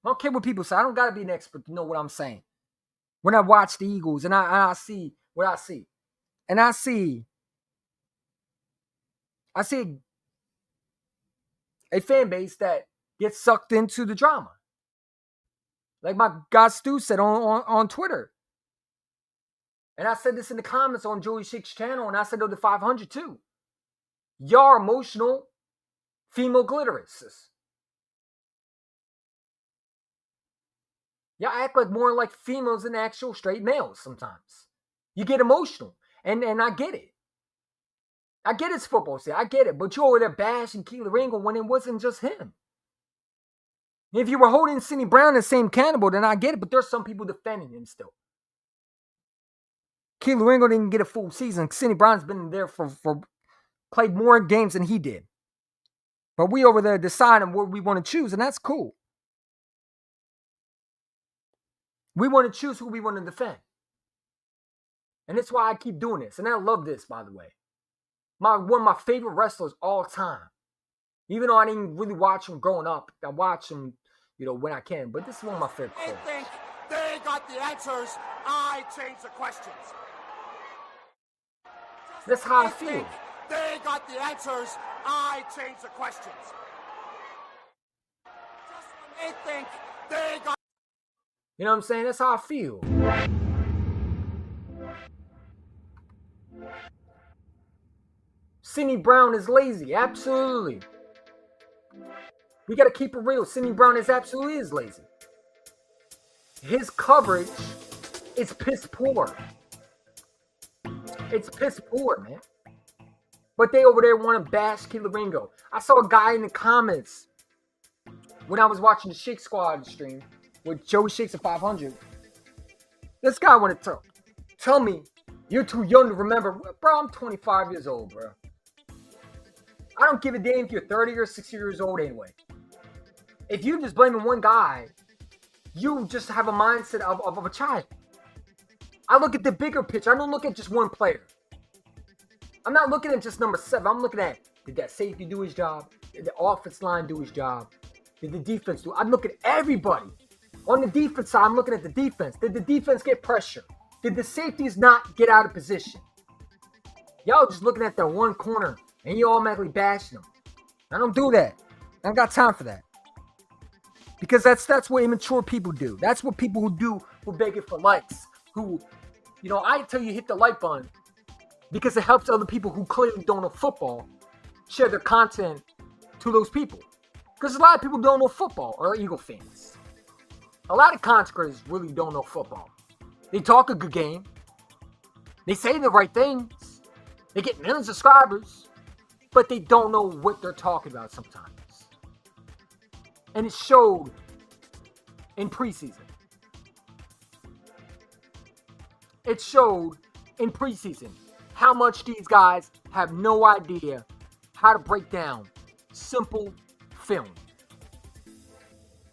I don't care what people say. I don't got to be an expert to know what I'm saying. When I watch the Eagles and I see what I see. And I see a fan base that gets sucked into the drama. Like my guy Stu said on Twitter. And I said this in the comments on Joey Shake's channel, and I said to the 500 too. Y'all are emotional female glitterists. Y'all act like more like females than actual straight males sometimes. You get emotional. And I get it. I get it's football season. I get it. But you're over there bashing Kelee Ringo when it wasn't just him. If you were holding Sidney Brown in the same cannibal, then I get it. But there's some people defending him still. Kelee Ringo didn't get a full season. Sidney Brown's been there for played more games than he did. But we over there deciding what we want to choose, and that's cool. We want to choose who we want to defend. And that's why I keep doing this. And I love this, by the way. One of my favorite wrestlers all time. Even though I didn't really watch him growing up, I watch him, when I can. But this is one of my favorite They players. think they got the answers. I change the questions. That's how I feel. They got the answers. I change the questions. Just when they think they got. You know what I'm saying? That's how I feel. Sidney Brown is lazy. Absolutely. We got to keep it real. Sidney Brown absolutely is lazy. His coverage is piss poor. It's piss poor, man. But they over there want to bash Kelee Ringo. I saw a guy in the comments when I was watching the Shake Squad stream with Joey Shakes at 500. This guy wanted to tell me, you're too young to remember. Bro, I'm 25 years old, bro. I don't give a damn if you're 30 or 60 years old anyway. If you're just blaming one guy, you just have a mindset of a child. I look at the bigger picture. I don't look at just one player. I'm not looking at just number 7. I'm looking at, did that safety do his job? Did the offense line do his job? Did the defense do it? I'm looking at everybody. On the defense side, I'm looking at the defense. Did the defense get pressure? Did the safeties not get out of position? Y'all just looking at that one corner and you automatically bashing them. I don't do that. I don't got time for that. Because that's what immature people do. That's what people who begging for likes. Who, I tell you hit the like button. because it helps other people who clearly don't know football share their content to those people. Because a lot of people don't know football or are Eagle fans. A lot of content creators really don't know football. They talk a good game. They say the right things. They get millions of subscribers. But they don't know what they're talking about sometimes. And it showed in preseason. It showed in preseason how much these guys have no idea how to break down simple film.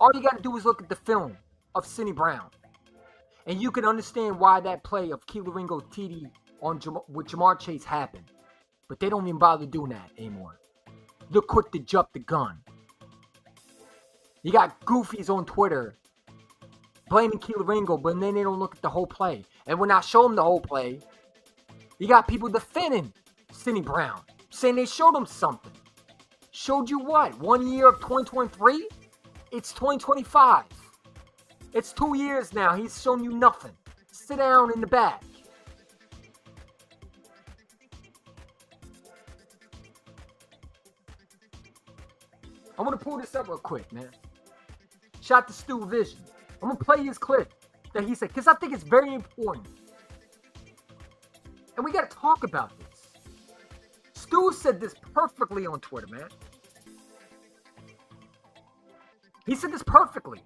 All you got to do is look at the film of Sidney Brown. And you can understand why that play of Kelee Ringo TD with Jamar Chase happened. But they don't even bother doing that anymore. They're quick to jump the gun. You got goofies on Twitter blaming Kelee Ringo, but then they don't look at the whole play. And when I show them the whole play, you got people defending Sidney Brown, saying they showed him something. Showed you what? 1 year of 2023? It's 2025. It's 2 years now. He's shown you nothing. Sit down in the back. I want to pull this up real quick, man. Shout out to Stu Vision. I'm going to play his clip that he said, because I think it's very important. And we got to talk about this. Stu said this perfectly on Twitter, man. He said this perfectly.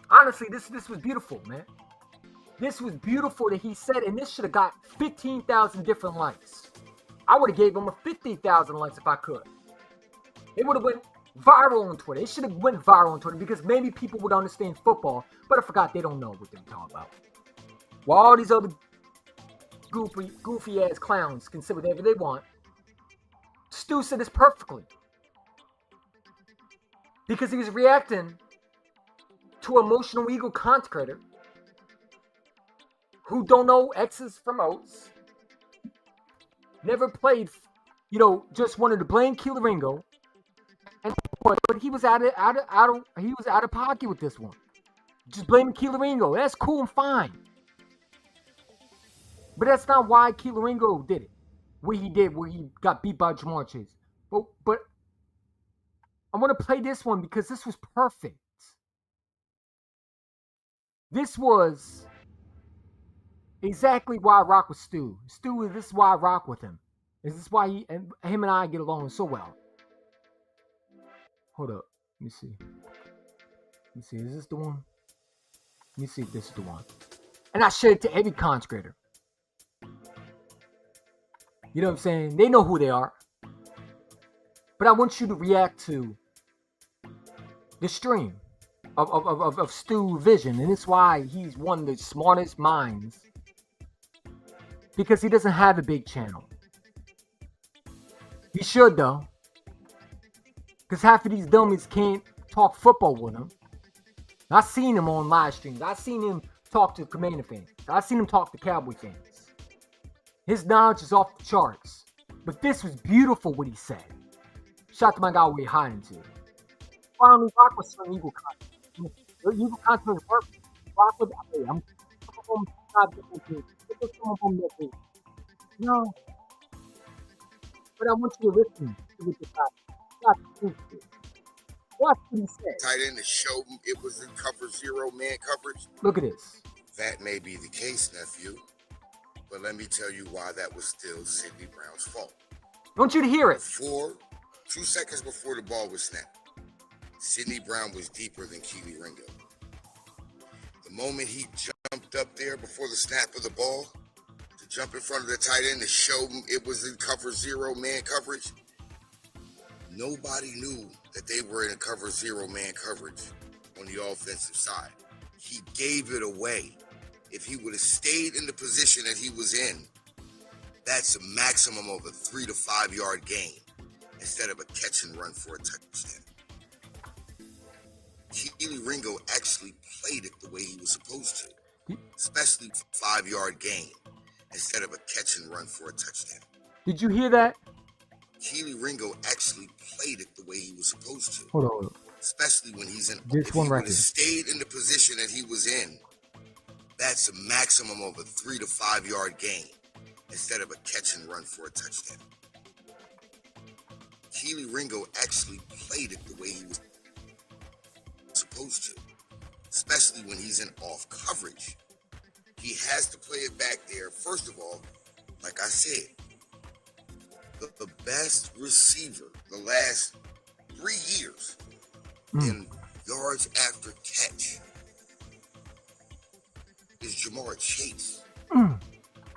Honestly, this was beautiful, man. This was beautiful that he said, and this should have got 15,000 different likes. I would have gave him a 50,000 likes if I could. It would have went viral on Twitter. It should have went viral on Twitter because maybe people would understand football, but I forgot they don't know what they're talking about. While all these other goofy ass clowns can say whatever they want, Stu said this perfectly. Because he was reacting to an emotional Eagle content creator who don't know X's from O's, never played, just wanted to blame Kelee Ringo, and but he was out of pocket with this one. Just blaming Kelee Ringo. That's cool and fine. But that's not why Kelee Ringo did it. What he did, where he got beat by Jamar Chase. But I want to play this one because this was perfect. This was exactly why I rock with Stu. This is why I rock with him. This is why him and I get along so well. Hold up. Let me see. Is this the one? Let me see if this is the one. And I share it to every content creator. You know what I'm saying? They know who they are. But I want you to react to the stream of Stu Vision. And it's why he's one of the smartest minds. Because he doesn't have a big channel. He should, though. Because half of these dummies can't talk football with him. I've seen him on live streams. I've seen him talk to Commander fans. I've seen him talk to Cowboy fans. His knowledge is off the charts. But this was beautiful what he said. Shout out to my guy where he hiding to. Finally, rock with some Eagle content. Eagle content is working. Rock with it. I'm no. But I want you to listen to what the guy. Watch what he said. Tight end to show him it was in cover zero man coverage. Look at this. That may be the case, nephew. But let me tell you why that was still Sidney Brown's fault. I want you to hear it. 2 seconds before the ball was snapped, Sidney Brown was deeper than Kelee Ringo. The moment he jumped up there before the snap of the ball, to jump in front of the tight end to show him it was in cover zero man coverage, nobody knew that they were in a cover zero man coverage on the offensive side. He gave it away. If he would have stayed in the position that he was in, that's a maximum of a 3 to 5 yard gain instead of a catch and run for a touchdown. Kelee Ringo actually played it the way he was supposed to, especially 5 yard gain instead of a catch and run for a touchdown. Did you hear that? Kelee Ringo actually played it the way he was supposed to. Hold on. Especially when he's in. This if one he right would have stayed in the position that he was in, That's a maximum of a 3 to 5 yard gain instead of a catch and run for a touchdown. Kelee Ringo actually played it the way he was supposed to, especially when he's in off coverage. He has to play it back there. First of all, like I said, the best receiver the last 3 years in yards after catch is Jamar Chase.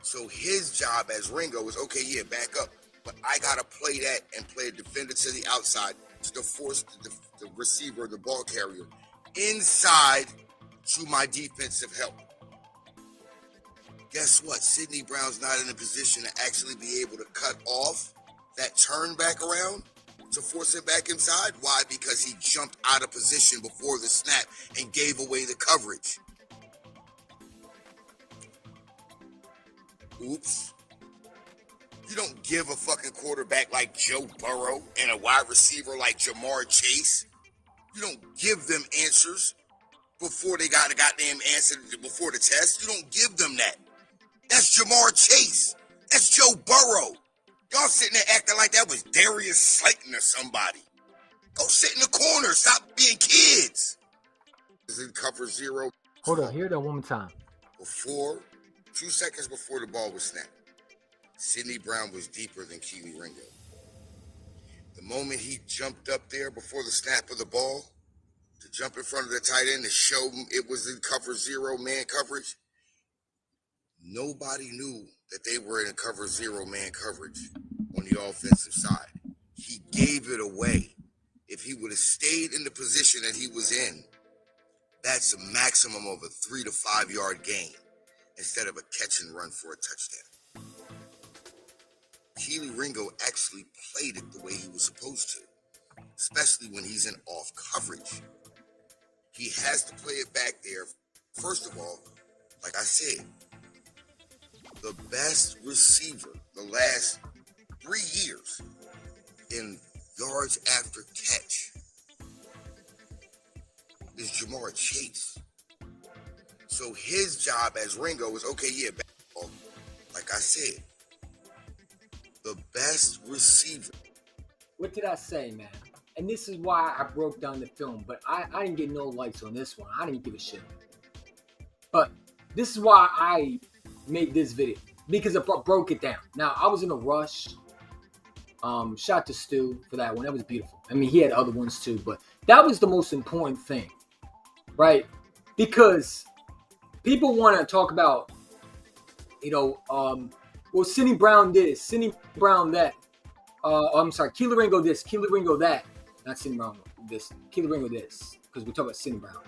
So his job as Ringo is, okay, yeah, back up. But I got to play that and play a defender to the outside to force the receiver, the ball carrier, inside to my defensive help. Guess what? Sidney Brown's not in a position to actually be able to cut off that turn back around to force it back inside. Why? Because he jumped out of position before the snap and gave away the coverage. Oops. You don't give a fucking quarterback like Joe Burrow and a wide receiver like Jamar Chase. You don't give them answers before they got a goddamn answer before the test. You don't give them that. That's Jamar Chase. That's Joe Burrow. Y'all sitting there acting like that was Darius Slayton or somebody. Go sit in the corner. Stop being kids. Is in cover zero. Hold on, hear that one more time. 2 seconds before the ball was snapped, Sidney Brown was deeper than Kelee Ringo. The moment he jumped up there before the snap of the ball to jump in front of the tight end to show him it was in cover zero man coverage, nobody knew that they were in a cover zero man coverage on the offensive side. He gave it away. If he would have stayed in the position that he was in, that's a maximum of a 3 to 5 yard gain instead of a catch and run for a touchdown. Kelee Ringo actually played it the way he was supposed to, especially when he's in off coverage. He has to play it back there. First of all, like I said, the best receiver the last 3 years in yards after catch is Jamar Chase. So his job as Ringo is, okay, yeah, basketball. Like I said, the best receiver. What did I say, man? And this is why I broke down the film, but I didn't get no likes on this one. I didn't give a shit. But this is why I made this video, because I broke it down. Now, I was in a rush. Shout out to Stu for that one. That was beautiful. I mean, he had other ones too, but that was the most important thing, right? Because people want to talk about, well, Sidney Brown this, Sidney Brown that. I'm sorry, Kelee Ringo this, Kelee Ringo that. Not Sidney Brown this, Kelee Ringo this, because we talk about Sidney Brown.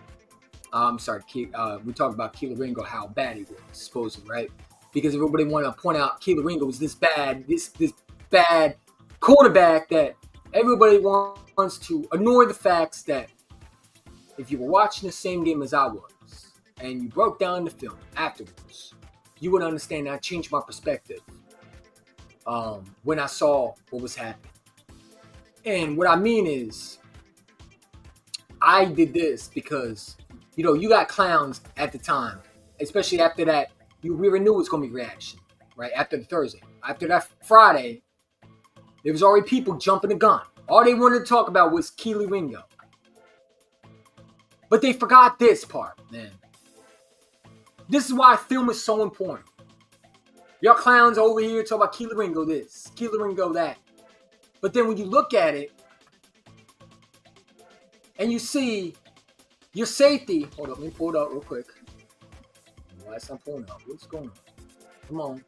I'm sorry, we talk about Kelee Ringo, how bad he was, supposedly, right? Because everybody want to point out Kelee Ringo was this bad quarterback that everybody wants to ignore the facts that if you were watching the same game as I was and you broke down the film afterwards, you would understand that I changed my perspective when I saw what was happening. And what I mean is, I did this because, you got clowns at the time, especially after that, we already knew it was going to be reaction, right? After the Thursday. After that Friday, there was already people jumping the gun. All they wanted to talk about was Kelee Ringo. But they forgot this part, man. This is why film is so important. Y'all clowns over here talk about Kelee Ringo this, Kelee Ringo that. But then when you look at it, and you see your safety. Hold up, let me pull it up real quick. Why is I'm pulling up? What's going on? Come on.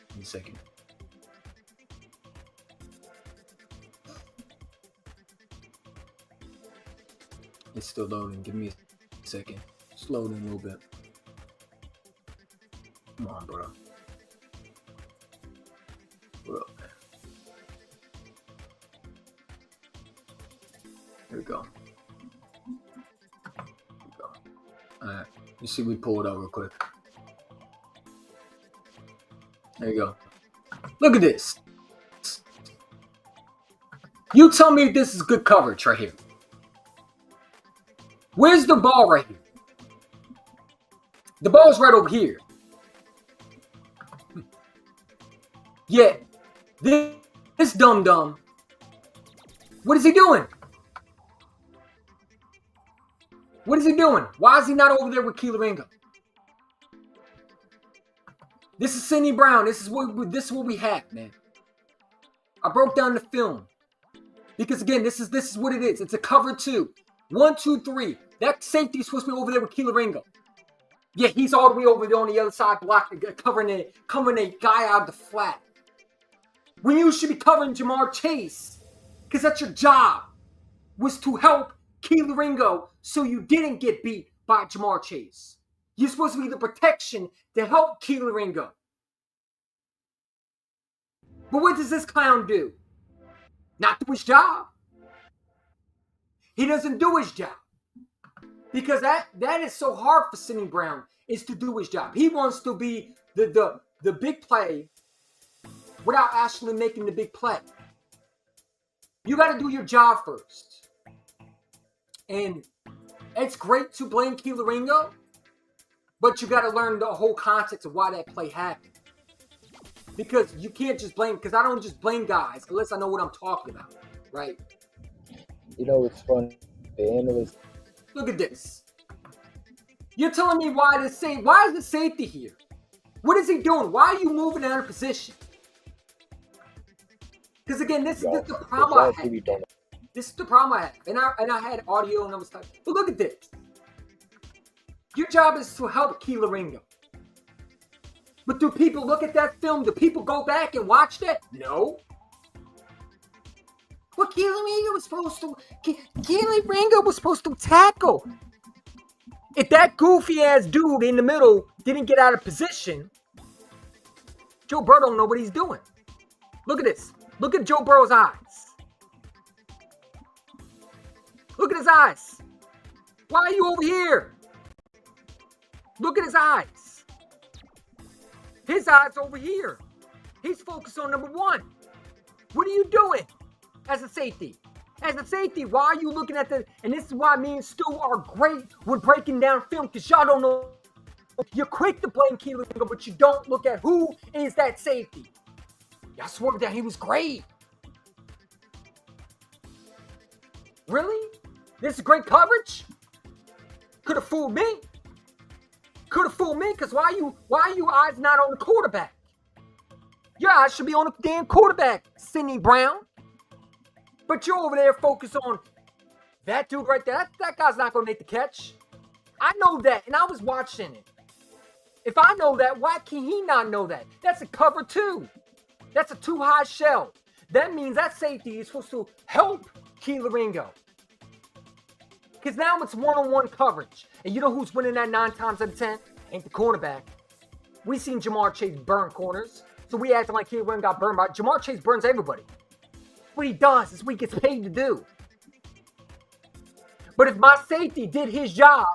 Give me a second. It's still loading. Give me a second. It's loading a little bit. Come on, bro. What up, man? Here we go. Alright. You see, we pull it up real quick. There you go. Look at this. You tell me if this is good coverage right here. Where's the ball right here? The ball's right over here. Yeah, this dum-dum, what is he doing? What is he doing? Why is he not over there with Kelee Ringo? This is Sidney Brown. This is what we have, man. I broke down the film because again, this is what it is. It's a cover 2. 1, 2, 3. That safety is supposed to be over there with Kelee Ringo. Yeah, he's all the way over there on the other side, blocking, covering a guy out of the flat. When you should be covering Jamar Chase, because that's your job, was to help Kelee Ringo so you didn't get beat by Jamar Chase. You're supposed to be the protection to help Kelee Ringo. But what does this clown do? Not do his job. He doesn't do his job. Because that is so hard for Sidney Brown, is to do his job. He wants to be the big play without actually making the big play. You got to do your job first. And it's great to blame Kelee Ringo, but you got to learn the whole context of why that play happened. Because you can't just blame, because I don't just blame guys unless I know what I'm talking about, right? You know, it's funny. The analyst. Look at this. You're telling me why is the safety here? What is he doing? Why are you moving out of position? Because again, this is the problem I have. This is the problem I have. And I had audio and I was talking. But look at this. Your job is to help Kelee Ringo. But do people look at that film? Do people go back and watch that? No. Well, Kelee Ringo was supposed to tackle. If that goofy ass dude in the middle didn't get out of position, Joe Burrow don't know what he's doing. Look at this. Look at Joe Burrow's eyes. Look at his eyes. Why are you over here? Look at his eyes. His eyes over here. He's focused on number 1. What are you doing as a safety? As a safety, why are you looking at the... And this is why me and Stu are great with breaking down film, because y'all don't know. You're quick to blame Kelee Ringo, but you don't look at who is that safety. Y'all swore that he was great. Really? This is great coverage? Could have fooled me. Could have fooled me, because why are you eyes not on the quarterback? Your eyes should be on the damn quarterback, Sidney Brown. But you're over there focused on that dude right there. That guy's not going to make the catch. I know that, and I was watching it. If I know that, why can he not know that? That's a cover 2. That's a too high shell. That means that safety is supposed to help Kelee Ringo. Because now it's one-on-one coverage. And you know who's winning that 9 times out of 10? Ain't the cornerback. We seen Jamar Chase burn corners. So we acting like Kelee Ringo got burned by. Jamar Chase burns everybody. What he does is what he gets paid to do. But if my safety did his job,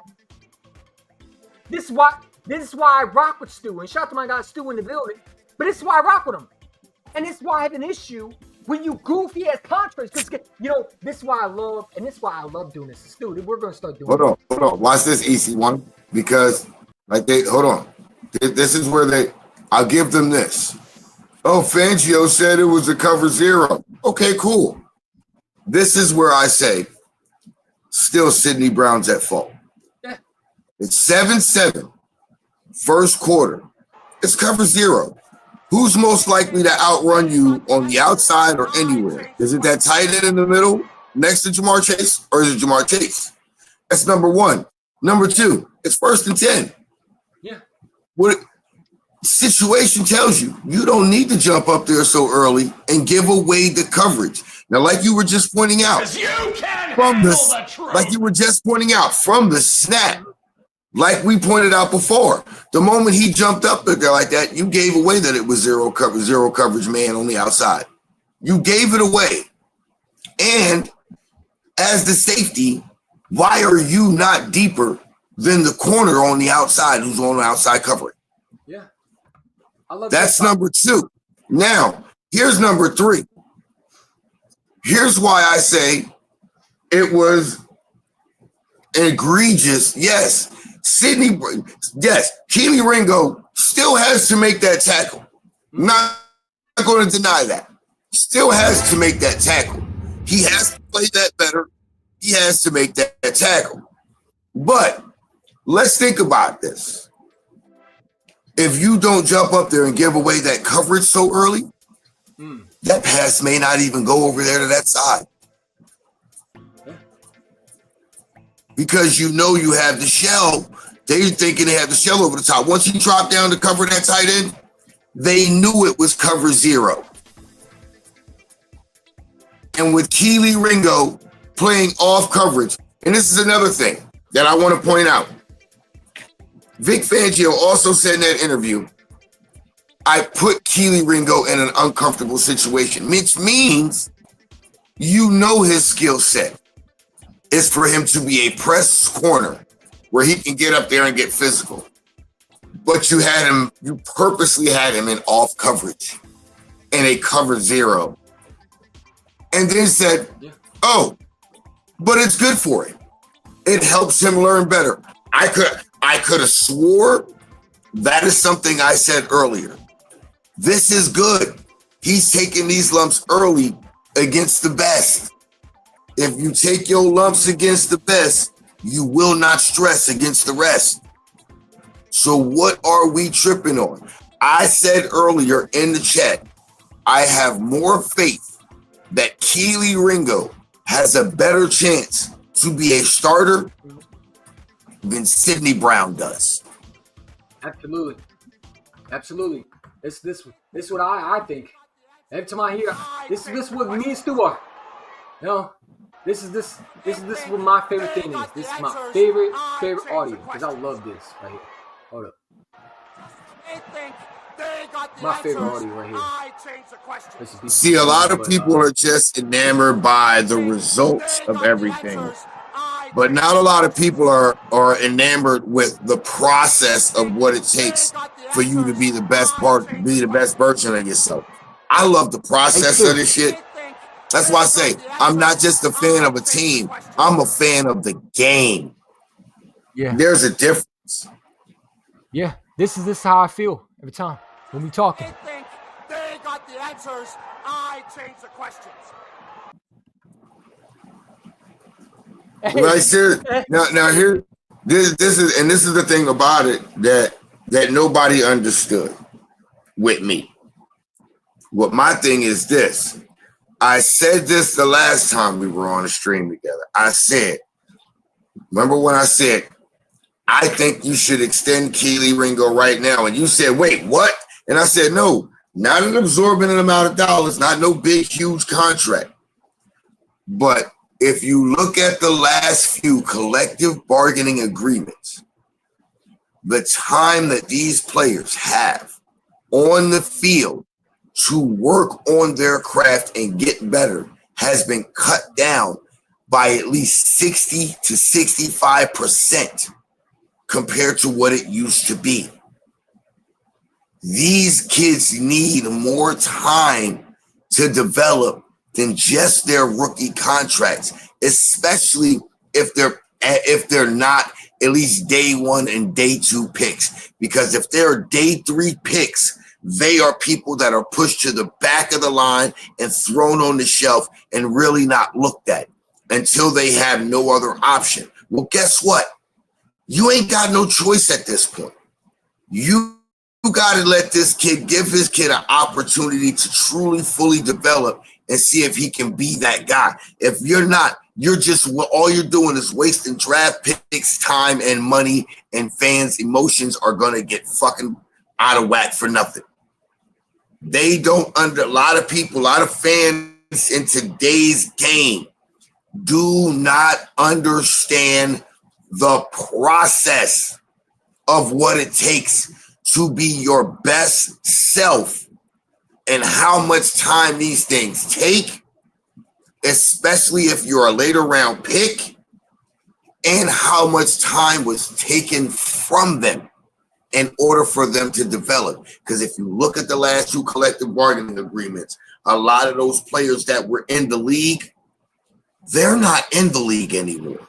this is why I rock with Stu. And shout out to my guy Stu in the building. But this is why I rock with him. And this is why I have an issue when you goofy ass contracts. Because you know, this is why I love doing this. Stu, we're gonna start doing Hold on. Watch this easy one. Because hold on. This is where I'll give them this. Oh, Fangio said it was a cover 0. Okay, cool. This is where I say, still Sidney Brown's at fault. Yeah. It's 7-7. First quarter. It's cover 0. Who's most likely to outrun you on the outside or anywhere? Is it that tight end in the middle next to Jamar Chase, or is it Jamar Chase? That's number 1. Number 2, it's 1st and 10. Yeah. What situation tells you don't need to jump up there so early and give away the coverage. Now, like you were just pointing out, from the snap, like we pointed out before, the moment he jumped up there like that, you gave away that it was zero coverage man on the outside. You gave it away. And as the safety, why are you not deeper than the corner on the outside who's on the outside covering? Yeah. I love That's number 2. Now, here's number 3. Here's why I say it was egregious. Yes. Kelee Ringo still has to make that tackle. Not going to deny that. Still has to make that tackle. He has to play that better. He has to make that tackle. But let's think about this. If you don't jump up there and give away that coverage so early, that pass may not even go over there to that side. Because you know you have the shell. They're thinking they have the shell over the top. Once you drop down to cover that tight end, they knew it was cover 0. And with Kelee Ringo playing off coverage, and this is another thing that I want to point out. Vic Fangio also said in that interview, I put Kelee Ringo in an uncomfortable situation, which means you know his skill set is for him to be a press corner where he can get up there and get physical. But you purposely had him in off coverage in a cover 0. And then said, oh, but it's good for him. It helps him learn better. I could have swore that is something I said earlier. This is good. He's taking these lumps early against the best. If you take your lumps against the best, you will not stress against the rest. So what are we tripping on? I said earlier in the chat, I have more faith that Kelee Ringo has a better chance to be a starter than Sidney Brown does. Absolutely. This is what I think. Every time I hear this is what me and Stu are. You know, this is what my favorite thing is. This is my favorite audio because I love this right here. Hold up. My favorite audio right here. See, a lot of people are just enamored by the results of everything, but not a lot of people are enamored with the process of what it takes for you to be the best version of yourself. I love the process of this shit. That's why I say I'm not just a fan of a team. I'm a fan of the game. Yeah, there's a difference. Yeah, this is how I feel every time when we talking. They think they got the answers. I change the questions. Right here, now here, this is the thing about it that nobody understood with me. What my thing is this. I said this the last time we were on a stream together. I said, remember when I said, I think you should extend Kelee Ringo right now. And you said, wait, what? And I said, no, not an absorbent amount of dollars, not no big, huge contract. But if you look at the last few collective bargaining agreements, the time that these players have on the field to work on their craft and get better has been cut down by at least 60 to 65% compared to what it used to be. These kids need more time to develop than just their rookie contracts, especially if they're not at least day 1 and day 2 picks. Because if they're day 3 picks, they are people that are pushed to the back of the line and thrown on the shelf and really not looked at until they have no other option. Well, guess what? You ain't got no choice at this point. You got to let this kid, give this kid an opportunity to truly, fully develop and see if he can be that guy. If you're not, you're just, all you're doing is wasting draft picks, time, and money, and fans' emotions are going to get fucking out of whack for nothing. They don't a lot of people, a lot of fans in today's game do not understand the process of what it takes to be your best self and how much time these things take, especially if you're a later round pick, and how much time was taken from them in order for them to develop. Because if you look at the last 2 collective bargaining agreements, a lot of those players that were in the league, they're not in the league anymore.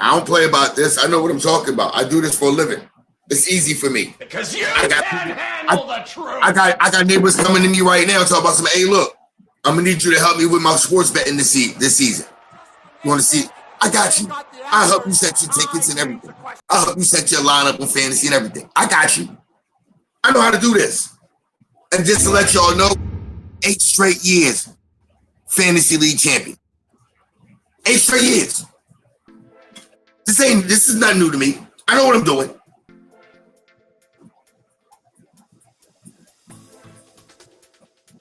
I don't play about this. I know what I'm talking about. I do this for a living. It's easy for me. Because you can't handle the truth. I got neighbors coming to me right now talking about some. Hey, look, I'm gonna need you to help me with my sports betting this season. You want to see? I got you. I'll help you set your tickets and everything. I'll help you set your lineup and fantasy and everything. I got you. I know how to do this. And just to let y'all know, 8 straight years, fantasy league champion. 8 straight years. This is not new to me. I know what I'm doing.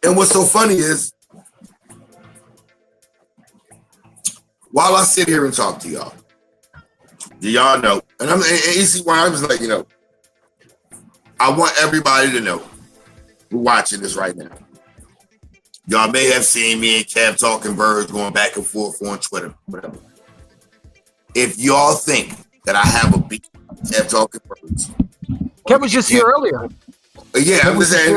And what's so funny is, while I sit here and talk to y'all, do y'all know? And you see why I was like, I want everybody to know who's watching this right now. Y'all may have seen me and Kev talking birds going back and forth on Twitter, whatever. If y'all think that I have a beef with Kev talking birds, Kev was just here earlier. Yeah, I'm just saying.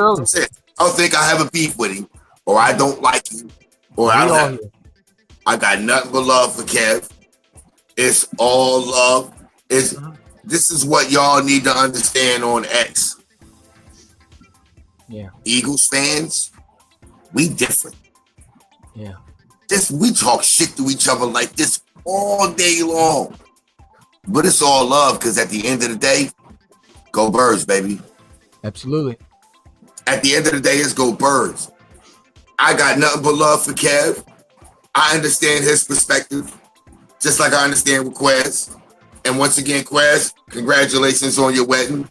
I don't think I have a beef with him, or I don't like him, or I got nothing but love for Kev. It's all love. This is what y'all need to understand on X. Yeah. Eagles fans, we different. Yeah. We talk shit to each other like this all day long. But it's all love, because at the end of the day, go Birds, baby. Absolutely. At the end of the day, it's go Birds. I got nothing but love for Kev. I understand his perspective, just like I understand with Quez. And once again, Quez, congratulations on your wedding.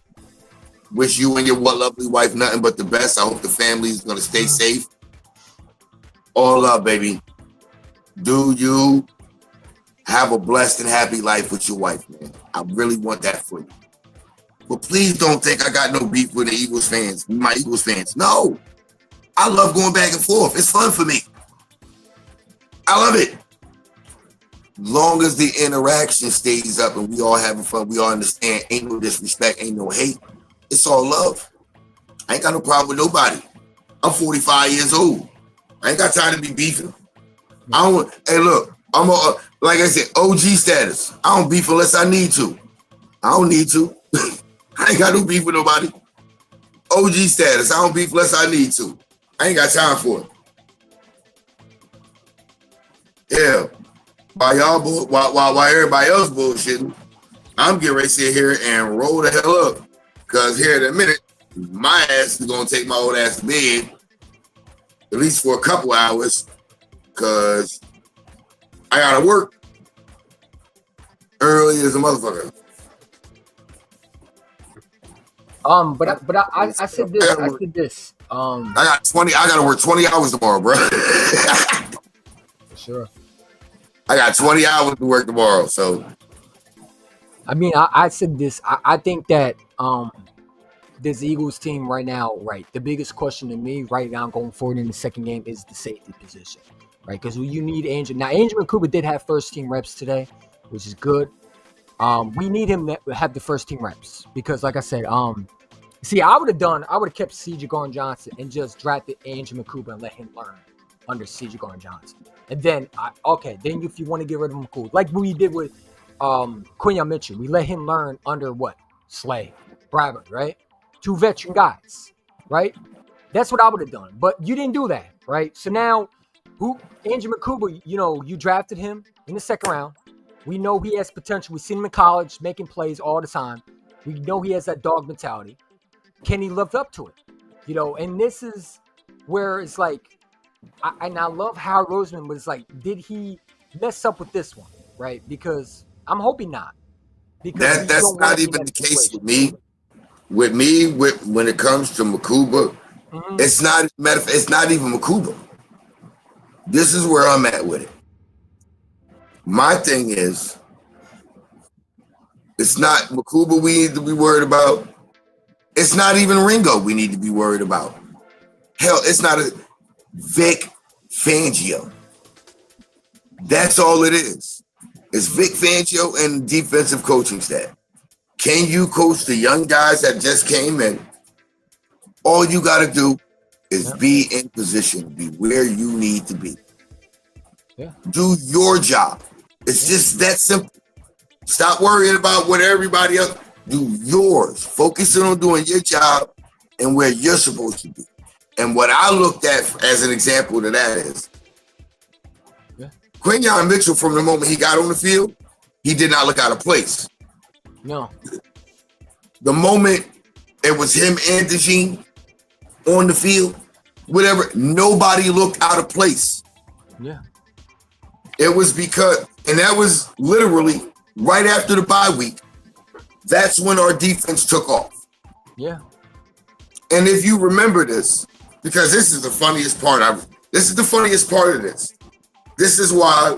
Wish you and your lovely wife nothing but the best. I hope the family is going to stay safe. All love, baby. Do you have a blessed and happy life with your wife, man? I really want that for you. But please don't think I got no beef with the Eagles fans, my Eagles fans. No. I love going back and forth. It's fun for me. I love it. Long as the interaction stays up and we all having fun, we all understand, ain't no disrespect, ain't no hate. It's all love. I ain't got no problem with nobody. I'm 45 years old. I ain't got time to be beefing. Hey, look, I'm like I said, OG status. I don't beef unless I need to. I don't need to. I ain't got no beef with nobody. OG status. I don't beef unless I need to. I ain't got time for it. Yeah. While everybody else bullshitting, I'm getting ready to sit here and roll the hell up. Because here in a minute, my ass is going to take my old ass to bed, at least for a couple hours, because I got to work early as a motherfucker. But I said this. I got to work 20 hours tomorrow, bro. For sure. I got 20 hours to work tomorrow, so. I mean, I said this. I think that this Eagles team right now, right, the biggest question to me right now going forward in the second game is the safety position, right? Because you need Andrew. Now, Andrew McCouber did have first-team reps today, which is good. We need him to have the first-team reps because, like I said, see, I would have kept C.J. Gardner-Johnson and just drafted Andrew McCouber and let him learn under C.J. Gardner-Johnson. And then, then if you want to get rid of him, cool. Like we did with Quinyon Mitchell. We let him learn under what? Slay, Bradford, right? 2 veteran guys, right? That's what I would have done. But you didn't do that, right? So now, Andrew McCouber, you drafted him in the second round. We know he has potential. We've seen him in college making plays all the time. We know he has that dog mentality. Can he live up to it? And this is where it's like, I love Howard Roseman, but it's like, did he mess up with this one, right? Because I'm hoping not. Because that's not even the case with me. With me, when it comes to McCouber, it's not even McCouber. This is where I'm at with it. My thing is, it's not McCouber we need to be worried about. It's not even Ringo we need to be worried about. Hell, it's not a Vic Fangio. That's all it is. It's Vic Fangio and defensive coaching staff. Can you coach the young guys that just came in? All you got to do is be in position, be where you need to be. Yeah. Do your job. It's just that simple. Stop worrying about what everybody else. Do yours. Focusing on doing your job and where you're supposed to be. And what I looked at as an example to that is Quinyon Mitchell, from the moment he got on the field, he did not look out of place. No. The moment it was him and DeJean on the field, whatever, nobody looked out of place. Yeah. It was because, and that was literally right after the bye week. That's when our defense took off. Yeah. And if you remember this, because this is the funniest part of this. This is why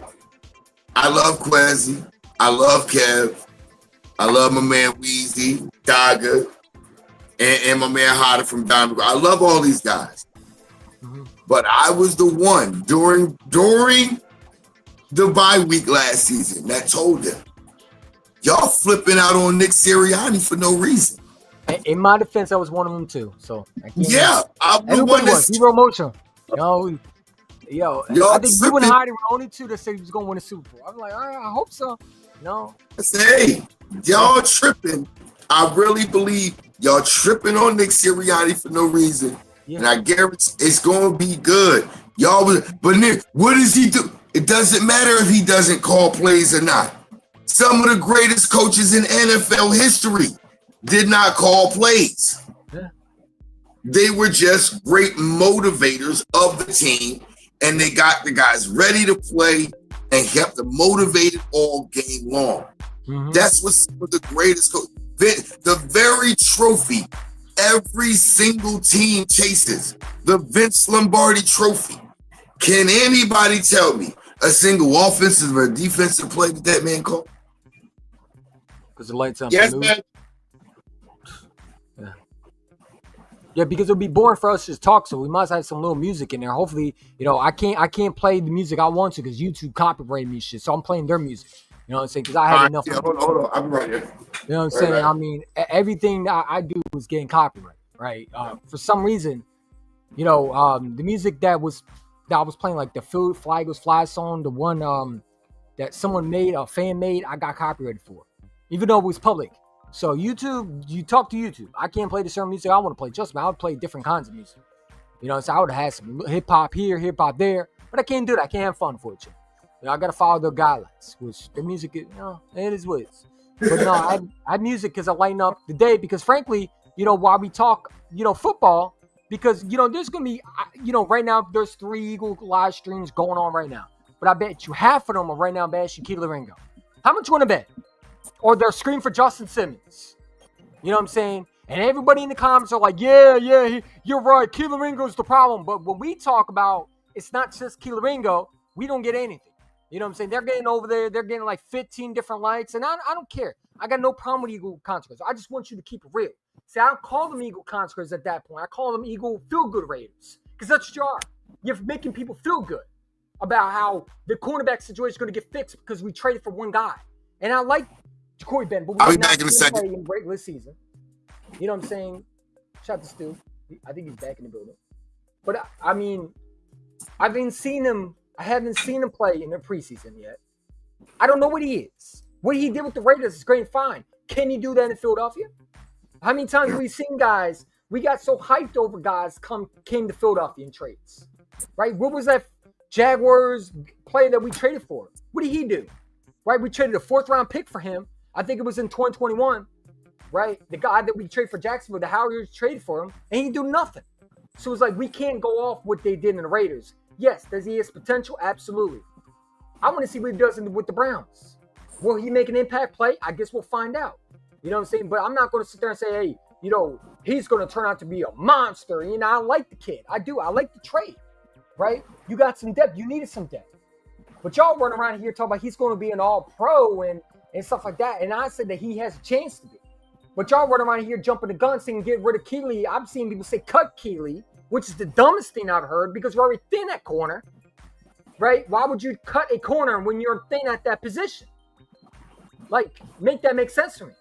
I love Quezzy, I love Kev, I love my man Weezy, Daga, and my man Hotter from Diamond. I love all these guys. Mm-hmm. But I was the one during the bye week last season that told them, y'all flipping out on Nick Sirianni for no reason. In my defense, I was one of them too. So yeah, I'm the one that's zero emotion. I think you and Heidi were the only two that said he was going to win a Super Bowl. I'm like, all right, I hope so. No. I say, hey, y'all tripping. I really believe y'all tripping on Nick Sirianni for no reason. Yeah. And I guarantee it's going to be good. But Nick, what does he do? It doesn't matter if he doesn't call plays or not. Some of the greatest coaches in NFL history did not call plays. Yeah. They were just great motivators of the team, and they got the guys ready to play and kept them motivated all game long. Mm-hmm. That's what some of the greatest coaches. The very trophy every single team chases, the Vince Lombardi trophy. Can anybody tell me a single offensive or defensive play that man called? Because the lights on. Yes, man. Yeah, because it would be boring for us to just talk, so we must have some little music in there. Hopefully, I can't play the music I want to because YouTube copyrighted me shit, so I'm playing their music. You know what I'm saying? Because I have enough. Yeah, hold on. I'm right here. You know what I'm saying? Right. I mean, everything that I do is getting copyrighted, right? For some reason, the music that I was playing, like the Flag Was Fly song, the one that someone made, a fan made, I got copyrighted for, even though it was public. So YouTube, you talk to YouTube. I can't play the certain music I want to play. Trust me, I would play different kinds of music. So I would have had some hip hop here, hip hop there, but I can't do that. I can't have fun for it. I got to follow their guidelines, which the music is, it is what it is. But no, I have music because I lighten up the day. Because frankly, while we talk, football, because there's gonna be, right now there's 3 Eagle live streams going on right now. But I bet you half of them are right now bashing Kelee Ringo. How much you want to bet? Or they're screaming for Justin Simmons. You know what I'm saying? And everybody in the comments are like, yeah, you're right. Kelee Ringo's the problem. But when we talk about, it's not just Kelee Ringo, we don't get anything. You know what I'm saying? They're getting over there. They're getting like 15 different likes. And I don't care. I got no problem with Eagle consequences. I just want you to keep it real. See, I don't call them Eagle consequences at that point. I call them Eagle feel-good raters. Because that's what you are. You're making people feel good about how the cornerback situation is going to get fixed because we traded for one guy. And I like Corey Ben, but I'll be back in a second. In regular season. You know what I'm saying? Shout out to Stu. I think he's back in the building. But I mean, I haven't seen him play in the preseason yet. I don't know what he is. What he did with the Raiders is great and fine. Can he do that in Philadelphia? How many times have we seen guys, we got so hyped over guys came to Philadelphia in trades? Right? What was that Jaguars player that we traded for? What did he do? Right? We traded a 4th-round pick for him. I think it was in 2021, right? The guy that we traded for Jacksonville, the Howard's traded for him, and he do nothing. So it's like we can't go off what they did in the Raiders. Yes, does he have potential? Absolutely. I want to see what he does with the Browns. Will he make an impact play? I guess we'll find out. You know what I'm saying? But I'm not going to sit there and say, hey, he's going to turn out to be a monster. I like the kid. I do. I like the trade, right? You got some depth. You needed some depth. But y'all run around here talking about he's going to be an all-pro and stuff like that. And I said that he has a chance to be. But y'all run around here jumping the gun saying get rid of Kelee. I've seen people say cut Kelee, which is the dumbest thing I've heard because we're already thin at corner, right? Why would you cut a corner when you're thin at that position? Like, make that make sense to me.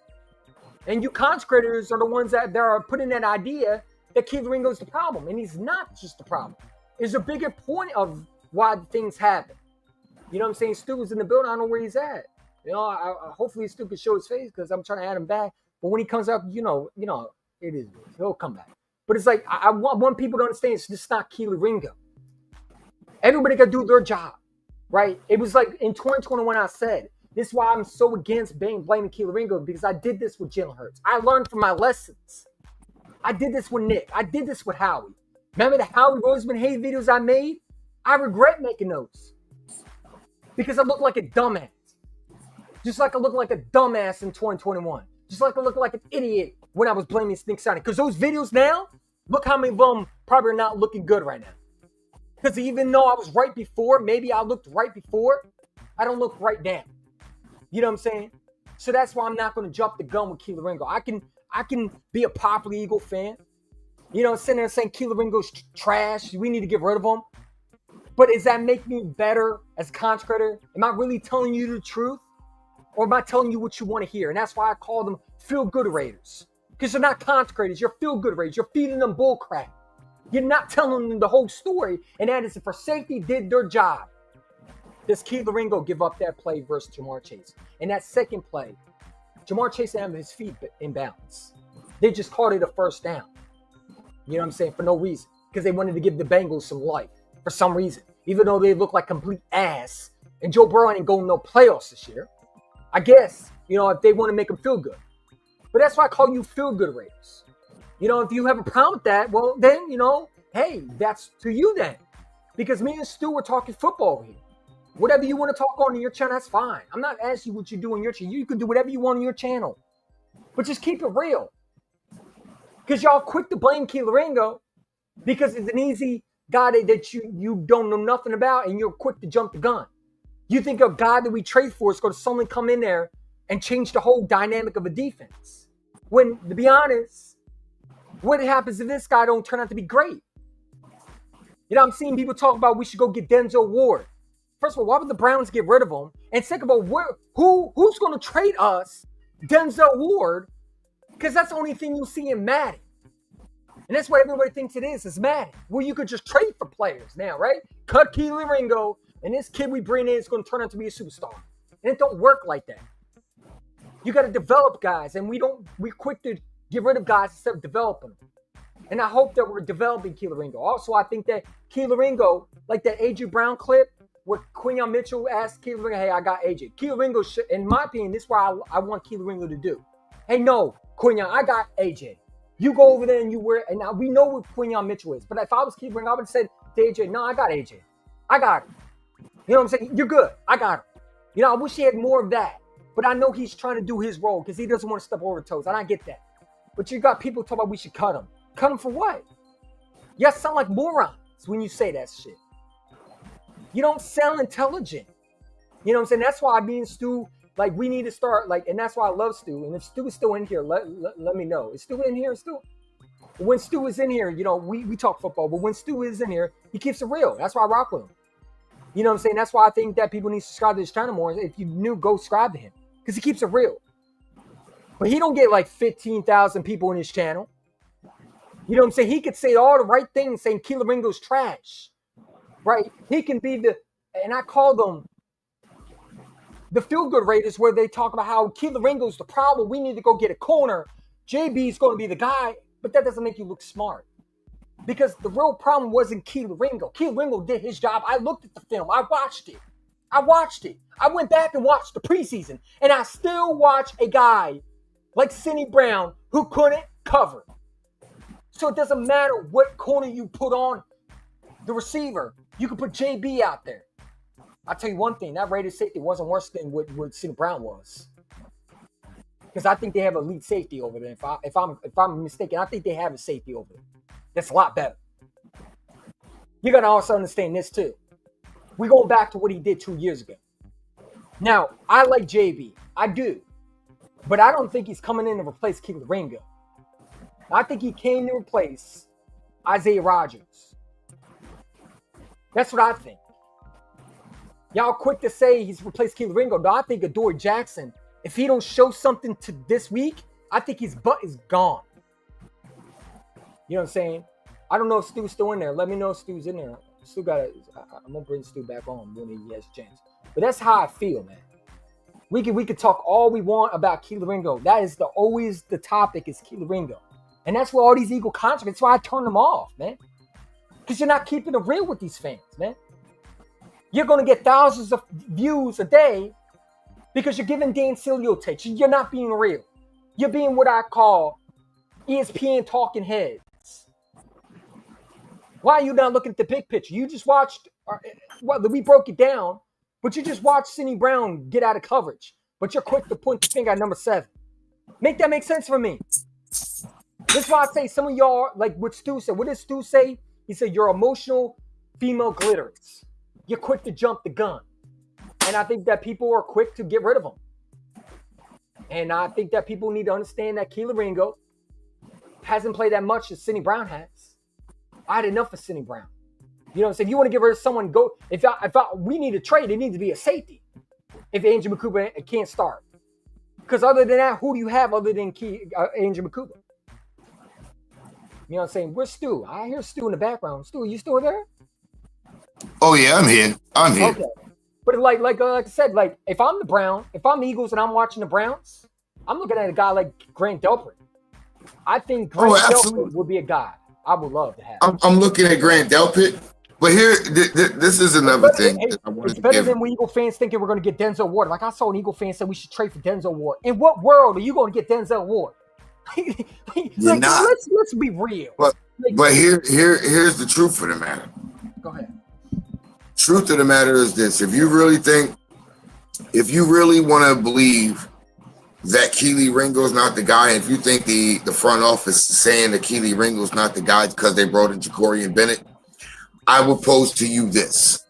And you consecrators are the ones that are putting that idea that Kelee Ringo is the problem. And he's not just the problem. There's a bigger point of why things happen. You know what I'm saying? Stu was in the building. I don't know where he's at. Hopefully Stu can show his face because I'm trying to add him back. But when he comes out, it is. He'll come back. But it's like I want people to understand it's just not Kelee Ringo. Everybody got to do their job, right? It was like in 2021 I said, this is why I'm so against blaming Kelee Ringo, because I did this with Jalen Hurts. I learned from my lessons. I did this with Nick. I did this with Howie. Remember the Howie Roseman hate videos I made? I regret making those because I look like a dumbass. Just like I look like a dumbass in 2021. Just like I look like an idiot when I was blaming Nick Sonic. Because those videos now, look how many of them probably are not looking good right now. Because even though I was right before, maybe I looked right before, I don't look right now. You know what I'm saying? So that's why I'm not going to jump the gun with Kelee Ringo. I can be a popular Eagle fan. Sitting there saying Kelee Ringo's trash. We need to get rid of him. But does that make me better as a content creator? Am I really telling you the truth? Or am I telling you what you want to hear? And that's why I call them feel-good raiders. Because they're not content creators. You're feel-good raiders. You're feeding them bull crap. You're not telling them the whole story. And that is for safety did their job. Does Kelee Ringo give up that play versus Jamar Chase? And that second play, Jamar Chase had his feet in balance. They just called it a first down. You know what I'm saying? For no reason. Because they wanted to give the Bengals some life. For some reason. Even though they look like complete ass. And Joe Burrow ain't going no playoffs this year. I guess, if they want to make them feel good. But that's why I call you feel-good raiders. If you have a problem with that, well, then, hey, that's to you then. Because me and Stu are talking football here. Whatever you want to talk on your channel, that's fine. I'm not asking you what you do on your channel. You can do whatever you want on your channel. But just keep it real. Because y'all quick to blame Kelee Ringo because it's an easy guy that you don't know nothing about and you're quick to jump the gun. You think a guy that we trade for is going to suddenly come in there and change the whole dynamic of a defense. When, to be honest, what happens if this guy don't turn out to be great? I'm seeing people talk about we should go get Denzel Ward. First of all, why would the Browns get rid of him? And second of all, who's going to trade us Denzel Ward? Because that's the only thing you'll see in Madden. And that's what everybody thinks it is Madden. Well, you could just trade for players now, right? Cut Kelee Ringo, and this kid we bring in is going to turn out to be a superstar. And it don't work like that. You got to develop guys, and we're quick to get rid of guys instead of developing them. And I hope that we're developing Kelee Ringo. Also, I think that Kelee Ringo, like that A.J. Brown clip, where Quinyon Mitchell asked Kelee Ringo, hey, I got A.J. Kelee Ringo, in my opinion, this is what I want Kelee Ringo to do. Hey, no, Quinyon, I got A.J. You go over there and you wear, and now we know what Quinyon Mitchell is. But if I was Kelee Ringo, I would have said to A.J., no, I got A.J. I got him. You know what I'm saying? You're good. I got him. I wish he had more of that. But I know he's trying to do his role because he doesn't want to step over toes. And I get that. But you got people talking about we should cut him. Cut him for what? Y'all sound like morons when you say that shit. You don't sound intelligent. You know what I'm saying? That's why me and Stu, we need to start, and that's why I love Stu. And if Stu is still in here, let me know. Is Stu in here? Stu? When Stu is in here, we talk football. But when Stu is in here, he keeps it real. That's why I rock with him. You know what I'm saying? That's why I think that people need to subscribe to his channel more. If you new, go subscribe to him. Because he keeps it real. But he don't get 15,000 people in his channel. You know what I'm saying? He could say all the right things saying Kelee Ringo's trash. Right? He can be and I call them the feel-good raiders where they talk about how Kelee Ringo's the problem. We need to go get a corner. JB's going to be the guy. But that doesn't make you look smart. Because the real problem wasn't Kelee Ringo. Kelee Ringo did his job. I looked at the film. I watched it. I went back and watched the preseason. And I still watch a guy like Sidney Brown who couldn't cover. So it doesn't matter what corner you put on the receiver. You can put JB out there. I'll tell you one thing. That Raiders safety wasn't worse than what Sidney Brown was. Because I think they have elite safety over there. If I'm mistaken, I think they have a safety over there. That's a lot better. You got to also understand this too. We're going back to what he did 2 years ago. Now, I like JB. I do. But I don't think he's coming in to replace Kelee Ringo. I think he came to replace Isaiah Rodgers. That's what I think. Y'all quick to say he's replaced Kelee Ringo. No, I think Adoree Jackson, if he don't show something to this week, I think his butt is gone. You know what I'm saying? I don't know if Stu's still in there. Let me know if Stu's in there. I'm going to bring Stu back on when he has a chance. But that's how I feel, man. We could talk all we want about Kelee Ringo. That is always the topic is Kelee Ringo. And that's where all these Eagle contracts, that's why I turn them off, man. Because you're not keeping it real with these fans, man. You're going to get thousands of views a day because you're giving Dan Silio takes. You're not being real. You're being what I call ESPN talking heads. Why are you not looking at the big picture? You just watched, well, we broke it down, but you just watched Sidney Brown get out of coverage. But you're quick to point the finger at number 7. Make that make sense for me. That's why I say some of y'all, like what Stu said. What did Stu say? He said, you're emotional female glitters. You're quick to jump the gun. And I think that people are quick to get rid of them. And I think that people need to understand that Kelee Ringo hasn't played that much as Sidney Brown has. I had enough of Sidney Brown. You know what I'm saying? If you want to get rid of someone, go. We need a trade, it needs to be a safety. If Angel Makuba can't start. Because other than that, who do you have other than Angel Makuba? You know what I'm saying? Where's Stu? I hear Stu in the background. Stu, are you still there? Oh yeah, I'm here. Okay. But like I said, like if I'm the Eagles and I'm watching the Browns, I'm looking at a guy like Grant Delpit. I think Grant Delpit would be a guy I would love to have. I'm looking at Grant Delpit, but here, this is another thing. It's better than when Eagle fans thinking we're going to get Denzel Ward. Like I saw an Eagle fan say we should trade for Denzel Ward. In what world are you going to get Denzel Ward? You're not. Let's be real. But here's the truth of the matter. Go ahead. Truth of the matter is this: if you really want to believe that Kelee Ringo's not the guy, and if you think the front office is saying that Kelee Ringo's not the guy because they brought in Jacorian Bennett, I will pose to you this: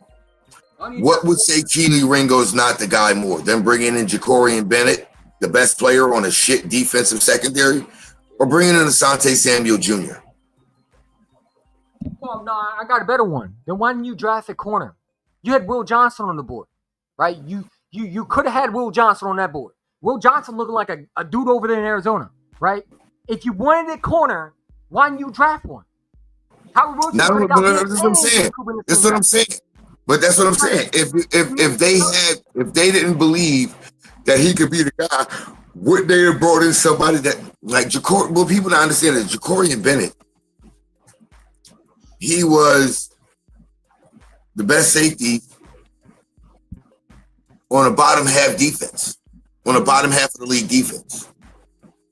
what would say Kelee Ringo's not the guy more than bringing in Jacorian Bennett, the best player on a shit defensive secondary, or bringing in Asante Samuel Jr.? Well, no, I got a better one. Then why didn't you draft a corner? You had Will Johnson on the board, right? You could have had Will Johnson on that board. Will Johnson looking like a dude over there in Arizona, right? If you wanted a corner, why didn't you draft one? That's what I'm saying. That's what I'm saying. But that's what I'm saying. If they didn't believe that he could be the guy, would they have brought in somebody that like Jacorian? Well, people don't understand that Jacorian Bennett, he was the best safety on a bottom half defense, on a bottom half of the league defense.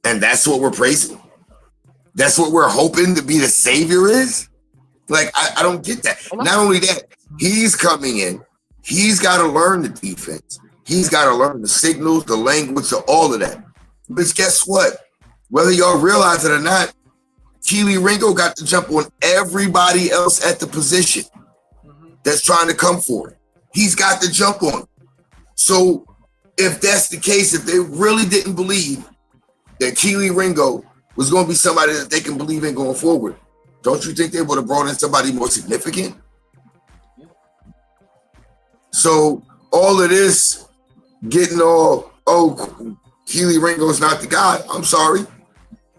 And that's what we're praising. That's what we're hoping to be the savior is. Like, I don't get that. Not only that, he's coming in. He's got to learn the defense. He's got to learn the signals, the language, all of that. But guess what? Whether y'all realize it or not, Kelee Ringo got to jump on everybody else at the position that's trying to come for it. He's got to jump on it. So if that's the case, if they really didn't believe that Kelee Ringo was going to be somebody that they can believe in going forward, don't you think they would have brought in somebody more significant? So all of this getting Kelee Ringo's not the guy. I'm sorry.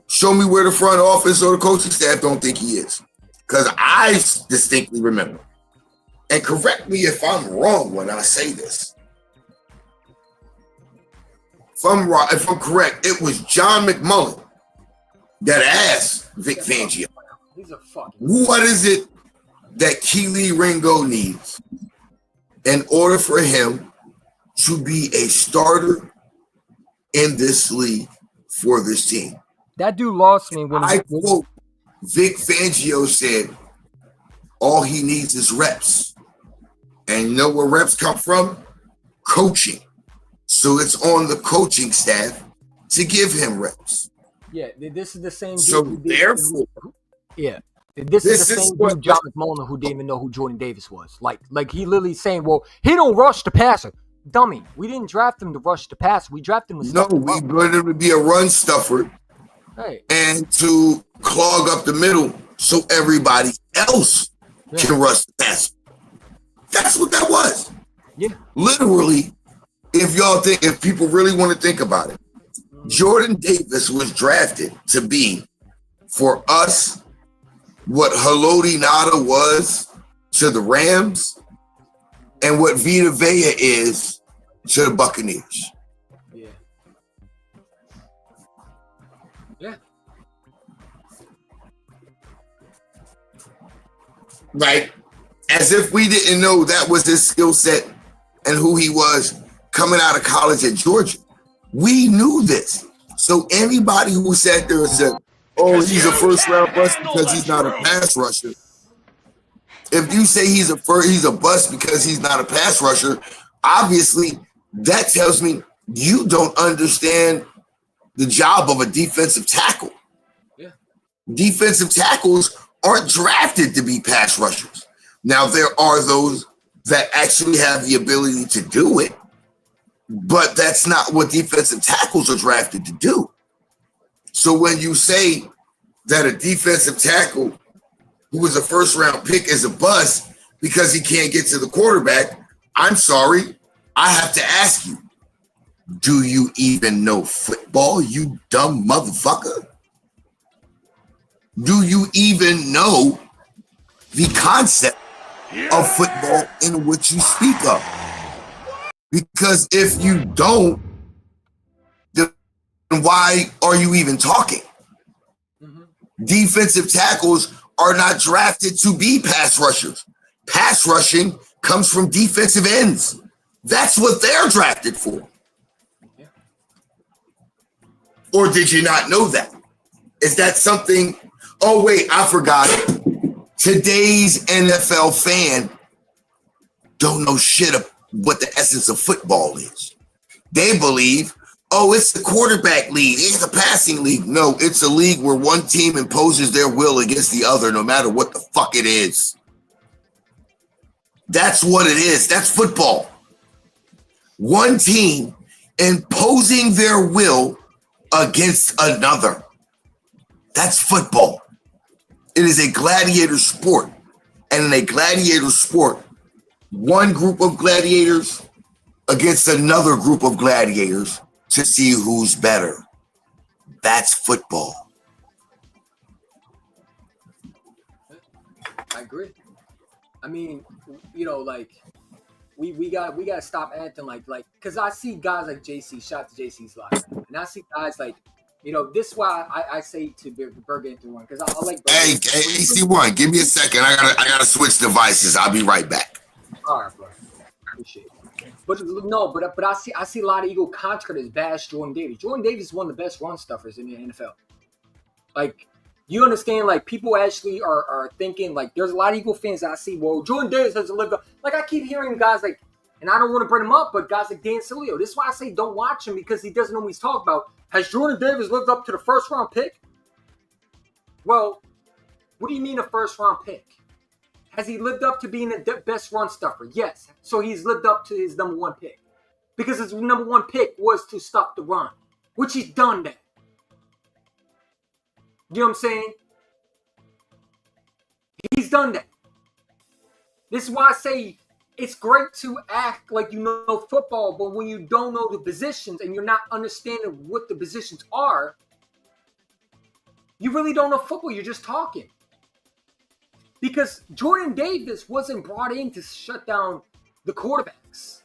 Show me where the front office or the coaching staff don't think he is. Because I distinctly remember, and correct me if I'm wrong when I say this. If I'm correct, it was John McMullen that asked Vic Fangio, what is it that Kelee Ringo needs in order for him to be a starter in this league for this team? That dude lost me when I quote, Vic Fangio said, all he needs is reps. And you know where reps come from? Coaching. So it's on the coaching staff to give him reps. Yeah, this is the same dude. So therefore, this is the same dude, John McMullen, who didn't even know who Jordan Davis was. Like he literally saying, well, he don't rush the passer. Dummy, we didn't draft him to rush the passer. We drafted him to stuff him up. We wanted him to be a run stuffer and to clog up the middle so everybody else can rush the passer. That's what that was. Yeah. Literally, if people really want to think about it, Jordan Davis was drafted to be, for us, what Haloti Ngata was to the Rams and what Vita Vea is to the Buccaneers. right? As if we didn't know that was his skill set and who he was coming out of college at Georgia. We knew this. So anybody who sat there and said, oh, he's a first round bust because he's not a pass rusher. If you say he's a bust because he's not a pass rusher, obviously that tells me you don't understand the job of a defensive tackle. Yeah. Defensive tackles aren't drafted to be pass rushers. Now, there are those that actually have the ability to do it, but that's not what defensive tackles are drafted to do. So when you say that a defensive tackle who was a first-round pick is a bust because he can't get to the quarterback, I'm sorry, I have to ask you, do you even know football, you dumb motherfucker? Do you even know the concept of football in which you speak of? Because if you don't, then why are you even talking? Defensive tackles are not drafted to be pass rushers. Pass rushing comes from defensive ends. That's what they're drafted for. Or did you not know that? Is that something? Oh, wait, I forgot. Today's NFL fan don't know shit of what the essence of football is. They believe, oh, it's the quarterback league. It's a passing league. No, it's a league where one team imposes their will against the other, no matter what the fuck it is. That's what it is. That's football. One team imposing their will against another. That's football. It is a gladiator sport. And in a gladiator sport, one group of gladiators against another group of gladiators to see who's better. That's football. I agree. I mean, you know, like we got to stop acting like because I see guys like JC, shout to JC's live, and I see guys like, you know, this is why I say to Burger into one because I like. Hey, AC1, give me a second. I gotta switch devices. I'll be right back. All right, bro. Appreciate it. But no, but I see a lot of ego contractors bash Jordan Davis. Jordan Davis is one of the best run stuffers in the NFL. Like, you understand, like, people actually are thinking, like, there's a lot of Eagle fans that I see, well, Jordan Davis hasn't lived up. Like, I keep hearing guys like, and I don't want to bring him up, but guys like Dan Sileo. This is why I say don't watch him because he doesn't know what he's talking about. Has Jordan Davis lived up to the first round pick? Well, what do you mean a first round pick? Has he lived up to being the best run stuffer? Yes. So he's lived up to his number one pick. Because his number one pick was to stop the run, which he's done that. You know what I'm saying? He's done that. This is why I say it's great to act like you know football, but when you don't know the positions and you're not understanding what the positions are, you really don't know football. You're just talking. Because Jordan Davis wasn't brought in to shut down the quarterbacks.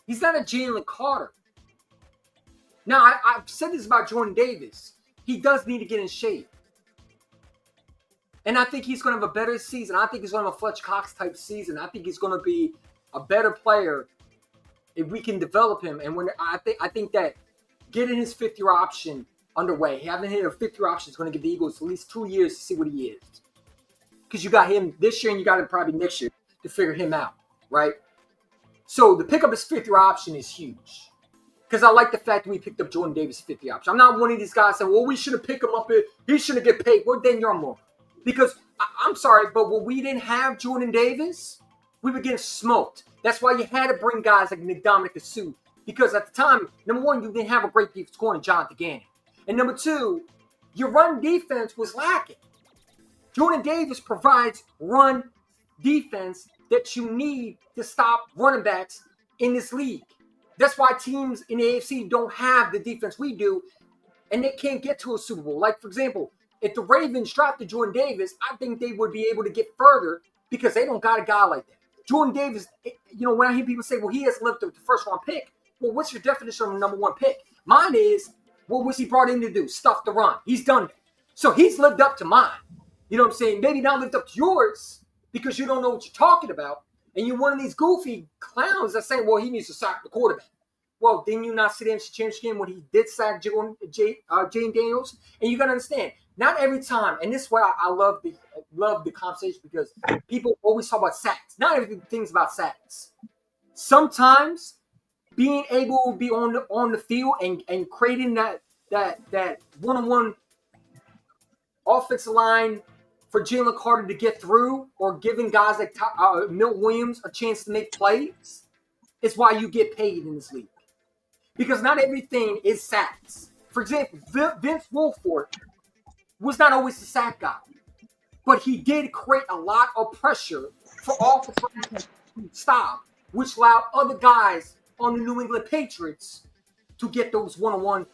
He's not a Jalen Carter. Now, I've said this about Jordan Davis. He does need to get in shape. And I think he's going to have a better season. I think he's going to have a Fletch Cox type season. I think he's going to be a better player if we can develop him. And when I think that getting his fifth-year option underway, having hit a fifth-year option is going to give the Eagles at least 2 years to see what he is. Because you got him this year and you got him probably next year to figure him out, right? So the pick up his fifth-year option is huge. Because I like the fact that we picked up Jordan Davis' fifth-year option. I'm not one of these guys saying, well, we should have picked him up. He shouldn't get paid. Well, then you're more. Because, I'm sorry, but when we didn't have Jordan Davis, we were getting smoked. That's why you had to bring guys like Nick Dominic Sue. Because at the time, number one, you didn't have a great defense corner, Jonathan Gannon. And number two, your run defense was lacking. Jordan Davis provides run defense that you need to stop running backs in this league. That's why teams in the AFC don't have the defense we do, and they can't get to a Super Bowl. Like, for example, if the Ravens drafted Jordan Davis, I think they would be able to get further because they don't got a guy like that. Jordan Davis, you know, when I hear people say, well, he has lived up to the first-round pick, well, what's your definition of a number one pick? Mine is, what was he brought in to do? Stuff the run. He's done that. So he's lived up to mine. You know what I'm saying? Maybe not lived up to yours, because you don't know what you're talking about, and you're one of these goofy clowns that's saying, well, he needs to sack the quarterback. Well, didn't you not see the NFC Championship game when he did sack Jane Daniels? And you got to understand, not every time, and this is why I love the conversation, because people always talk about sacks. Not everything's about sacks. Sometimes being able to be on the field and creating that one-on-one offensive line for Jalen Carter to get through, or giving guys like Milt Williams a chance to make plays, is why you get paid in this league. Because not everything is sacks. For example, Vince Wilfork was not always the sack guy, but he did create a lot of pressure for offensive linemen to stop, which allowed other guys on the New England Patriots to get those one-on-one,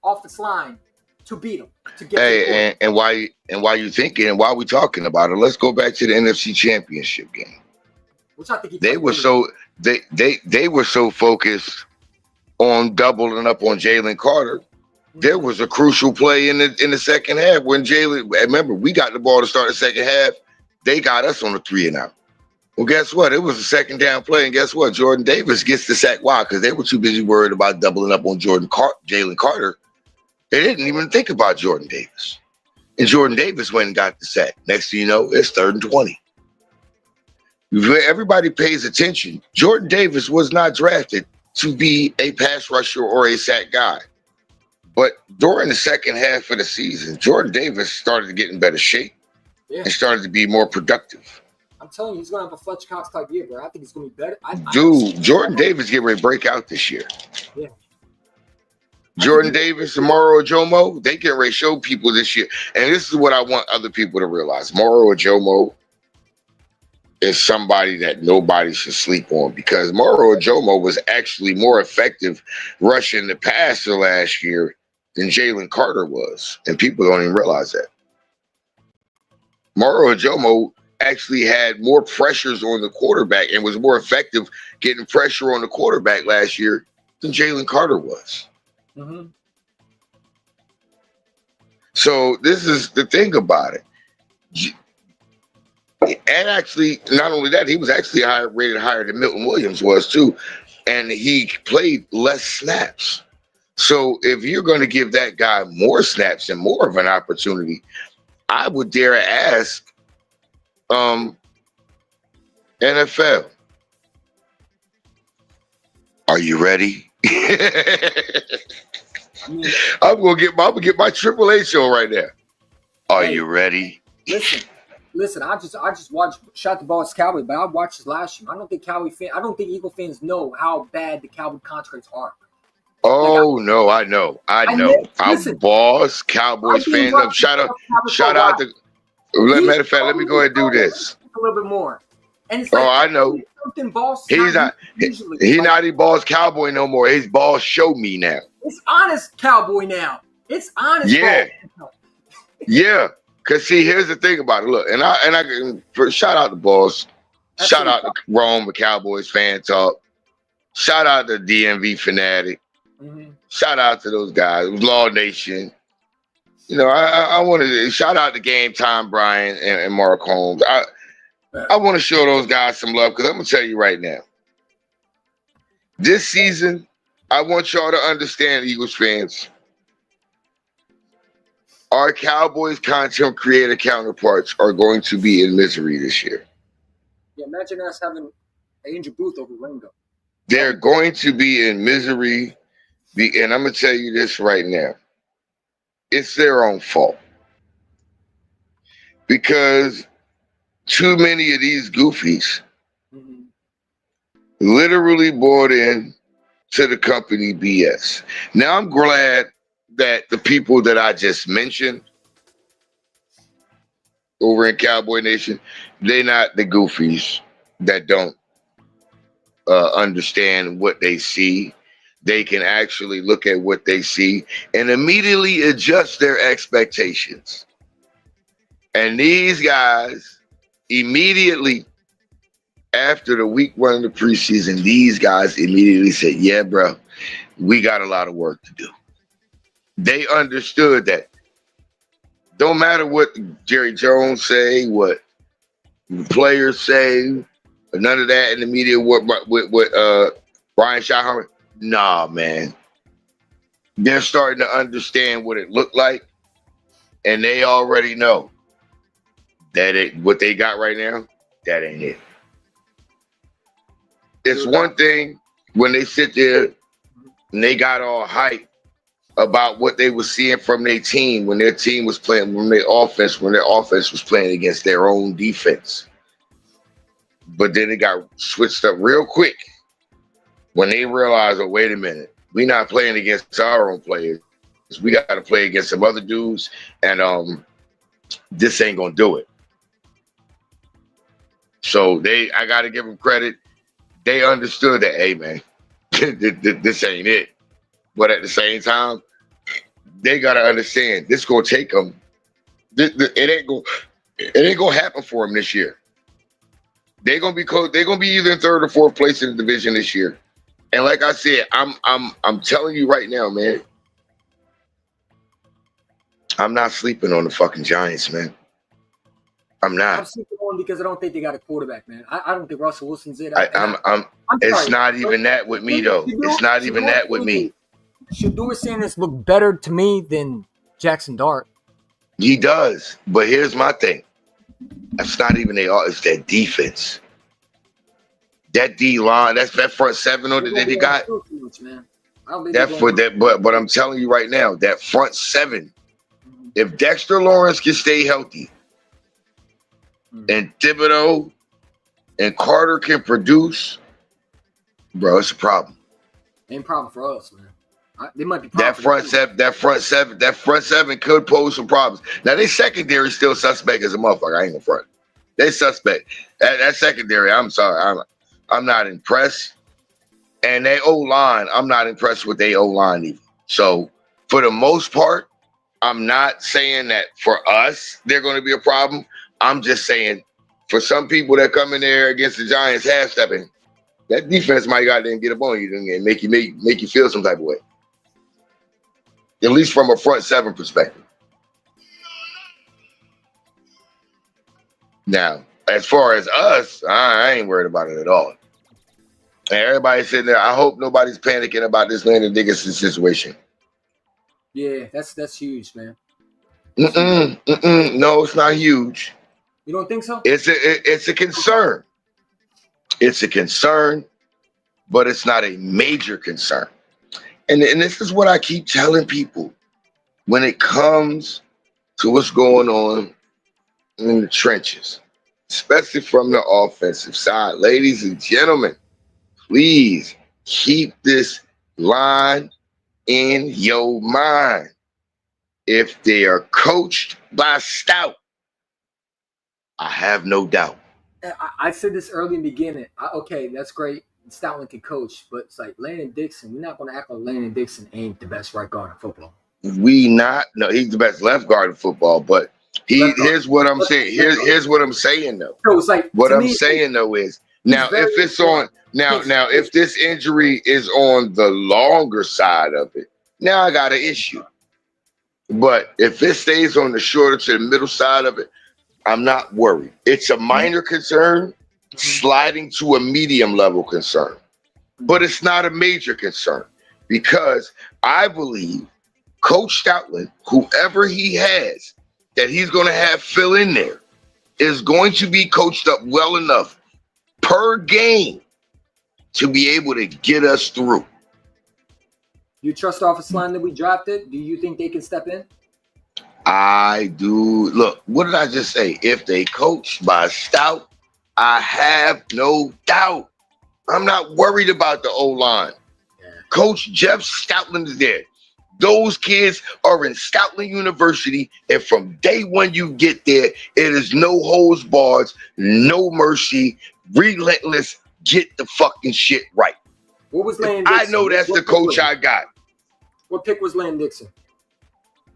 offensive line to beat them. To get and while you thinking and while we talking about it, let's go back to the NFC Championship game. Which I think they were so focused on doubling up on Jalen Carter. There was a crucial play in the second half when Jalen. Remember, we got the ball to start the second half. They got us on the 3-and-out. Well, guess what? It was a second down play, and guess what? Jordan Davis gets the sack. Why? Because they were too busy worried about doubling up on Jalen Carter. They didn't even think about Jordan Davis, and Jordan Davis went and got the sack. Next thing you know, it's 3rd and 20. Everybody pays attention. Jordan Davis was not drafted to be a pass rusher or a sack guy. But during the second half of the season, Jordan Davis started to get in better shape and started to be more productive. I'm telling you, he's going to have a Fletcher Cox type year, bro. I think he's going to be better. Jordan Davis getting ready to break out this year. Yeah. Jordan Davis and Moro Ojomo, they get ready to show people this year. And this is what I want other people to realize. Moro Ojomo is somebody that nobody should sleep on, because Moro Ojomo was actually more effective rushing the passer last year than Jalen Carter was. And people don't even realize that. Moro Ojomo actually had more pressures on the quarterback and was more effective getting pressure on the quarterback last year than Jalen Carter was. Mm-hmm. So this is the thing about it. And actually, not only that, he was actually rated higher than Milton Williams was too. And he played less snaps. So if you're going to give that guy more snaps and more of an opportunity, I would dare ask NFL, are you ready? I'm gonna get my Triple H show right now. Are you ready? Listen. I just watched Shot the Boss Cowboy, but I watched this last year. I don't think Eagle fans know how bad the Cowboy contracts are. Oh no, I know. I'm Boss Cowboys fans. Shout out to. Matter of fact, let me go ahead and do this a little bit more. And it's like, I know. He's not a Boss Cowboy no more. He's Boss Show Me now. It's Honest Cowboy now. It's Honest. Yeah, yeah. Cause see, here's the thing about it. Look, and I shout out to Boss. Shout out to Rome, the Cowboys fan talk. Shout out to DMV Fanatic. Mm-hmm. Shout out to those guys. Law Nation. You know, I want to shout out to Game Time Brian and Mark Holmes. I want to show those guys some love, because I'm gonna tell you right now. This season, I want y'all to understand, Eagles fans. Our Cowboys content creator counterparts are going to be in misery this year. Yeah, imagine us having Angel Booth over Ringo. They're going to be in misery, and I'm gonna tell you this right now. It's their own fault, because too many of these goofies literally bought in to the company BS. Now, I'm glad that the people that I just mentioned over in Cowboy Nation, they're not the goofies that don't understand what they see. They can actually look at what they see and immediately adjust their expectations. And these guys, immediately after the week one of the preseason, these guys immediately said, yeah, bro, we got a lot of work to do. They understood that Don't matter what Jerry Jones say, what the players say, none of that in the media. What Brian Schottenheimer? Nah, man. They're starting to understand what it looked like, and they already know that what they got right now, that ain't it. It's one thing when they sit there and they got all hype about what they were seeing from their team when their team was playing, when their offense was playing against their own defense. But then it got switched up real quick when they realized, oh, wait a minute, we're not playing against our own players. We got to play against some other dudes, and this ain't gonna do it. So I got to give them credit. They understood that, hey man, this ain't it. But at the same time, they got to understand this gonna take them. It ain't gonna happen for them this year. They're gonna be either in third or fourth place in the division this year. And like I said, I'm telling you right now, man. I'm not sleeping on the fucking Giants, man. I'm not. I'm sleeping on because I don't think they got a quarterback, man. I don't think Russell Wilson's it. It's not even that with me, though. It's not even that with me. Shador Sanders look better to me than Jackson Dart. He does, but here's my thing. That's not even it's that defense. That D line, that's that front seven that they got. But I'm telling you right now, that front seven, if Dexter Lawrence can stay healthy, and Thibodeau and Carter can produce, bro, it's a problem. Ain't a problem for us, man. They might be that front seven could pose some problems. Now their secondary is still suspect as a motherfucker. I ain't gonna front. They suspect. That secondary, I'm sorry, I'm not impressed. And they O-line, I'm not impressed with their O-line either. So for the most part, I'm not saying that for us they're going to be a problem. I'm just saying for some people that come in there against the Giants half-stepping, that defense might goddamn get up on you and make you feel some type of way. At least from a front seven perspective. Now, as far as us, I ain't worried about it at all. And everybody's sitting there. I hope nobody's panicking about this Landon Dickinson situation. Yeah, that's huge, man. No, it's not huge. You don't think so? It's a concern. It's a concern, but it's not a major concern. And this is what I keep telling people when it comes to what's going on in the trenches, especially from the offensive side. Ladies and gentlemen, please keep this line in your mind. If they are coached by Stout, I have no doubt. I said this early in the beginning. Okay, that's great. Stoutland can coach, but it's like Landon Dixon. We're not going to act like Landon Dixon ain't the best right guard in football. No, he's the best left guard in football, but here's what I'm saying. Here's what I'm saying though. So it's like what I'm saying though is now if it's on now if this injury is on the longer side of it, now I got an issue. But if it stays on the shorter to the middle side of it, I'm not worried. It's a minor concern, sliding to a medium level concern. But it's not a major concern because I believe Coach Stoutland, whoever he has that he's going to have fill in there, is going to be coached up well enough per game to be able to get us through. You trust the offensive line that we drafted? Do you think they can step in? I do. Look, what did I just say? If they coach by Stout, I have no doubt. I'm not worried about the O-line. Yeah. Coach Jeff Stoutland is there. Those kids are in Stoutland University, and from day one you get there, it is no holds barred, no mercy, relentless, get the fucking shit right. What was Landon Dixon? I know that's the coach I got. What pick was Landon Dixon?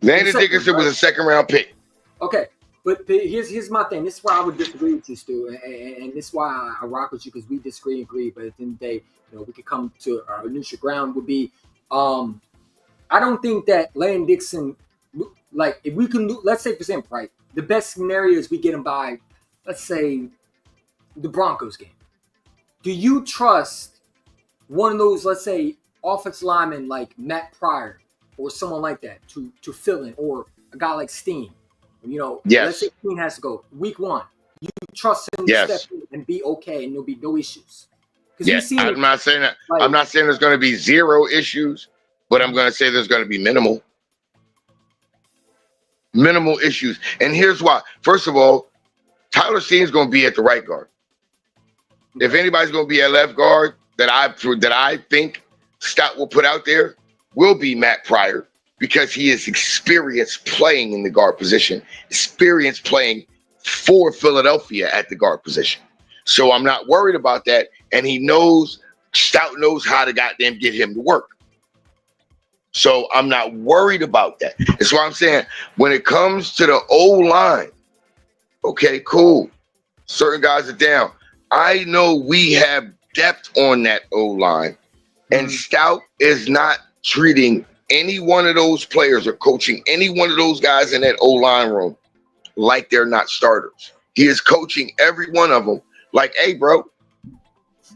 Landon Dickinson was a second-round pick. Okay, but here's my thing. This is why I would disagree with you, Stu, and this is why I rock with you because we disagree and agree. But at the end of the day, we could come to our neutral ground. Would be, I don't think that Landon Dixon. like if we can, let's say for example, right, the best scenario is we get him by, let's say, the Broncos game. Do you trust one of those, let's say, offensive linemen like Matt Pryor or someone like that to fill in, or a guy like Steen? You know, let's say Yes. Steen has to go week 1. You trust him to Yes. step in and be okay, and there'll be no issues. Because Yeah. we've seen I'm not saying that. like, I'm not saying there's going to be zero issues, but I'm going to say there's going to be minimal issues. And here's why. First of all, Tyler Steen's going to be at the right guard. If anybody's going to be at left guard that I think Stout will put out there, will be Matt Pryor, because he is experienced playing in the guard position, experienced playing for Philadelphia at the guard position. So I'm not worried about that. And Stout knows how to goddamn get him to work. So I'm not worried about that. That's why I'm saying when it comes to the O-line, okay, cool. Certain guys are down. I know we have depth on that O-line, and Stout is not treating any one of those players or coaching any one of those guys in that O-line room like they're not starters. He is coaching every one of them like, hey, bro,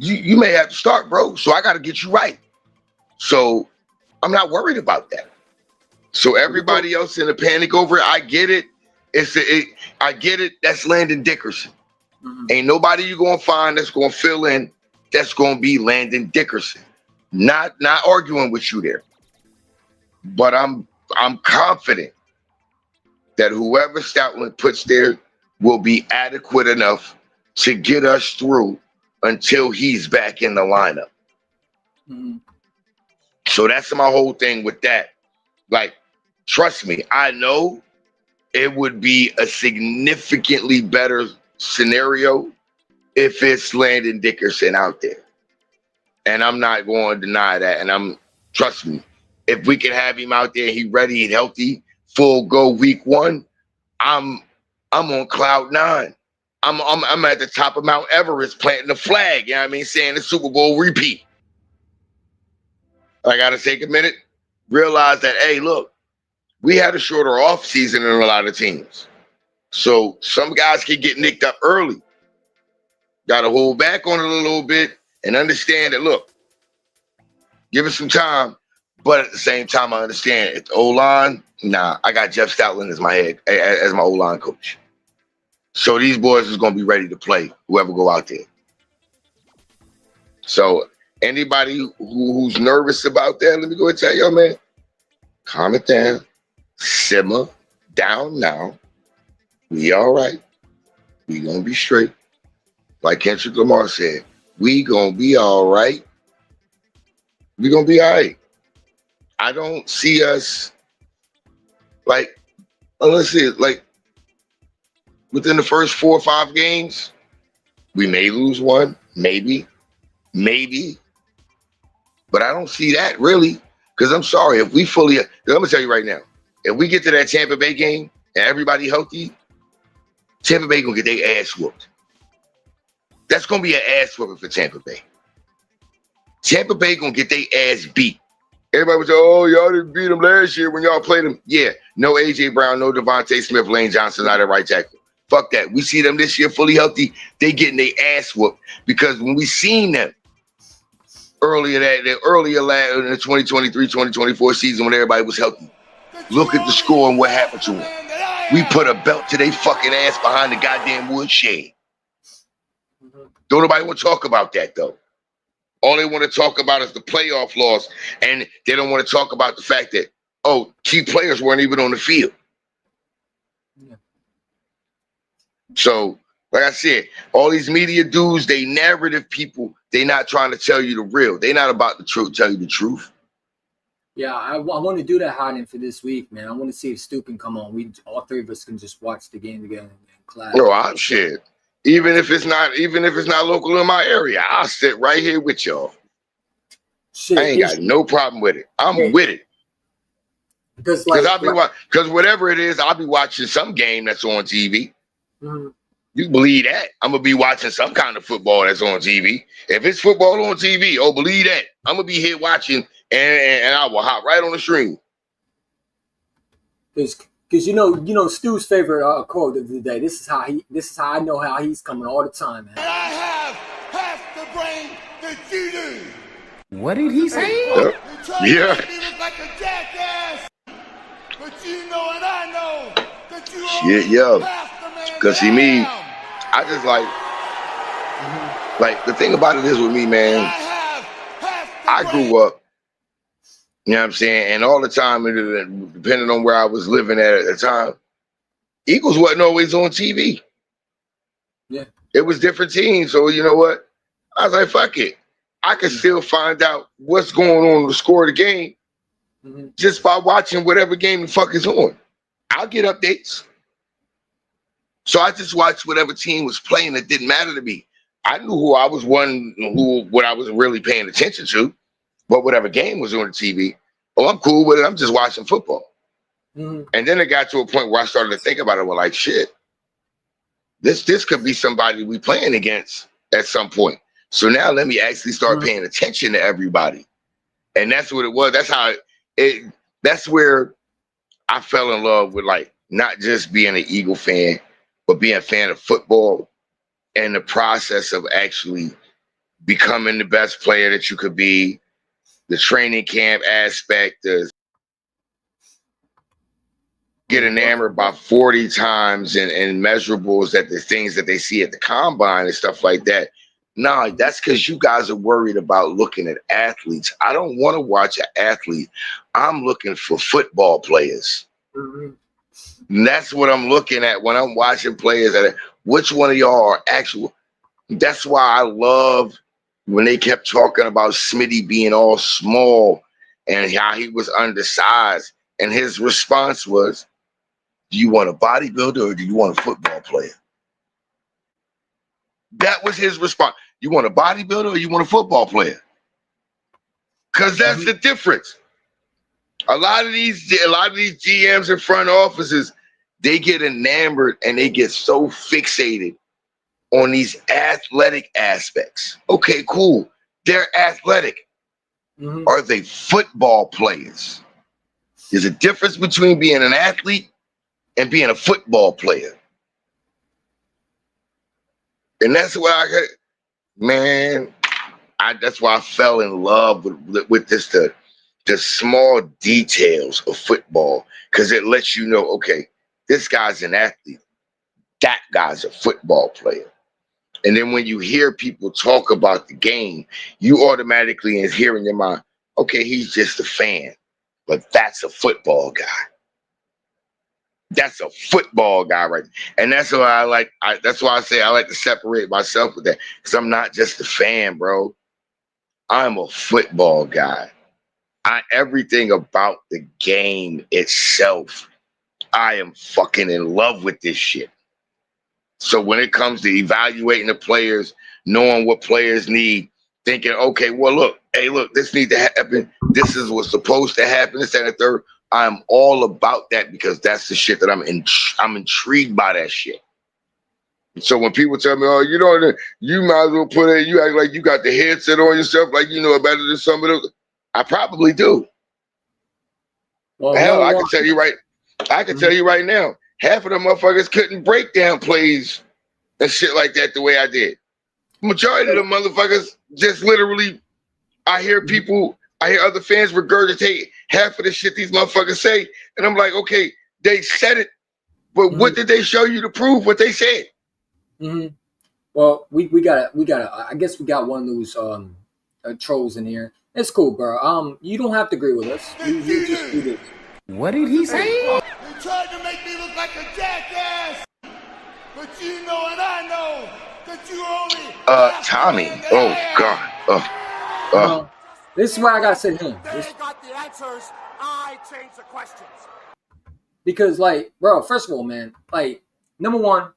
you may have to start, bro, so I got to get you right. So I'm not worried about that. So everybody else in a panic over it, I get it. I get it. That's Landon Dickerson. Ain't nobody you gonna find that's gonna fill in. That's gonna be Landon Dickerson. Not arguing with you there. But I'm confident that whoever Stoutland puts there will be adequate enough to get us through until he's back in the lineup. So that's my whole thing with that. Like, trust me, I know it would be a significantly better scenario if it's Landon Dickerson out there. And I'm not going to deny that. And trust me, if we can have him out there, he ready and healthy, full go week 1, I'm on cloud 9. I'm at the top of Mount Everest planting the flag, you know what I mean, saying the Super Bowl repeat. I got to take a minute, realize that, hey, look, we had a shorter off season than a lot of teams. So some guys can get nicked up early. Got to hold back on it a little bit and understand that, look, give it some time. But at the same time, I understand it's O-line. Nah, I got Jeff Stoutland as my O-line coach. So these boys is going to be ready to play, whoever go out there. So anybody who's nervous about that, let me go and tell y'all, man, calm it down. Simmer down now. We all right. We going to be straight. Like Kendrick Lamar said, we going to be all right. We going to be all right. I don't see us, like, unless it's like within the first 4 or 5 games, we may lose one, maybe. But I don't see that really, because I'm sorry, if we fully, I'm going to tell you right now, if we get to that Tampa Bay game and everybody healthy, Tampa Bay going to get their ass whooped. That's going to be an ass whooping for Tampa Bay. Tampa Bay going to get their ass beat. Everybody was like, oh, y'all didn't beat them last year when y'all played them. Yeah, no A.J. Brown, no Devontae Smith, Lane Johnson not at right tackle. Fuck that. We see them this year fully healthy. They getting their ass whooped because when we seen them earlier in the 2023-2024 season when everybody was healthy, look at the score and what happened to them. We put a belt to their fucking ass behind the goddamn woodshed. Don't nobody want to talk about that though. All they want to talk about is the playoff loss, and they don't want to talk about the fact that, oh, key players weren't even on the field. Yeah. So, like I said, all these media dudes, they narrative people, they not trying to tell you the real. They not about the truth, tell you the truth. Yeah, I want to do that hiding for this week, man. I want to see if Stu can come on. All 3 of us can just watch the game together and clap. No, I'm shit. Even if it's not local in my area, I'll sit right here with y'all. Shit, I ain't got no problem with it. I'm with it. Because whatever it is, I'll be watching some game that's on TV. Mm-hmm. You believe that? I'm gonna be watching some kind of football that's on TV. If it's football on TV, oh, believe that. I'm gonna be here watching, and I will hop right on the stream. Because Because Stu's favorite quote of the day. This is how I know how he's coming all the time, man. And I have half the brain that you do. What did he say? You try Yeah. to make me look like a jackass, but you know and I know that you Shit, only yo. half the man Because that see me, I am. I just like the thing about it is with me, And I man, have half the I brain. grew up, you know what I'm saying, and all the time, depending on where I was living at the time, Eagles wasn't always on TV. Yeah. It was different teams. So you know what? I was like, fuck it. I can still find out what's going on to score the game just by watching whatever game the fuck is on. I'll get updates. So I just watched whatever team was playing that didn't matter to me. I knew what I was really paying attention to, but whatever game was on the TV, oh, I'm cool with it. I'm just watching football. And then it got to a point where I started to think about it. Well, like, shit, this could be somebody we playing against at some point. So now let me actually start paying attention to everybody. And that's what it was. That's where I fell in love with, like, not just being an Eagle fan, but being a fan of football and the process of actually becoming the best player that you could be, the training camp aspect, the get enamored by 40 times and measurables, that the things that they see at the combine and stuff like that. No, that's because you guys are worried about looking at athletes. I don't want to watch an athlete. I'm looking for football players. And that's what I'm looking at when I'm watching players. Which one of y'all are actual? That's why I love when they kept talking about Smitty being all small and how he was undersized. And his response was, do you want a bodybuilder or do you want a football player? That was his response. You want a bodybuilder or you want a football player? Because that's the difference. A lot of these GMs and front offices, they get enamored and they get so fixated on these athletic aspects. Okay, cool. They're athletic. Are they football players? There's a difference between being an athlete and being a football player. And that's why that's why I fell in love with this, the small details of football, because it lets you know, okay, this guy's an athlete, that guy's a football player. And then when you hear people talk about the game, you automatically hear in your mind, okay, he's just a fan, but that's a football guy. That's a football guy, right? And that's why that's why I say I like to separate myself with that, because I'm not just a fan, bro. I'm a football guy. Everything about the game itself, I am fucking in love with this shit. So when it comes to evaluating the players, knowing what players need, thinking, okay, well, look, this needs to happen. This is what's supposed to happen. This and the third. I'm all about that because that's the shit that I'm intrigued by that shit. So when people tell me, oh, you might as well put it, you act like you got the headset on yourself, like you know better than some of those. I probably do. Well, hell, I can tell you right now, half of the motherfuckers couldn't break down plays and shit like that the way I did. Majority of the motherfuckers just literally, I hear other fans regurgitate half of the shit these motherfuckers say, and I'm like, okay, they said it, but what did they show you to prove what they said? Well, we got I guess we got one of those trolls in here. It's cool, bro. You don't have to agree with us. You just do this. What did he say? You tried to make me look like a jackass, but you know and I know that you only Tommy. No, this is where I gotta say him. They got the answers. I change the questions. Because, like, bro, first of all, man, like, number one,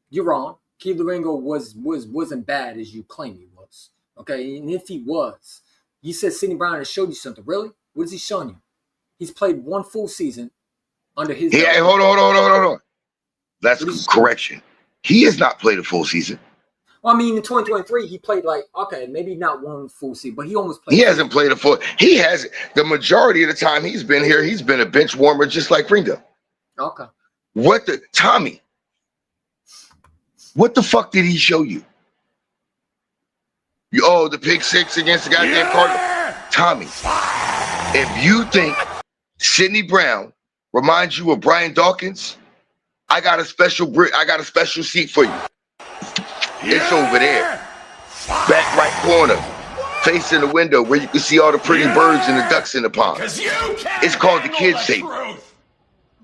you're wrong. Kelee Ringo wasn't bad as you claim he was. Okay, and if he was, you said Sidney Brown has showed you something. Really? What is he showing you? He's played one full season under his. Hey, hold on. That's correction. He has not played a full season. Well, I mean, in 2023, he played maybe not one full season, but he almost played. He hasn't played a full. He has the majority of the time he's been here. He's been a bench warmer, just like Ringo. Okay. What the Tommy? What the fuck did he show you? Oh, the pick six against the goddamn Cardinals. Tommy, if you think Sidney Brown reminds you of Brian Dawkins, I got a special seat for you. It's over there. Back right corner. Facing the window where you can see all the pretty birds and the ducks in the pond. It's called the kids' table.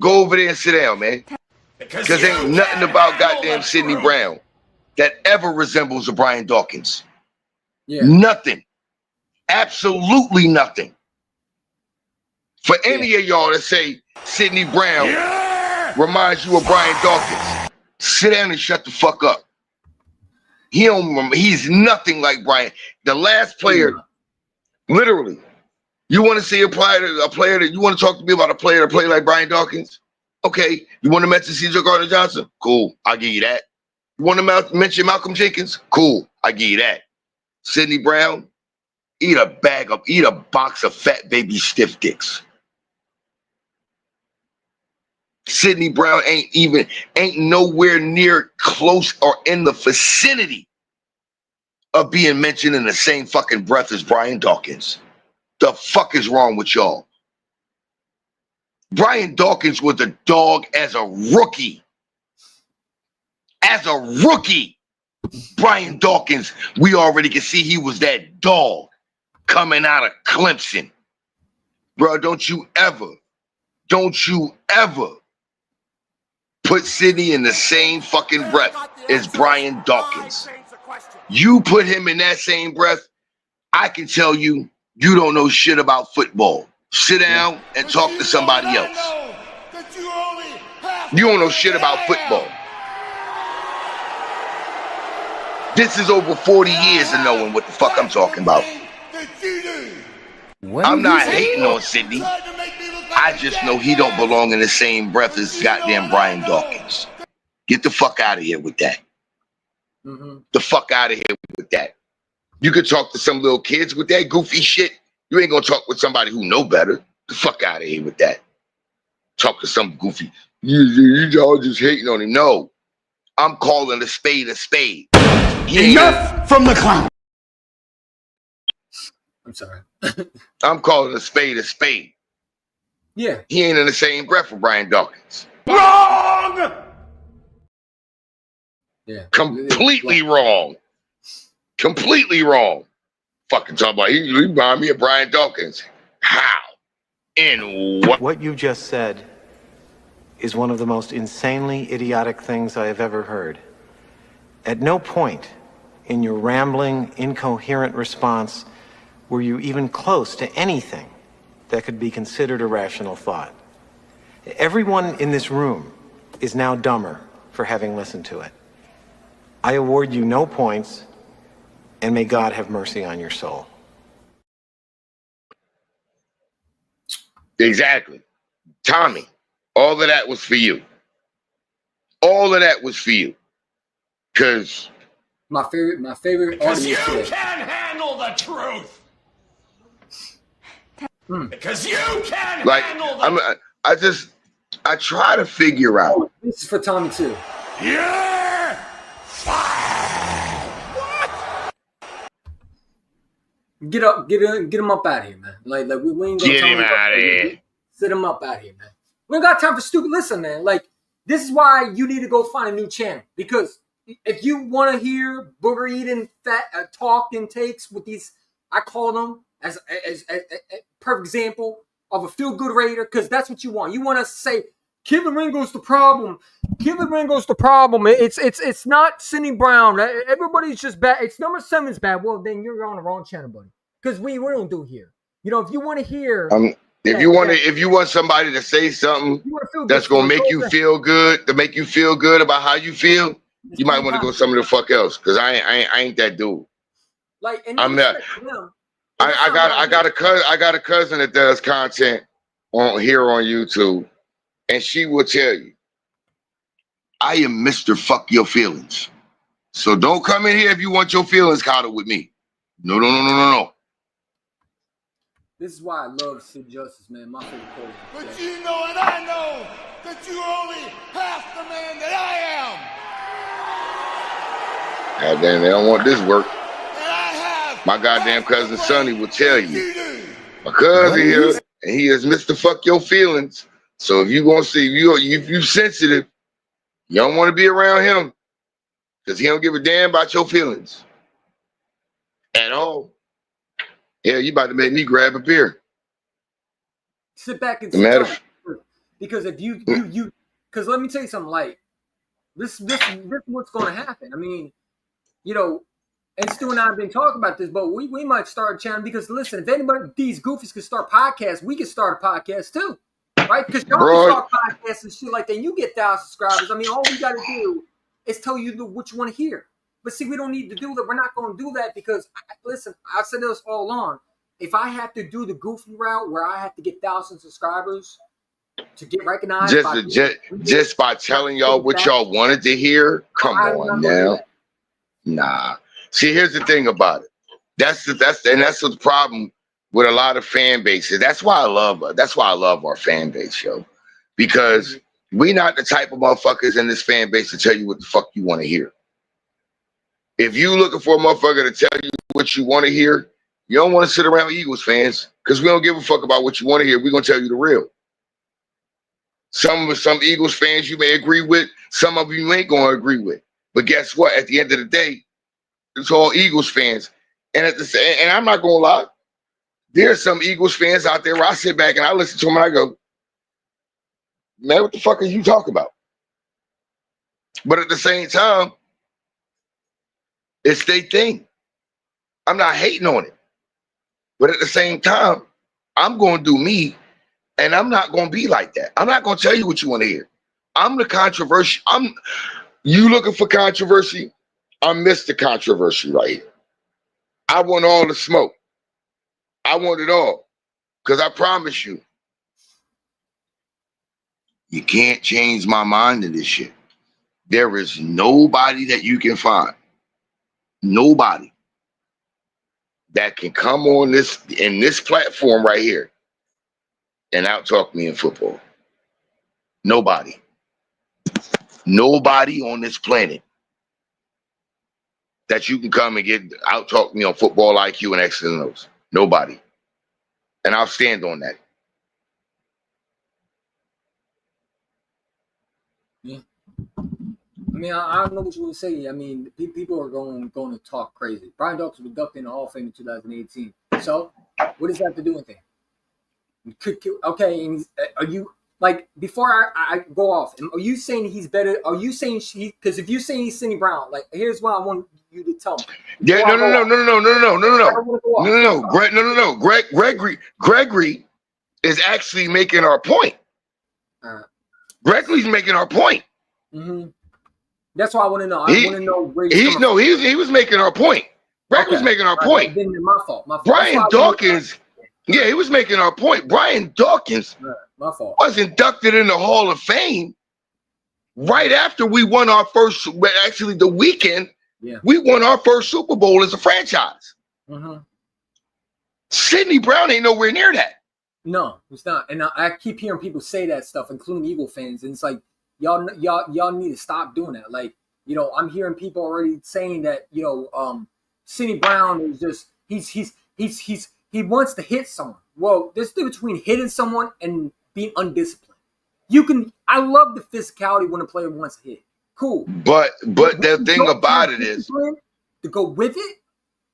Go over there and sit down, man. Because ain't nothing about goddamn Sidney Brown that ever resembles a Brian Dawkins. Yeah. Nothing. Absolutely nothing. For any of y'all that say Sidney Brown reminds you of Brian Dawkins, sit down and shut the fuck up. He's nothing like Brian. The last player, literally. You want to see a player that you want to talk to me about a player that played like Brian Dawkins? Okay. You want to mention C.J. Gardner-Johnson? Cool. I'll give you that. You want to mention Malcolm Jenkins? Cool. I'll give you that. Sidney Brown? Eat a box of fat baby stiff dicks. Sidney Brown ain't nowhere near close or in the vicinity of being mentioned in the same fucking breath as Brian Dawkins. The fuck is wrong with y'all? Brian Dawkins was a dog as a rookie. As a rookie, Brian Dawkins, we already can see he was that dog coming out of Clemson. Bro, don't you ever put Sidney in the same fucking breath as Brian Dawkins. You put him in that same breath, I can tell you, you don't know shit about football. Sit down and talk to somebody else. You don't know shit about football. This is over 40 years of knowing what the fuck I'm talking about. I'm not hating on Sidney. I just know he don't belong in the same breath as goddamn Brian Dawkins. Get the fuck out of here with that. The fuck out of here with that. You could talk to some little kids with that goofy shit. You ain't gonna talk with somebody who know better. The fuck out of here with that. Talk to some goofy. You all just hating on him. No. I'm calling a spade a spade. Enough from the clown. I'm sorry. I'm calling a spade a spade. Yeah. He ain't in the same breath with Brian Dawkins. Wrong! Yeah. Completely wrong. Completely wrong. Fucking talking about he remind me of Brian Dawkins. How? In what? What you just said is one of the most insanely idiotic things I have ever heard. At no point in your rambling, incoherent response were you even close to anything that could be considered a rational thought. Everyone in this room is now dumber for having listened to it. I award you no points, and may God have mercy on your soul. Exactly. Tommy, all of that was for you. All of that was for you. Because my favorite Because you audience can't handle the truth. Because you can't like handle the I try to figure out. This is for Tommy too. Yeah! Get him up out of here, man. Like we ain't gonna Get him out of here. Sit him up out of here, man. We ain't got time for stupid. Listen, man. Like this is why you need to go find a new channel, because if you want to hear booger eating fat talk and takes with these, I call them as a perfect example of a feel good Raider, because that's what you want. You want to say Kelee Ringo's the problem. Kelee Ringo's the problem. It's not Sidney Brown. Everybody's just bad. It's number 7's bad. Well, then you're on the wrong channel, buddy. Because we don't do here. You know, if you want to hear, if you want somebody to say something that's gonna make you feel good, to make you feel good about how you feel, you might want to go somewhere the fuck else. Because I ain't that dude. Like, and I'm not. I got a cousin that does content on YouTube, and she will tell you, I am Mr. Fuck Your Feelings. So don't come in here if you want your feelings coddled with me. No. This is why I love Sid Justice, man. My favorite quote. But you know and I know that you are only half the man that I am. Goddamn, they don't want this work. And I have My goddamn half the cousin brain Sonny will tell that you. do. My cousin here, and he is Mr. Fuck Your Feelings. So if you gonna see if you sensitive, you don't want to be around him because he don't give a damn about your feelings at all. Yeah, you about to make me grab a beer. Sit back and The matter. tell me. Because if you because let me tell you something, like this is what's going to happen. I mean, you know, and Stu and I have been talking about this, but we might start a channel because listen, if anybody these goofies can start podcasts, we can start a podcast too, right? Because y'all can start podcasts and shit like that. You get 1,000 subscribers. I mean, all we got to do is tell you what you want to hear. But see, we don't need to do that. We're not going to do that because listen, I've said this all along. If I have to do the goofy route where I have to get 1,000 subscribers to get recognized, just by telling y'all what y'all wanted to hear, come on now. Nah. See, here's the thing about it. That's the problem with a lot of fan bases. That's why I love our fan base, yo. Because we not the type of motherfuckers in this fan base to tell you what the fuck you want to hear. If you looking for a motherfucker to tell you what you want to hear, you don't want to sit around Eagles fans because we don't give a fuck about what you want to hear. We're gonna tell you the real. Some Eagles fans you may agree with, some of you ain't gonna agree with. But guess what? At the end of the day, it's all Eagles fans. And and I'm not gonna lie, there's some Eagles fans out there where I sit back and I listen to them and I go, man, what the fuck are you talking about? But at the same time, it's their thing. I'm not hating on it. But at the same time, I'm gonna do me, and I'm not gonna be like that. I'm not gonna tell you what you want to hear. I'm the controversy. You looking for controversy? I'm Mr. Controversy right here. I want all the smoke. I want it all. Because I promise you, you can't change my mind to this shit. There is nobody that you can find. Nobody that can come on this platform right here and out-talk me in football. Nobody. Nobody on this planet that you can come and get out-talk me on football IQ and X's and O's. Nobody. And I'll stand on that. Yeah. I mean, I don't know what you would say. I mean, people are going to talk crazy. Brian Dawkins was inducted in the Hall of Fame in 2018. So, what does that have to do with it? Okay, and are you like before I go off? Are you saying he's better? Are you saying because if you're saying he's Cindy Brown, like here's what I want you to tell me. Yeah, no. Gregory is actually making our point. Gregory's making our point. Mm-hmm. That's what I want to know. I want to know where he's coming from. He was making our point. Gregory's making our point. Then my fault. Brian Dawkins, yeah, he was making our point. Brian Dawkins my fault. was inducted in the Hall of Fame right after we won our first, actually the weekend, we won our first Super Bowl as a franchise. Mm-hmm. Sidney Brown ain't nowhere near that. No, it's not. And I keep hearing people say that stuff, including Eagle fans. And it's like, y'all need to stop doing that. Like, you know, I'm hearing people already saying that, you know, Sidney Brown is just he wants to hit someone. Well, there's a difference between hitting someone and being undisciplined. I love the physicality when a player wants to hit. Cool. But the thing about it is to go with it.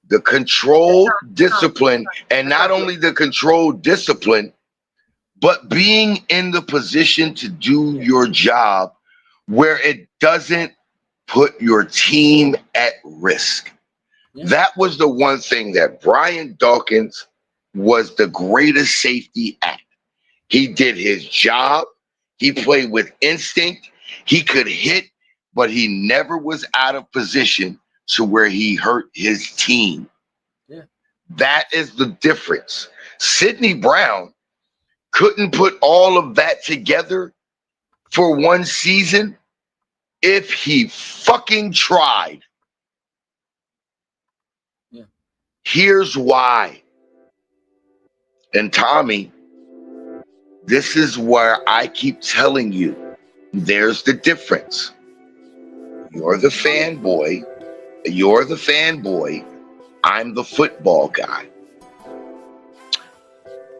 The controlled discipline, and not only the controlled discipline, but being in the position to do your job where it doesn't put your team at risk. Yeah. That was the one thing that Brian Dawkins was the greatest safety at. He did his job. He played with instinct. He could hit, but he never was out of position to where he hurt his team. Yeah. That is the difference. Sidney Brown couldn't put all of that together for one season if he fucking tried. Yeah. Here's why. And Tommy, This is where I keep telling you, there's the difference. You're the fanboy. You're the fanboy. I'm the football guy.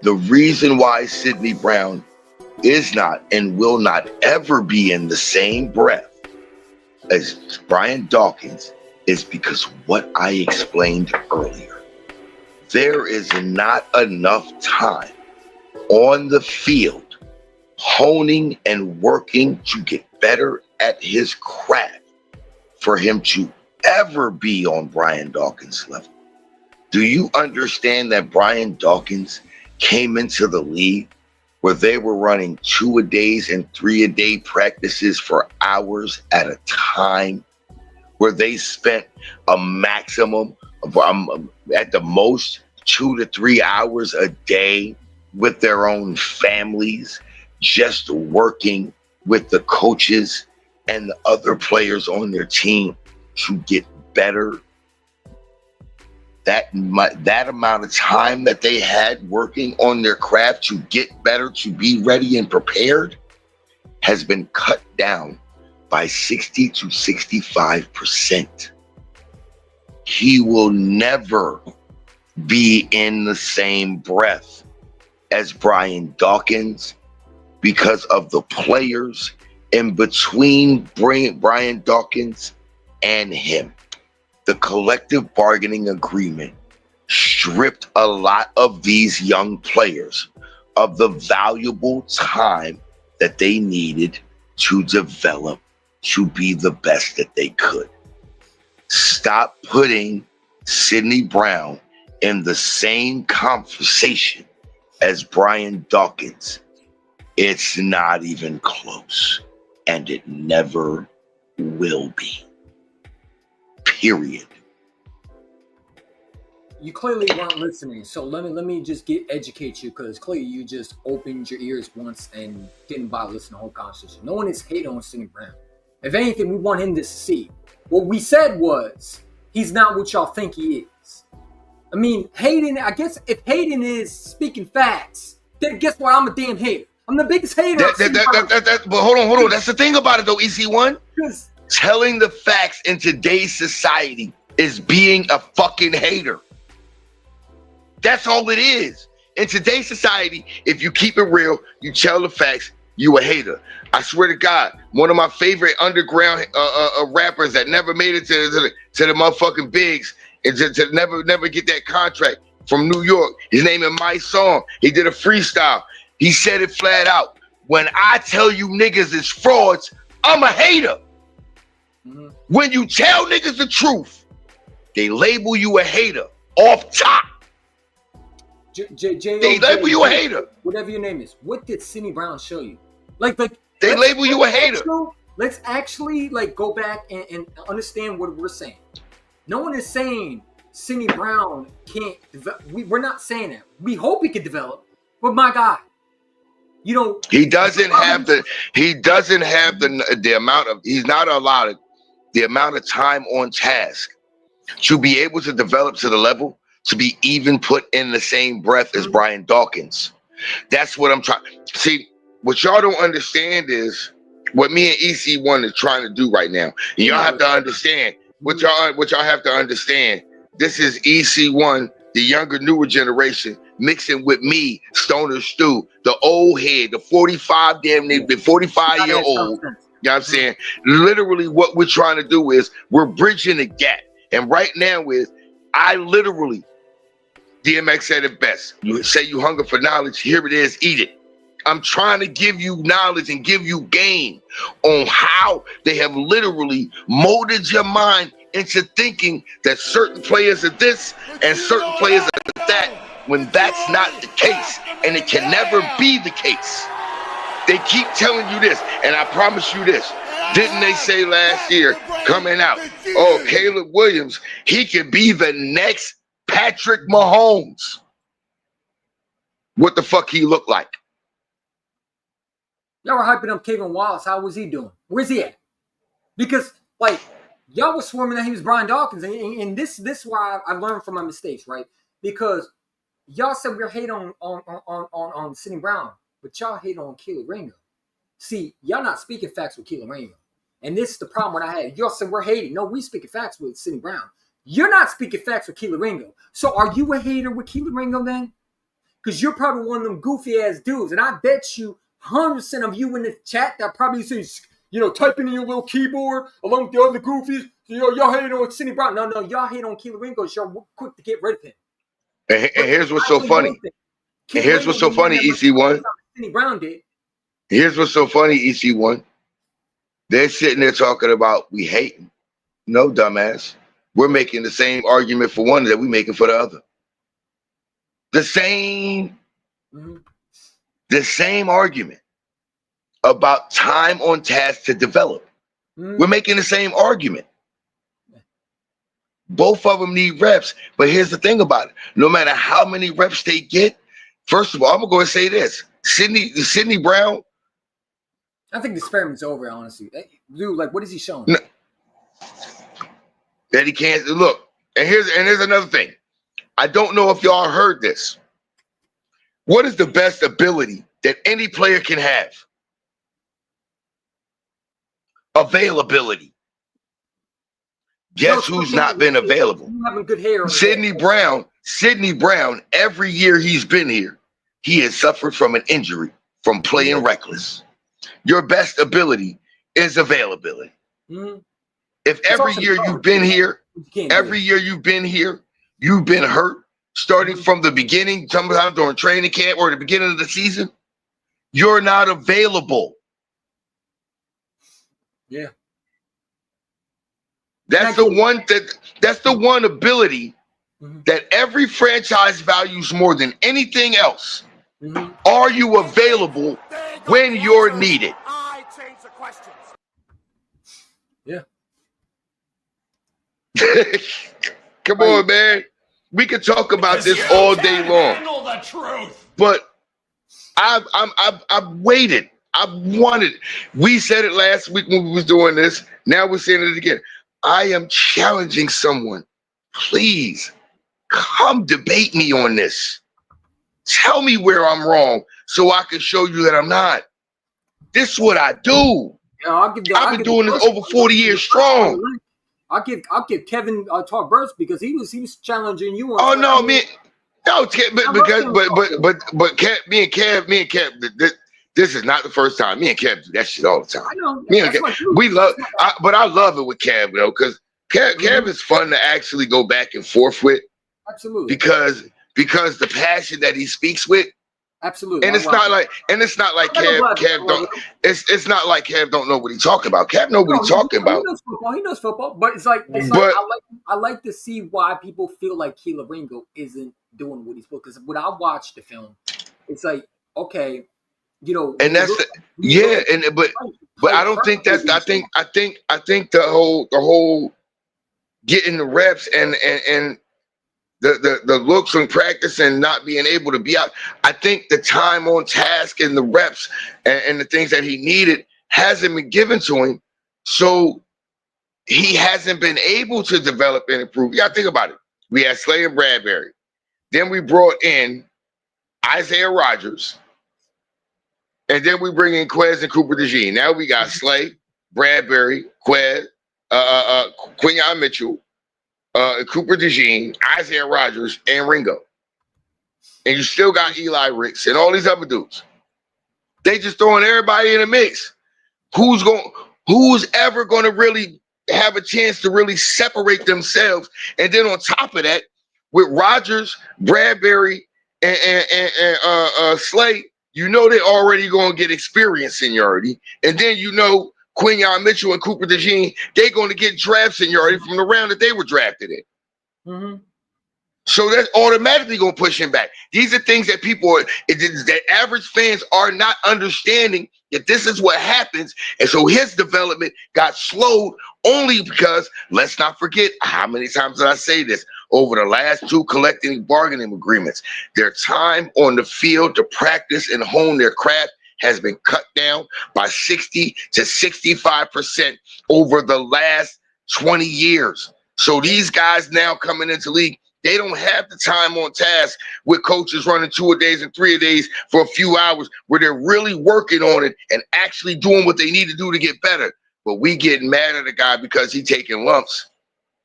The reason why Sidney Brown is not and will not ever be in the same breath as Brian Dawkins is because what I explained earlier. There is not enough time on the field honing and working to get better at his craft for him to ever be on Brian Dawkins' level. Do you understand that Brian Dawkins came into the league where they were running 2-a-days and 3-a-day practices for hours at a time, where they spent a maximum of at the most 2 to 3 hours a day with their own families, just working with the coaches and the other players on their team to get better? That amount of time that they had working on their craft to get better, to be ready and prepared, has been cut down by 60 to 65%. He will never be in the same breath as Brian Dawkins because of the players in between Brian Dawkins and him. The collective bargaining agreement stripped a lot of these young players of the valuable time that they needed to develop to be the best that they could. Stop putting Sidney Brown in the same conversation as Brian Dawkins. It's not even close, and it never will be. Period. You clearly weren't listening, so let me just educate you, because clearly you just opened your ears once and didn't bother listening to the whole conversation. No one is hating on Sidney Brown. If anything, we want him to succeed. What we said was he's not what y'all think he is. I mean, Hayden, I guess if Hayden is speaking facts, then guess what? I'm a damn hater. I'm the biggest hater. But hold on. That's the thing about it, though, EC1. Telling the facts in today's society is being a fucking hater. That's all it is. In today's society, if you keep it real, you tell the facts, you a hater. I swear to God, one of my favorite underground rappers that never made it to the motherfucking bigs and to never get that contract from New York. His name is My Song. He did a freestyle. He said it flat out. When I tell you niggas is frauds, I'm a hater. Mm-hmm. When you tell niggas the truth, they label you a hater off top. They label you a hater. Whatever your name is. What did Sidney Brown show you? They label you a hater. Let's actually go back and understand what we're saying. No one is saying Sidney Brown can't develop. We're not saying that. We hope he could develop, but my God, he doesn't have the amount of, he's not allowed the amount of time on task to be able to develop to the level to be even put in the same breath as Brian Dawkins. That's what I'm trying. See, what y'all don't understand is what me and EC1 is trying to do right now. And y'all have to understand what y'all have to understand. This is EC1, the younger, newer generation, mixing with me, Stoner Stu, the old head, the 45 45-year-old. You know what I'm saying? Literally what we're trying to do is we're bridging the gap. And right now I literally, DMX said it best. You say you hunger for knowledge, here it is, eat it. I'm trying to give you knowledge and give you game on how they have literally molded your mind into thinking that certain players are this and certain players are that, when that's not the case, and it can never be the case. They keep telling you this, and I promise you this. Didn't they say last year, coming out, oh, Caleb Williams, he could be the next Patrick Mahomes? What the fuck he look like? Y'all were hyping up Kevin Wallace. How was he doing? Where's he at? Because, y'all were swarming that he was Brian Dawkins. And this is why I learned from my mistakes, right? Because y'all said we're hating on Sidney Brown. but y'all hate on Kelee Ringo. See, y'all not speaking facts with Kelee Ringo. And this is the problem when I had. Y'all said we're hating. No, we speaking facts with Sidney Brown. You're not speaking facts with Kelee Ringo. So are you a hater with Kelee Ringo then? Because you're probably one of them goofy-ass dudes. And I bet you 100% of you in the chat that probably says, typing in your little keyboard along with the other goofies, y'all hating on Sidney Brown. No, y'all hate on Kelee Ringo. Y'all quick to get rid of him. And here's what's so funny. And here's what's so funny, EC1. Sidney Brown did. Here's what's so funny, EC1. They're sitting there talking about we hate. No, dumbass. We're making the same argument for one that we're making for the other. The same argument about time on task to develop. We're making the same argument. Both of them need reps. But here's the thing about it. No matter how many reps they get, first of all, I'm going to go and say this. Sidney Brown. I think the experiment's over, honestly. Dude, what is he showing? No, that he can't look. And here's another thing. I don't know if y'all heard this. What is the best ability that any player can have? Availability. Guess who's not been available? Having good hair. Sidney Brown, every year he's been here, he has suffered from an injury from playing reckless. Your best ability is availability. If every year you've been here, you've been hurt, starting from the beginning, sometimes during training camp or the beginning of the season, you're not available. Yeah. That's the one ability that every franchise values more than anything else. Are you available when you're needed? I change the questions. Yeah. Come on, man. We could talk about this all day long. Handle the truth. But I've waited. I've wanted. We said it last week when we was doing this. Now we're saying it again. I am challenging someone. Please come debate me on this. Tell me where I'm wrong so I can show you that I'm not. This is what I do. I've been doing this over 40 years strong. I'll give Kevin talk burst because he was challenging you. Oh no, man. No, but me and Kev, this is not the first time. Me and Kev do that shit all the time. I know. But I love it with Kev though, because Kev is fun to actually go back and forth with. Absolutely. Because the passion that he speaks with. Absolutely. And it's not like Kev don't. It's not like Kev don't know what he's talking about. Kev knows what he's talking about. He knows football, but I like to see why people feel like Kelee Ringo isn't doing what he's supposed. Because when I watched the film, it's like, okay, and that's but I don't think that's. I think the whole getting the reps and the looks in practice and not being able to be out. I think the time on task and the reps and the things that he needed hasn't been given to him. So he hasn't been able to develop and improve. You gotta think about it. We had Slay and Bradbury. Then we brought in Isaiah Rodgers. And then we bring in Quez and Cooper DeJean. Now we got Slay, Bradbury, Quez, Quinyon Mitchell, Cooper DeJean, Isaiah Rodgers, and Ringo. And you still got Eli Ricks and all these other dudes. They just throwing everybody in the mix. Who's ever going to really have a chance to really separate themselves? And then on top of that, with Rodgers, Bradbury, and Slay, they're already going to get experience seniority. And then Quinyon Mitchell and Cooper DeJean, they're going to get draft seniority from the round that they were drafted in. So that's automatically going to push him back. These are things that that average fans are not understanding that this is what happens. And so his development got slowed only because, let's not forget, how many times did I say this? Over the last 2 collective bargaining agreements, their time on the field to practice and hone their craft has been cut down by 60 to 65% over the last 20 years. So these guys now coming into league They don't have the time on task with coaches running 2-a-days and 3-a-days for a few hours where they're really working on it and actually doing what they need to do to get better. But we get mad at the guy because he's taking lumps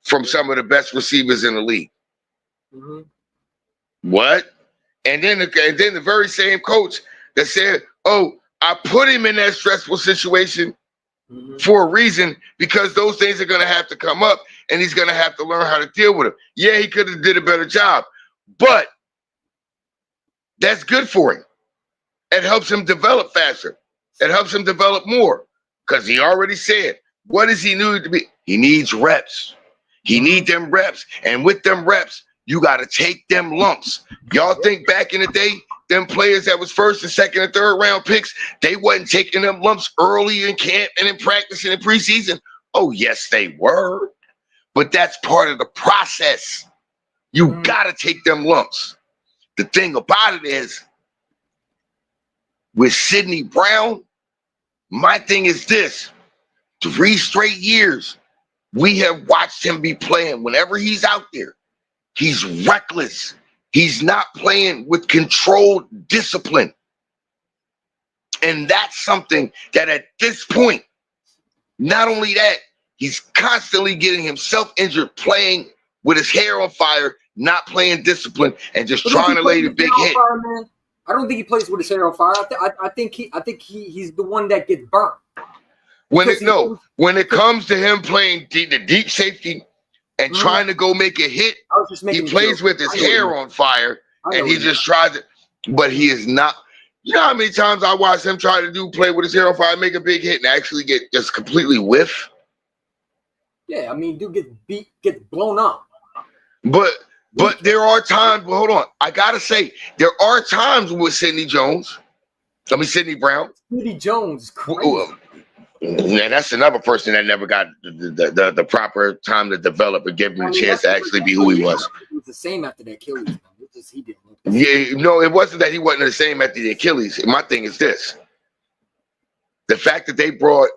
from some of the best receivers in the league. Mm-hmm. What? And then the very same coach that said, "Oh, I put him in that stressful situation for a reason because those things are going to have to come up and he's going to have to learn how to deal with them." Yeah, he could have did a better job, but that's good for him. It helps him develop faster. It helps him develop more because he already said, what does he need to be? He needs reps. He needs them reps. And with them reps, you got to take them lumps. Y'all think back in the day, them players that was first and second and third round picks, they wasn't taking them lumps early in camp and in practice and in preseason? Oh, yes, they were. But that's part of the process. You got to take them lumps. The thing about it is, with Sidney Brown, my thing is this. 3 straight years, we have watched him be playing. Whenever he's out there, he's reckless. He's not playing with controlled discipline. And that's something that at this point, not only that, he's constantly getting himself injured, playing with his hair on fire, not playing discipline, and just trying to lay the big hit. Fire, I don't think he plays with his hair on fire. I think he's the one that gets burnt. When it comes to him playing the deep safety and trying to go make a hit, he plays with his hair on fire, and he just tries to, but he is not. You know how many times I watched him try to play with his hair on fire, make a big hit, and actually get just completely whiff? Yeah, I mean, dude gets blown up. But there are times, hold on. I gotta say, there are times with Sidney Brown. Sidney Jones is crazy. And that's another person that never got the proper time to develop and give him a chance to actually be who he was. He was the same after the Achilles. He didn't look yeah, no, it wasn't that he wasn't the same after the Achilles. My thing is this. The fact that they brought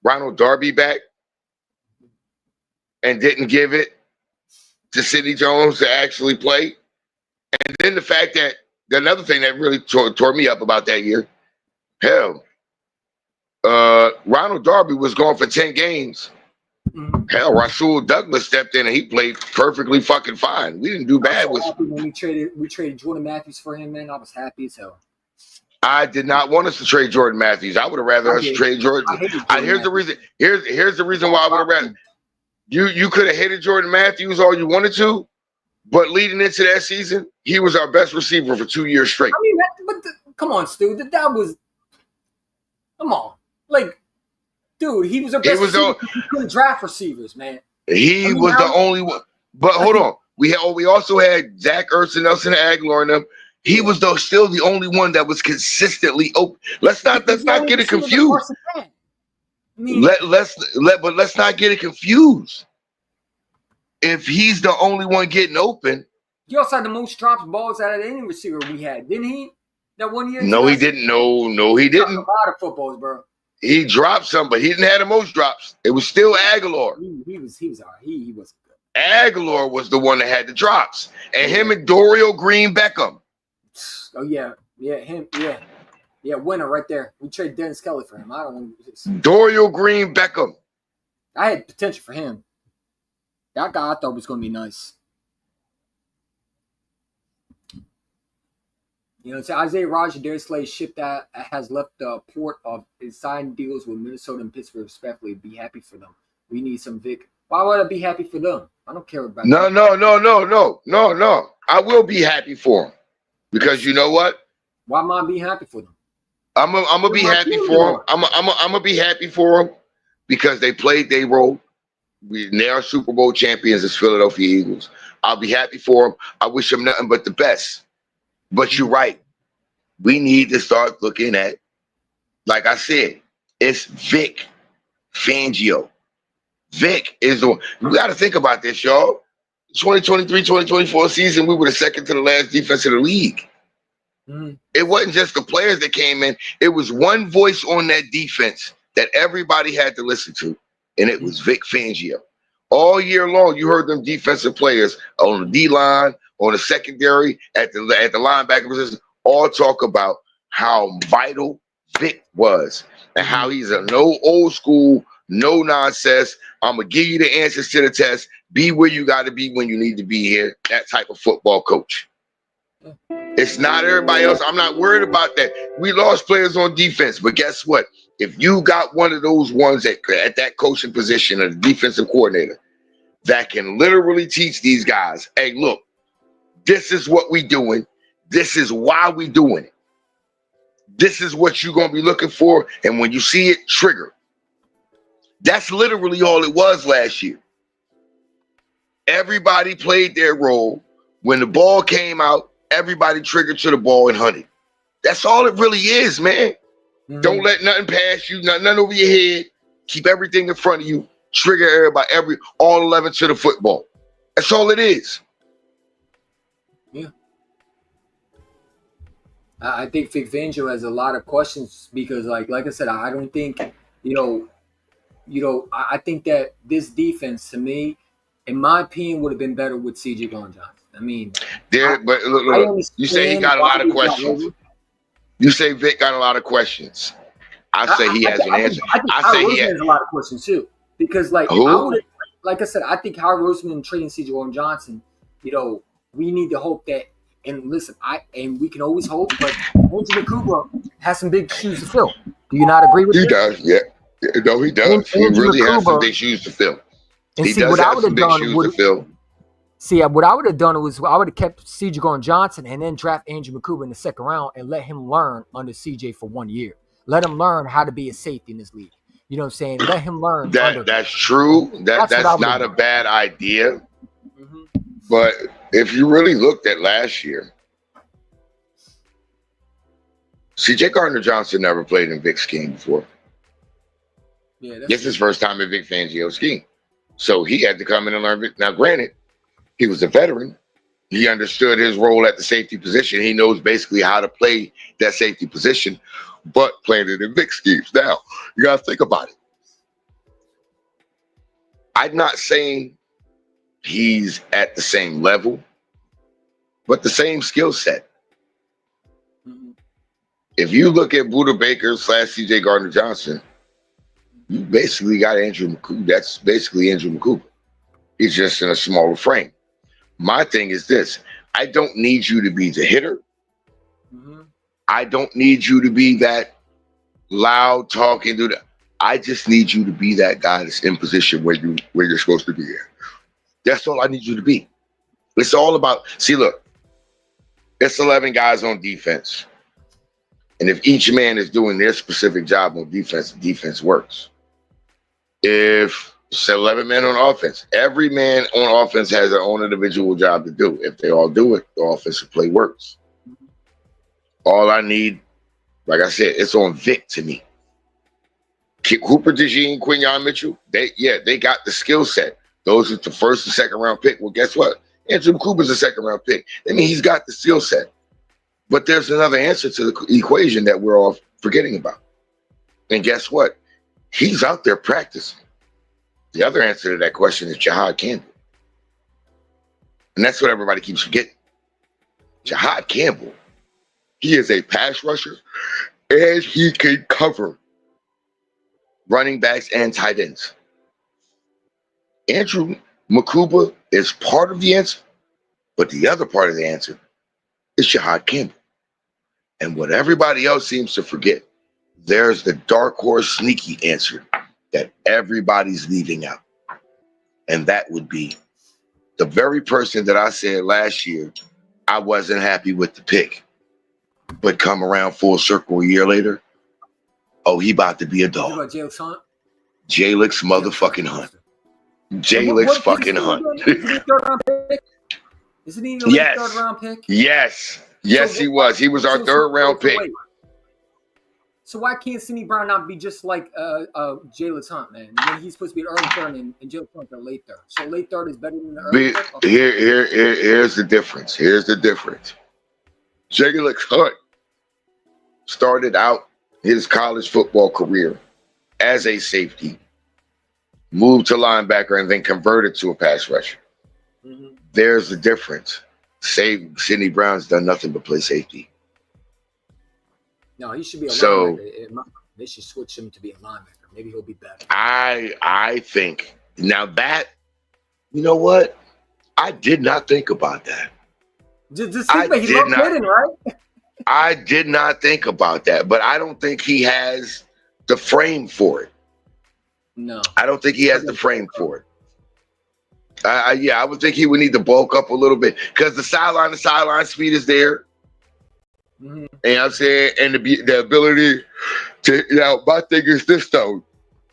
Ronald Darby back and didn't give it to Sidney Jones to actually play. And then the fact that another thing that really tore me up about that year, hell, Ronald Darby was gone for 10 games. Hell, Rasul Douglas stepped in and he played perfectly fucking fine. We didn't do bad. When we traded Jordan Matthews for him, man, I was happy as hell. I did not want us to trade Jordan Matthews. I would have rather us trade Jordan. Here's the reason. Here's the reason why I would have rather. You could have hated Jordan Matthews all you wanted to, but leading into that season, he was our best receiver for 2 years straight. I mean, come on, Stu. That was, come on, like, dude, he was our best receiver. He couldn't draft receivers, man. He was the only one. But hold on, we also had Zach Ertz and Nelson Aguilar in them. He was still the only one that was consistently open. Let's not get it confused. Let's not get it confused. If he's the only one getting open, he also had the most dropped balls out of any receiver we had, didn't he? That 1 year. No, he didn't. No, he didn't. A lot of footballs, bro. He dropped some, but he didn't have the most drops. It was still Aguilar. He was all right. He was good. Aguilar was the one that had the drops, and him and Dorial Green Beckham. Oh yeah, him, winner right there. We traded Dennis Kelly for him. I don't want this. Dorial Green Beckham. I had potential for him. That guy I thought was going to be nice. You know, it's Isaiah Roger, Darius Slay ship that has left the port of his signed deals with Minnesota and Pittsburgh respectfully. Be happy for them. We need some Vic. Why would I be happy for them? I don't care about No. I will be happy for them. Because you know what? Why am I being happy for them? I'm gonna be happy for them. I'm gonna be happy for them because they played their role. They are Super Bowl champions as Philadelphia Eagles. I'll be happy for them. I wish them nothing but the best. But you're right. We need to start looking at, like I said, it's Vic Fangio. Vic is the one. We got to think about this, y'all. 2023-2024 season, we were the second to the last defense in the league. It wasn't just the players that came in. It was one voice on that defense that everybody had to listen to, and it was Vic Fangio. All year long, you heard them defensive players on the D line, on the secondary, at the linebacker position, all talk about how vital Vic was and how he's a no old school, no nonsense. I'm gonna give you the answers to the test. Be where you got to be when you need to be here. That type of football coach. It's not everybody else. I'm not worried about that. We lost players on defense, but guess what? If you got one of those ones at that coaching position or the defensive coordinator that can literally teach these guys, hey, look, this is what we doing. This is why we doing it. This is what you're going to be looking for. And when you see it, trigger. That's literally all it was last year. Everybody played their role. When the ball came out, everybody triggered to the ball and hunted. That's all it really is, man. Don't let nothing pass you, nothing over your head. Keep everything in front of you. Trigger everybody, all 11 to the football. That's all it is. Yeah. I think Vic Fangio has a lot of questions because, like I said, I don't think, I think that this defense, to me, in my opinion, would have been better with C.J. Gardner-Johnson. I mean, but look, you say he got a lot of questions. You say Vic got a lot of questions. I say he has an answer. I say he has a lot of questions too, because I said, I think Howard Roseman trading C.J. Gardner-Johnson, we need to hope that. And listen, we can always hope, but Andrew McCouba has some big shoes to fill. Do you not agree with that? He does, yeah. No, he does. He really has some big shoes to fill. He does have some big shoes to fill. See, what I would have done was I would have kept C.J. Gardner-Johnson and then draft Andrew McCouba in the second round and let him learn under C.J. for 1 year. Let him learn how to be a safety in this league. You know what I'm saying? Let him learn. That's true. That's not a bad idea. But if you really looked at last year, C.J. Gardner-Johnson never played in Vic's scheme before. Yeah, this is his first time in Vic Fangio's scheme. So he had to come in and learn it. Now, granted, he was a veteran. He understood his role at the safety position. He knows basically how to play that safety position, but playing it in Vic schemes. Now, you got to think about it. I'm not saying he's at the same level, but the same skill set. If you look at Buda Baker / C.J. Gardner-Johnson, you basically got Andrew McCouba. That's basically Andrew McCouba. He's just in a smaller frame. My thing is this. I don't need you to be the hitter. I don't need you to be that loud talking. I just need you to be that guy that's in position where you're supposed to be at. That's all I need you to be. It's all about, see, look, it's 11 guys on defense. And if each man is doing their specific job on defense, the defense works. If it's 11 men on offense, every man on offense has their own individual job to do. If they all do it, the offensive play works. All I need, like I said, it's on Vic to me. Cooper DeJean, Quinyon Mitchell, they got the skill set. Those are the first and second round pick. Well, guess what? Andrew Cooper's a second round pick. I mean, he's got the skill set. But there's another answer to the equation that we're all forgetting about. And guess what? He's out there practicing. The other answer to that question is Jahad Campbell. And that's what everybody keeps forgetting. Jahad Campbell, he is a pass rusher and he can cover running backs and tight ends. Andrew McCouba is part of the answer, but the other part of the answer is Jahad Campbell. And what everybody else seems to forget, there's the dark horse sneaky answer that everybody's leaving out. And that would be the very person that I said last year, I wasn't happy with the pick, but come around full circle a year later, oh, he about to be a dog. Jalix motherfucking Hunt. Jalix fucking Hunt. Isn't he a third round pick? Yes. Yes, he was. He was our third round pick. So why can't Sidney Brown not be just like Jalix Hunt, man? When he's supposed to be an early third and Jalix Hunt a late third. So late third is better than the early third? Okay. Here's the difference. Here's the difference. Jalix Hunt started out his college football career as a safety moved to linebacker, and then converted to a pass rusher. Mm-hmm. There's the difference. Sidney Brown's done nothing but play safety. No, he should be a So linebacker. They should switch him to be a linebacker. Maybe he'll be better. I think now that, you know what? I did not think about that. Just think about, he loves hitting, right? I did not think about that, but I don't think he has the frame for it. No, I don't think he has the frame for it. I would think he would need to bulk up a little bit because the sideline speed is there. Mm-hmm. And I'm saying, and the ability to, my thing is this though,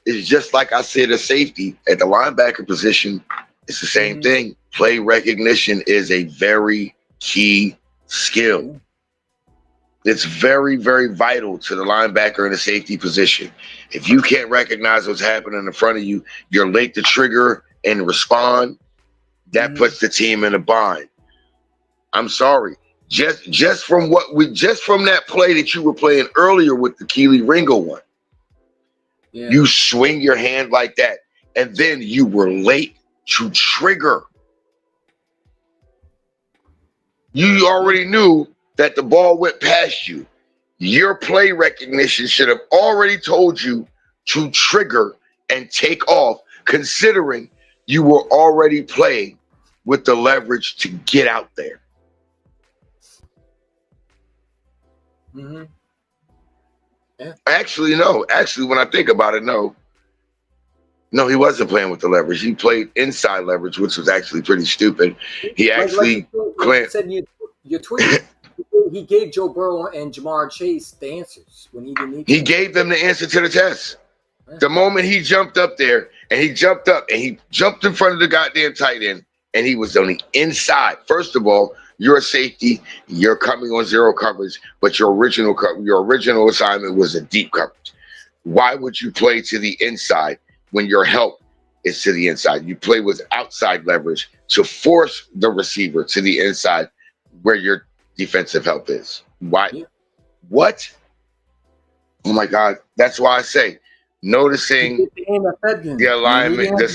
is just like I said, a safety at the linebacker position, it's the same thing. Play recognition is a very key skill. It's very, very vital to the linebacker and the safety position. If you can't recognize what's happening in front of you, you're late to trigger and respond. That puts the team in a bind. I'm sorry. Just from that play that you were playing earlier with the Kelee Ringo one, you swing your hand like that, and then you were late to trigger. You already knew that the ball went past you. Your play recognition should have already told you to trigger and take off, considering you were already playing with the leverage to get out there. Mm-hmm. Yeah. Actually, no. Actually, when I think about it, no. No, he wasn't playing with the leverage. He played inside leverage, which was actually pretty stupid. He actually said you tweeted. He gave Joe Burrow and Jamar Chase the answers when he didn't need to. He gave them the answer to the test. The moment he jumped up there, and he jumped in front of the goddamn tight end, and he was on the inside. First of all, you're a safety. You're coming on zero coverage, but your original assignment was a deep coverage. Why would you play to the inside when your help is to the inside? You play with outside leverage to force the receiver to the inside where your defensive help is. Why? Yeah. What? Oh my God. That's why I say noticing the alignment, the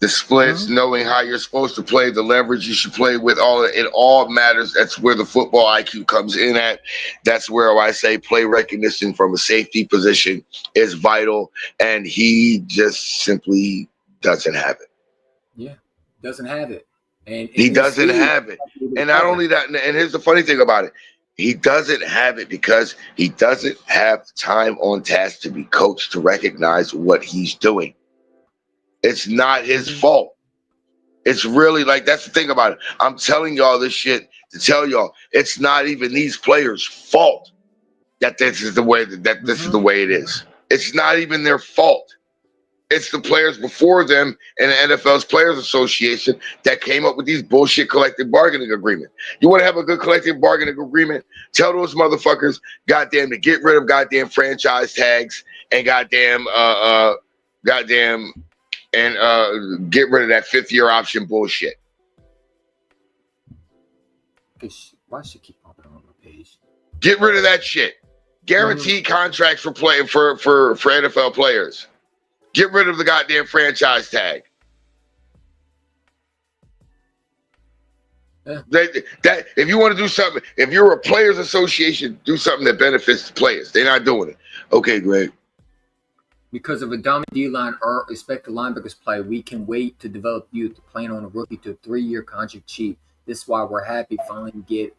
splits, knowing how you're supposed to play, the leverage you should play with, it all matters. That's where the football IQ comes in at. That's where I say play recognition from a safety position is vital, and he just simply doesn't have it. Yeah, doesn't have it. And he doesn't have it. And not only that, and here's the funny thing about it. He doesn't have it because he doesn't have time on task to be coached to recognize what he's doing. It's not his fault. It's really like, that's the thing about it. I'm telling y'all this shit to tell y'all it's not even these players' fault that this is the way this is the way it is. It's not even their fault. It's the players before them and the NFL's Players Association that came up with these bullshit collective bargaining agreement. You want to have a good collective bargaining agreement? Tell those motherfuckers, goddamn, to get rid of goddamn franchise tags and get rid of that 5th-year option bullshit. Why should keep popping on the page? Get rid of that shit. Guaranteed contracts for NFL players. Get rid of the goddamn franchise tag. Yeah. That if you want to do something, if you're a players association, do something that benefits the players. They're not doing it. Okay, Greg. Because of a dominant D-line or expected linebackers play, we can wait to develop youth to plan on a rookie to a 3-year contract cheap. This is why we're happy finally get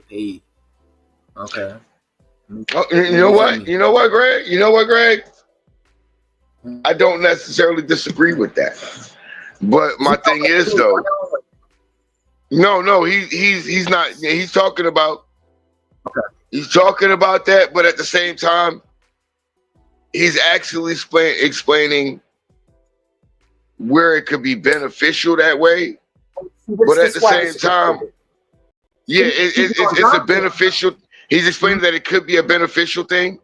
paid. Okay. Oh, you know what, Greg? I don't necessarily disagree with that. But my thing is though, he's not. He's talking about. Okay. He's talking about that, but at the same time, he's actually explaining where it could be beneficial that way. But at the same time, it's a beneficial. He's explaining that it could be a beneficial thing,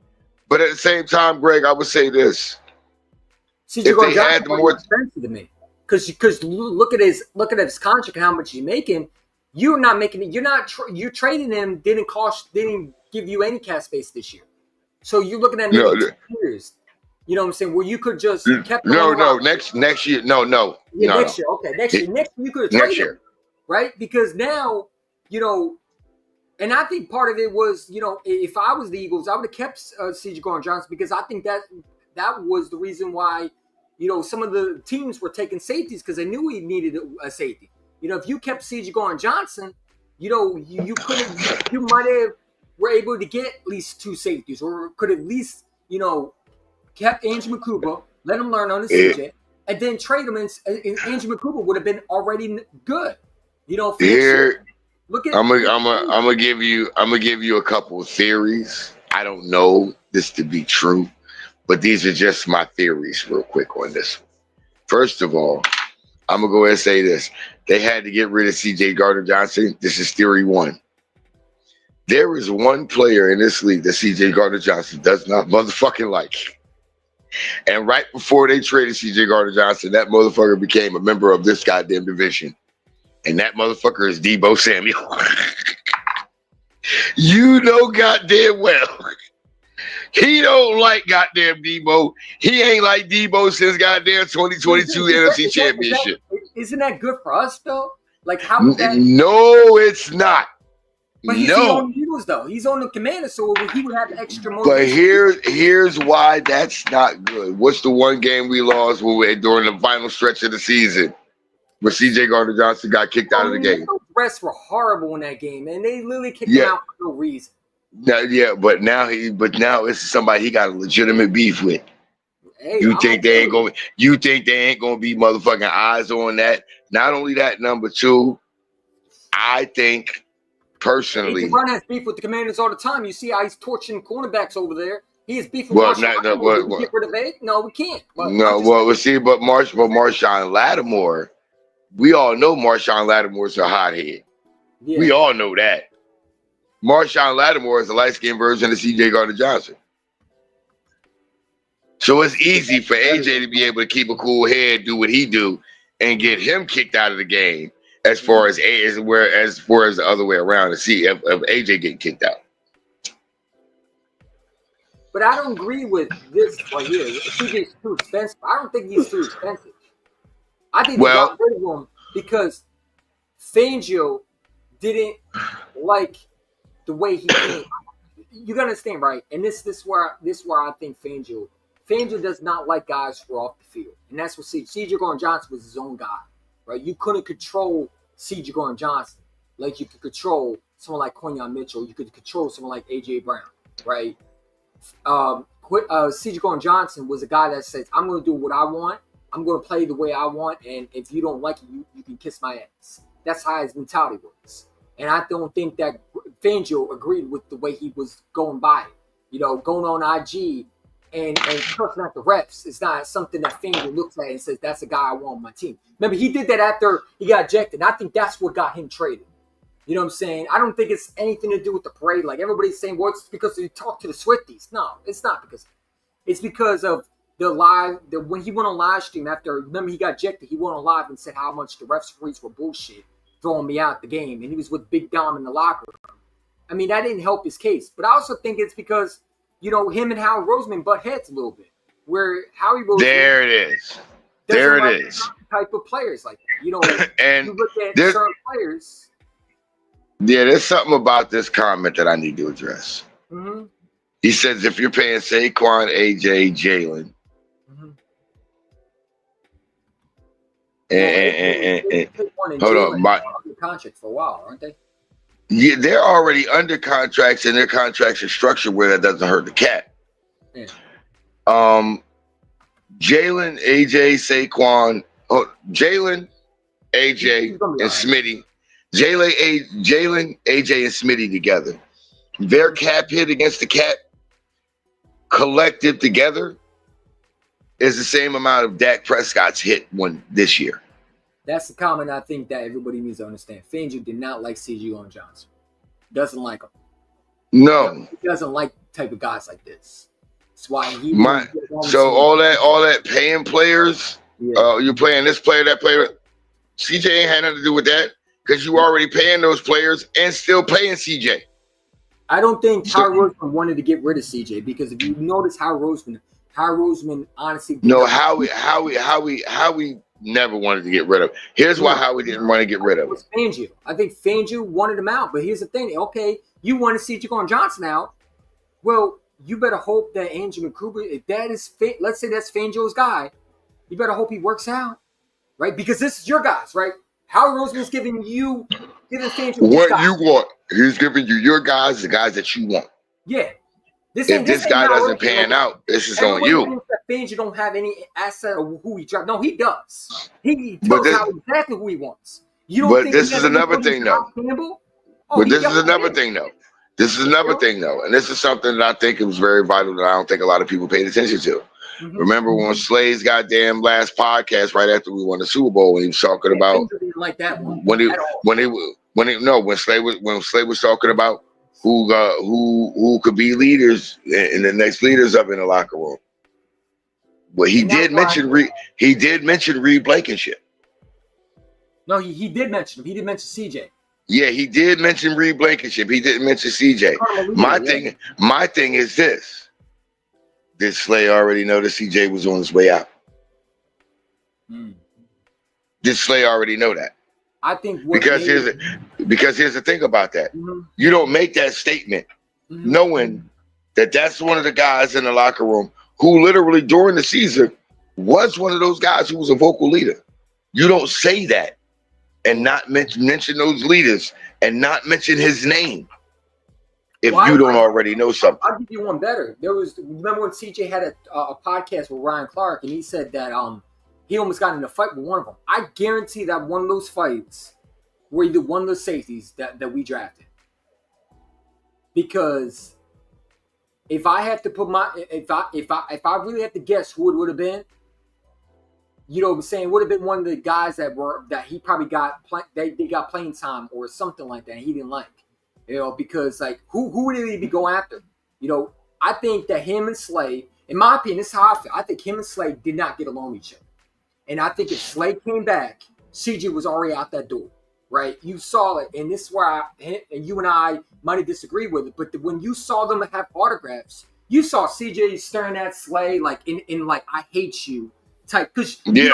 but at the same time, Greg, I would say this: if they had more expensive to me, because look at his contract and how much he's making. You're not making it. You're not. You trading him didn't give you any cap space this year. So you're looking at maybe 2 years. You know what I'm saying? Where you could just kept him No, on the no, roster. next year, no, Yeah, next year. Okay, next year. Next year you could have next traded year. him, right? Because now, and I think part of it was, if I was the Eagles, I would have kept C.J. Gardner-Johnson because I think that was the reason why, some of the teams were taking safeties because they knew he needed a safety. If you kept C.J. Gardner-Johnson, you could have, you might have were able to get at least 2 safeties, or could at least, kept Andrew McCooper, let him learn on the CJ, and then trade him. And Andrew McCooper would have been already good, for next year. Look at I'm gonna give you a couple of theories. I don't know this to be true, but these are just my theories, real quick on this one. First of all, I'm gonna go ahead and say this: they had to get rid of C.J. Gardner-Johnson. This is theory 1. There is one player in this league that C.J. Gardner-Johnson does not motherfucking like. And right before they traded C.J. Gardner-Johnson, that motherfucker became a member of this goddamn division. And that motherfucker is Deebo Samuel. You know goddamn well. He don't like goddamn Deebo. He ain't like Deebo since goddamn 2022 NFC Championship. Isn't that good for us, though? Like, how would that... No, it's not. But he's on the Eagles, though. He's on the Commanders, so he would have extra motivation. But here's why that's not good. What's the one game we lost during the final stretch of the season where C.J. Gardner-Johnson got kicked out of the game? The refs were horrible in that game, and they literally kicked him out for no reason. But now it's somebody he got a legitimate beef with. Hey, you think they ain't gonna be motherfucking eyes on that? Not only that, number 2, I think personally, Brown has beef with the Commanders all the time. You see how he's torching cornerbacks over there. He has beef with Marshawn. Get rid of it? No, we can't. But Marshawn Lattimore, we all know Marshawn Lattimore's a hothead. Yeah. We all know that. Marshawn Lattimore is a light-skinned version of C.J. Gardner-Johnson. So it's easy for AJ to be able to keep a cool head, do what he do, and get him kicked out of the game. As far as the other way around, to see if AJ getting kicked out. But I don't agree with this right here. CJ's too expensive. I don't think he's too expensive. I think they got rid of him because Fangio didn't like the way he came. You gotta understand, right? And this where I think Fangio does not like guys who are off the field, and that's what C.J. Gardner-Johnson was his own guy. Right, you couldn't control C.J. Gardner-Johnson like you could control someone like Quinyon Mitchell. You could control someone like A.J. Brown, right? C.J. Gardner-Johnson was a guy that says, "I'm going to do what I want. I'm going to play the way I want, and if you don't like it, you can kiss my ass." That's how his mentality works. And I don't think that Fangio agreed with the way he was going by it. Going on IG and cursing at the refs is not something that Fangio looks at and says, "That's a guy I want on my team." Remember, he did that after he got ejected. And I think that's what got him traded. You know what I'm saying? I don't think it's anything to do with the parade. Like everybody's saying, well, it's because he talked to the Swifties. No, it's not because. It's because of when he went on live stream remember he got ejected, he went on live and said how much the referees were bullshit, throwing me out the game. And he was with Big Dom in the locker room. I mean, that didn't help his case. But I also think it's because, him and Howard Roseman butt heads a little bit. Where Howie Roseman... There it is. Type of players like that. And you look at certain players. Yeah, there's something about this comment that I need to address. Mm-hmm. He says if you're paying Saquon, AJ, Jalen, and hold on, contract for a while, aren't they? Yeah, they're already under contracts, and their contracts are structured where that doesn't hurt the cap. Yeah. Jalen, AJ, Saquon, Jalen, AJ, and Smitty. Jalen, AJ, and Smitty together. Their cap hit against the cap collected together is the same amount of Dak Prescott's hit one this year. That's the comment I think that everybody needs to understand. Fangio did not like C.J. Gardner-Johnson. Doesn't like him. No. He doesn't like type of guys like this. That's why he all that paying players, you're playing this player, that player. CJ ain't had nothing to do with that because you already paying those players and still paying CJ. I don't think Howard Roseman wanted to get rid of CJ because if you notice Howard Roseman Howard Roseman honestly did No, not- Howie never wanted to get rid of him. Here's why Howie didn't want to get rid of him. Fangio. I think Fangio wanted him out, but here's the thing. Okay, you want to see Jaquan Johnson out. Well, you better hope that Andrew McCuber, if that is, let's say that's Fangio's guy, you better hope he works out, right? Because this is your guys, right? Howard Roseman's giving Fangio what you want. He's giving you your guys, the guys that you want. Yeah. If this guy doesn't pan out, this is on you. Thinks that Fangio don't have any asset of who he dropped. No, he does. He tells Howard exactly who he wants. You don't think this is another thing, though. But this is another thing, though. This is another thing, though. And this is something that I think it was very vital that I don't think a lot of people paid attention to. Mm-hmm. Remember when Slay's goddamn last podcast right after we won the Super Bowl when he was talking about like that when Slay was talking about who could be leaders and the next leaders up in the locker room. Well, he did mention Reed Blankenship. No, he did mention him. He did mention CJ. Yeah, he did mention Reed Blankenship. He didn't mention CJ. My thing is this. Did Slay already know that CJ was on his way out? Did Slay already know that? I think because here's the thing about that. You don't make that statement knowing that that's one of the guys in the locker room who literally during the season was one of those guys who was a vocal leader. You don't say that and not mention those leaders and not mention his name if you don't already know something. I'll give you one better. Remember when CJ had a podcast with Ryan Clark and he said that he almost got in a fight with one of them. I guarantee that one of those fights were either one of the safeties that we drafted. Because if I had to put if I really had to guess who it would have been, you know what I'm saying, would have been one of the guys that he probably got they got playing time or something like that. And he didn't like, because like who would he be going after? I think that him and Slay, in my opinion, this is how I feel. I think him and Slay did not get along with each other. And I think if Slay came back, CJ was already out that door, right? You saw it, and this is where and you and I might have disagreed with it, but when you saw them have autographs, you saw CJ staring at Slay like in like I hate you type. Because you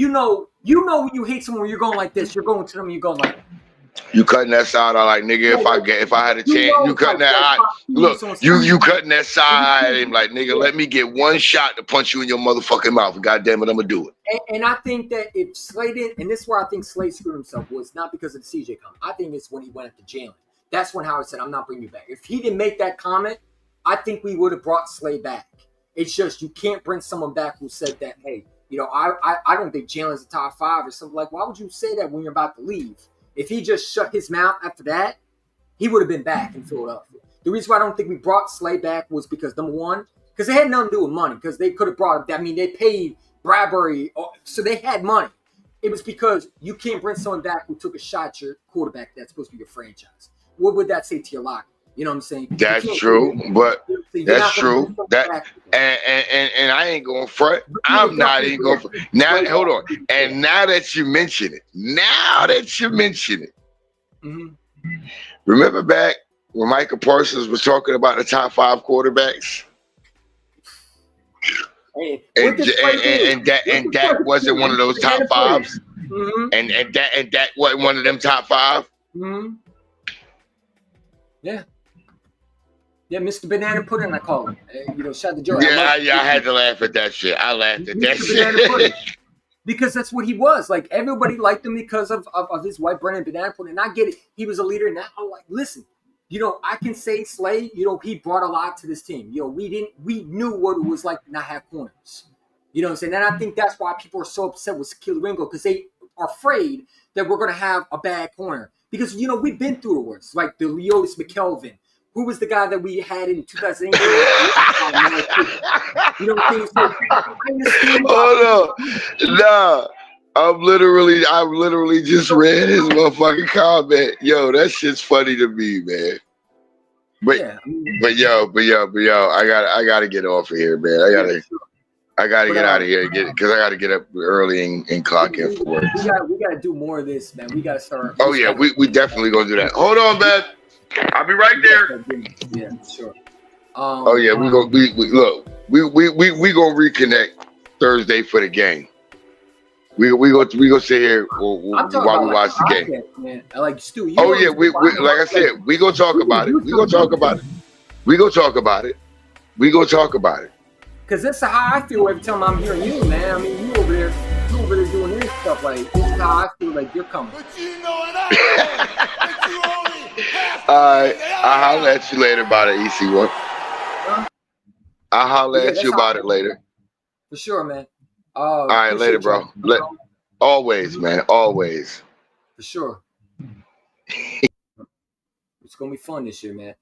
know when you hate someone, you're going like this. You're going to them, and you're going like. You cutting that side out like nigga. If I had a chance, you cutting that eye. Look, you cutting that side. And like nigga, let me get one shot to punch you in your motherfucking mouth. God damn it, I'm gonna do it. And I think that if Slay did, and this is where I think Slay screwed himself, was not because of the CJ comment. I think it's when he went after Jalen. That's when Howard said, "I'm not bringing you back." If he didn't make that comment, I think we would have brought Slay back. It's just you can't bring someone back who said that. Hey, I don't think Jalen's a top 5 or something like. Why would you say that when you're about to leave? If he just shut his mouth after that, he would have been back in Philadelphia. The reason why I don't think we brought Slay back was because, number one, because they had nothing to do with money, because they could have brought him. I mean, they paid Bradbury, so they had money. It was because you can't bring someone back who took a shot at your quarterback that's supposed to be your franchise. What would that say to your locker? You know what I'm saying? That's true, but that's true. And I ain't going front. I'm not even going front. Now, hold on. And now that you mention it, remember back when Michael Parsons was talking about the top 5 quarterbacks? And that wasn't one of those top 5s? And that wasn't one of them top 5? Yeah. Yeah, Mr. Banana Pudding, I call him. Shout out to Joe. Yeah, I had to laugh at that shit. I laughed at that shit. Because that's what he was. Like, everybody liked him because of his white bread and banana pudding. And I get it. He was a leader. Now, I'm like, listen, I can say Slay, he brought a lot to this team. We knew what it was like to not have corners. You know what I'm saying? And I think that's why people are so upset with Kelee Ringo, because they are afraid that we're going to have a bad corner. Because, we've been through the worst. Like the Leotis McKelvin. Who was the guy that we had in 2008? You know what I'm saying? Hold on. Nah. I've literally just read his motherfucking comment. Yo, that shit's funny to me, man. But yo, I gotta get off of here, man. I gotta get out of here because I gotta get up early and clock in for work. We gotta do more of this, man. We gotta start. Oh yeah, we definitely gonna do that. Hold on, man. I'll be right there. Yeah, sure. Oh yeah, we look. We gonna reconnect Thursday for the game. We go sit here I'm talking while about we like watch the game. podcast, man. Like Stu, you Oh know yeah, this. we like I said, we gonna talk about it. We gonna talk about it. We gonna talk about it. We gonna talk about it. Because this is how I feel every time I'm hearing you, man. I mean, you over there doing this stuff. Like, this is how I feel like you're coming. But you know and I know that you only have to All right, I'll holler at you later about it, EC1. I'll holler at you about it later. For sure, man. All right, later, bro. Always, man. Always. For sure. It's gonna be fun this year, man.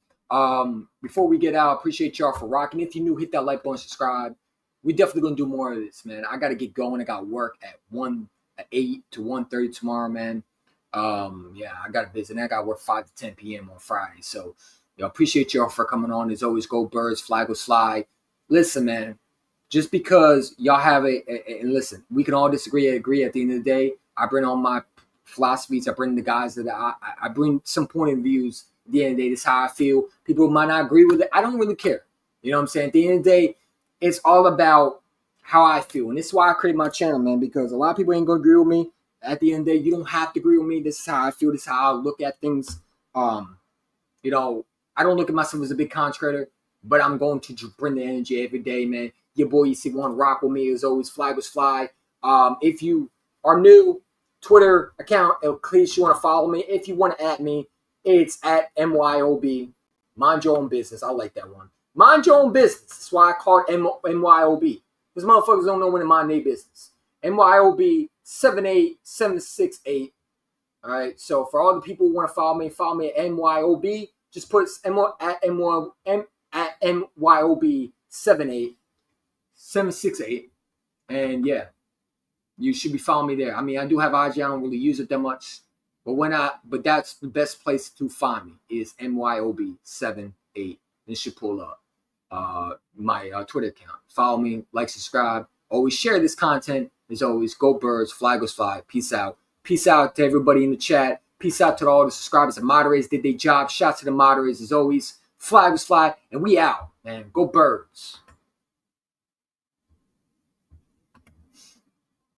Before we get out, appreciate y'all for rocking. If you're new, hit that like button, subscribe. We definitely gonna do more of this, man. I gotta get going. I got work at 8 to 1:30 tomorrow, man. Yeah, I got a busy. And I got work 5 to 10 p.m. on Friday. So, appreciate y'all for coming on. As always, go Birds, flag will slide. Listen, man. Just because y'all have and listen, we can all disagree and agree. At the end of the day, I bring all my philosophies. I bring the guys that I bring some point of views. At the end of the day, this is how I feel. People might not agree with it. I don't really care. You know what I'm saying? At the end of the day, it's all about how I feel. And this is why I created my channel, man, because a lot of people ain't going to agree with me. At the end of the day, you don't have to agree with me. This is how I feel. This is how I look at things. I don't look at myself as a big content creator, but I'm going to bring the energy every day, man. Your boy EC1 rock with me as always. Flag was fly. If you are new, Twitter account, in case you want to follow me. If you want to add me, it's at MYOB. Mind your own business. I like that one. Mind your own business. That's why I call it MYOB. Because motherfuckers don't know when to mind their business. MYOB 78768. All right. So for all the people who want to follow me at MYOB. Just put at MYOB 768. And yeah, you should be following me there. I mean, I do have IG. I don't really use it that much. But that's the best place to find me is MYOB78. It should pull up my Twitter account. Follow me, like, subscribe. Always share this content. As always, go Birds, flag was fly. Peace out. Peace out to everybody in the chat. Peace out to all the subscribers and moderators. Did their job. Shout to the moderators as always. Flag was fly. And we out, man. Go Birds.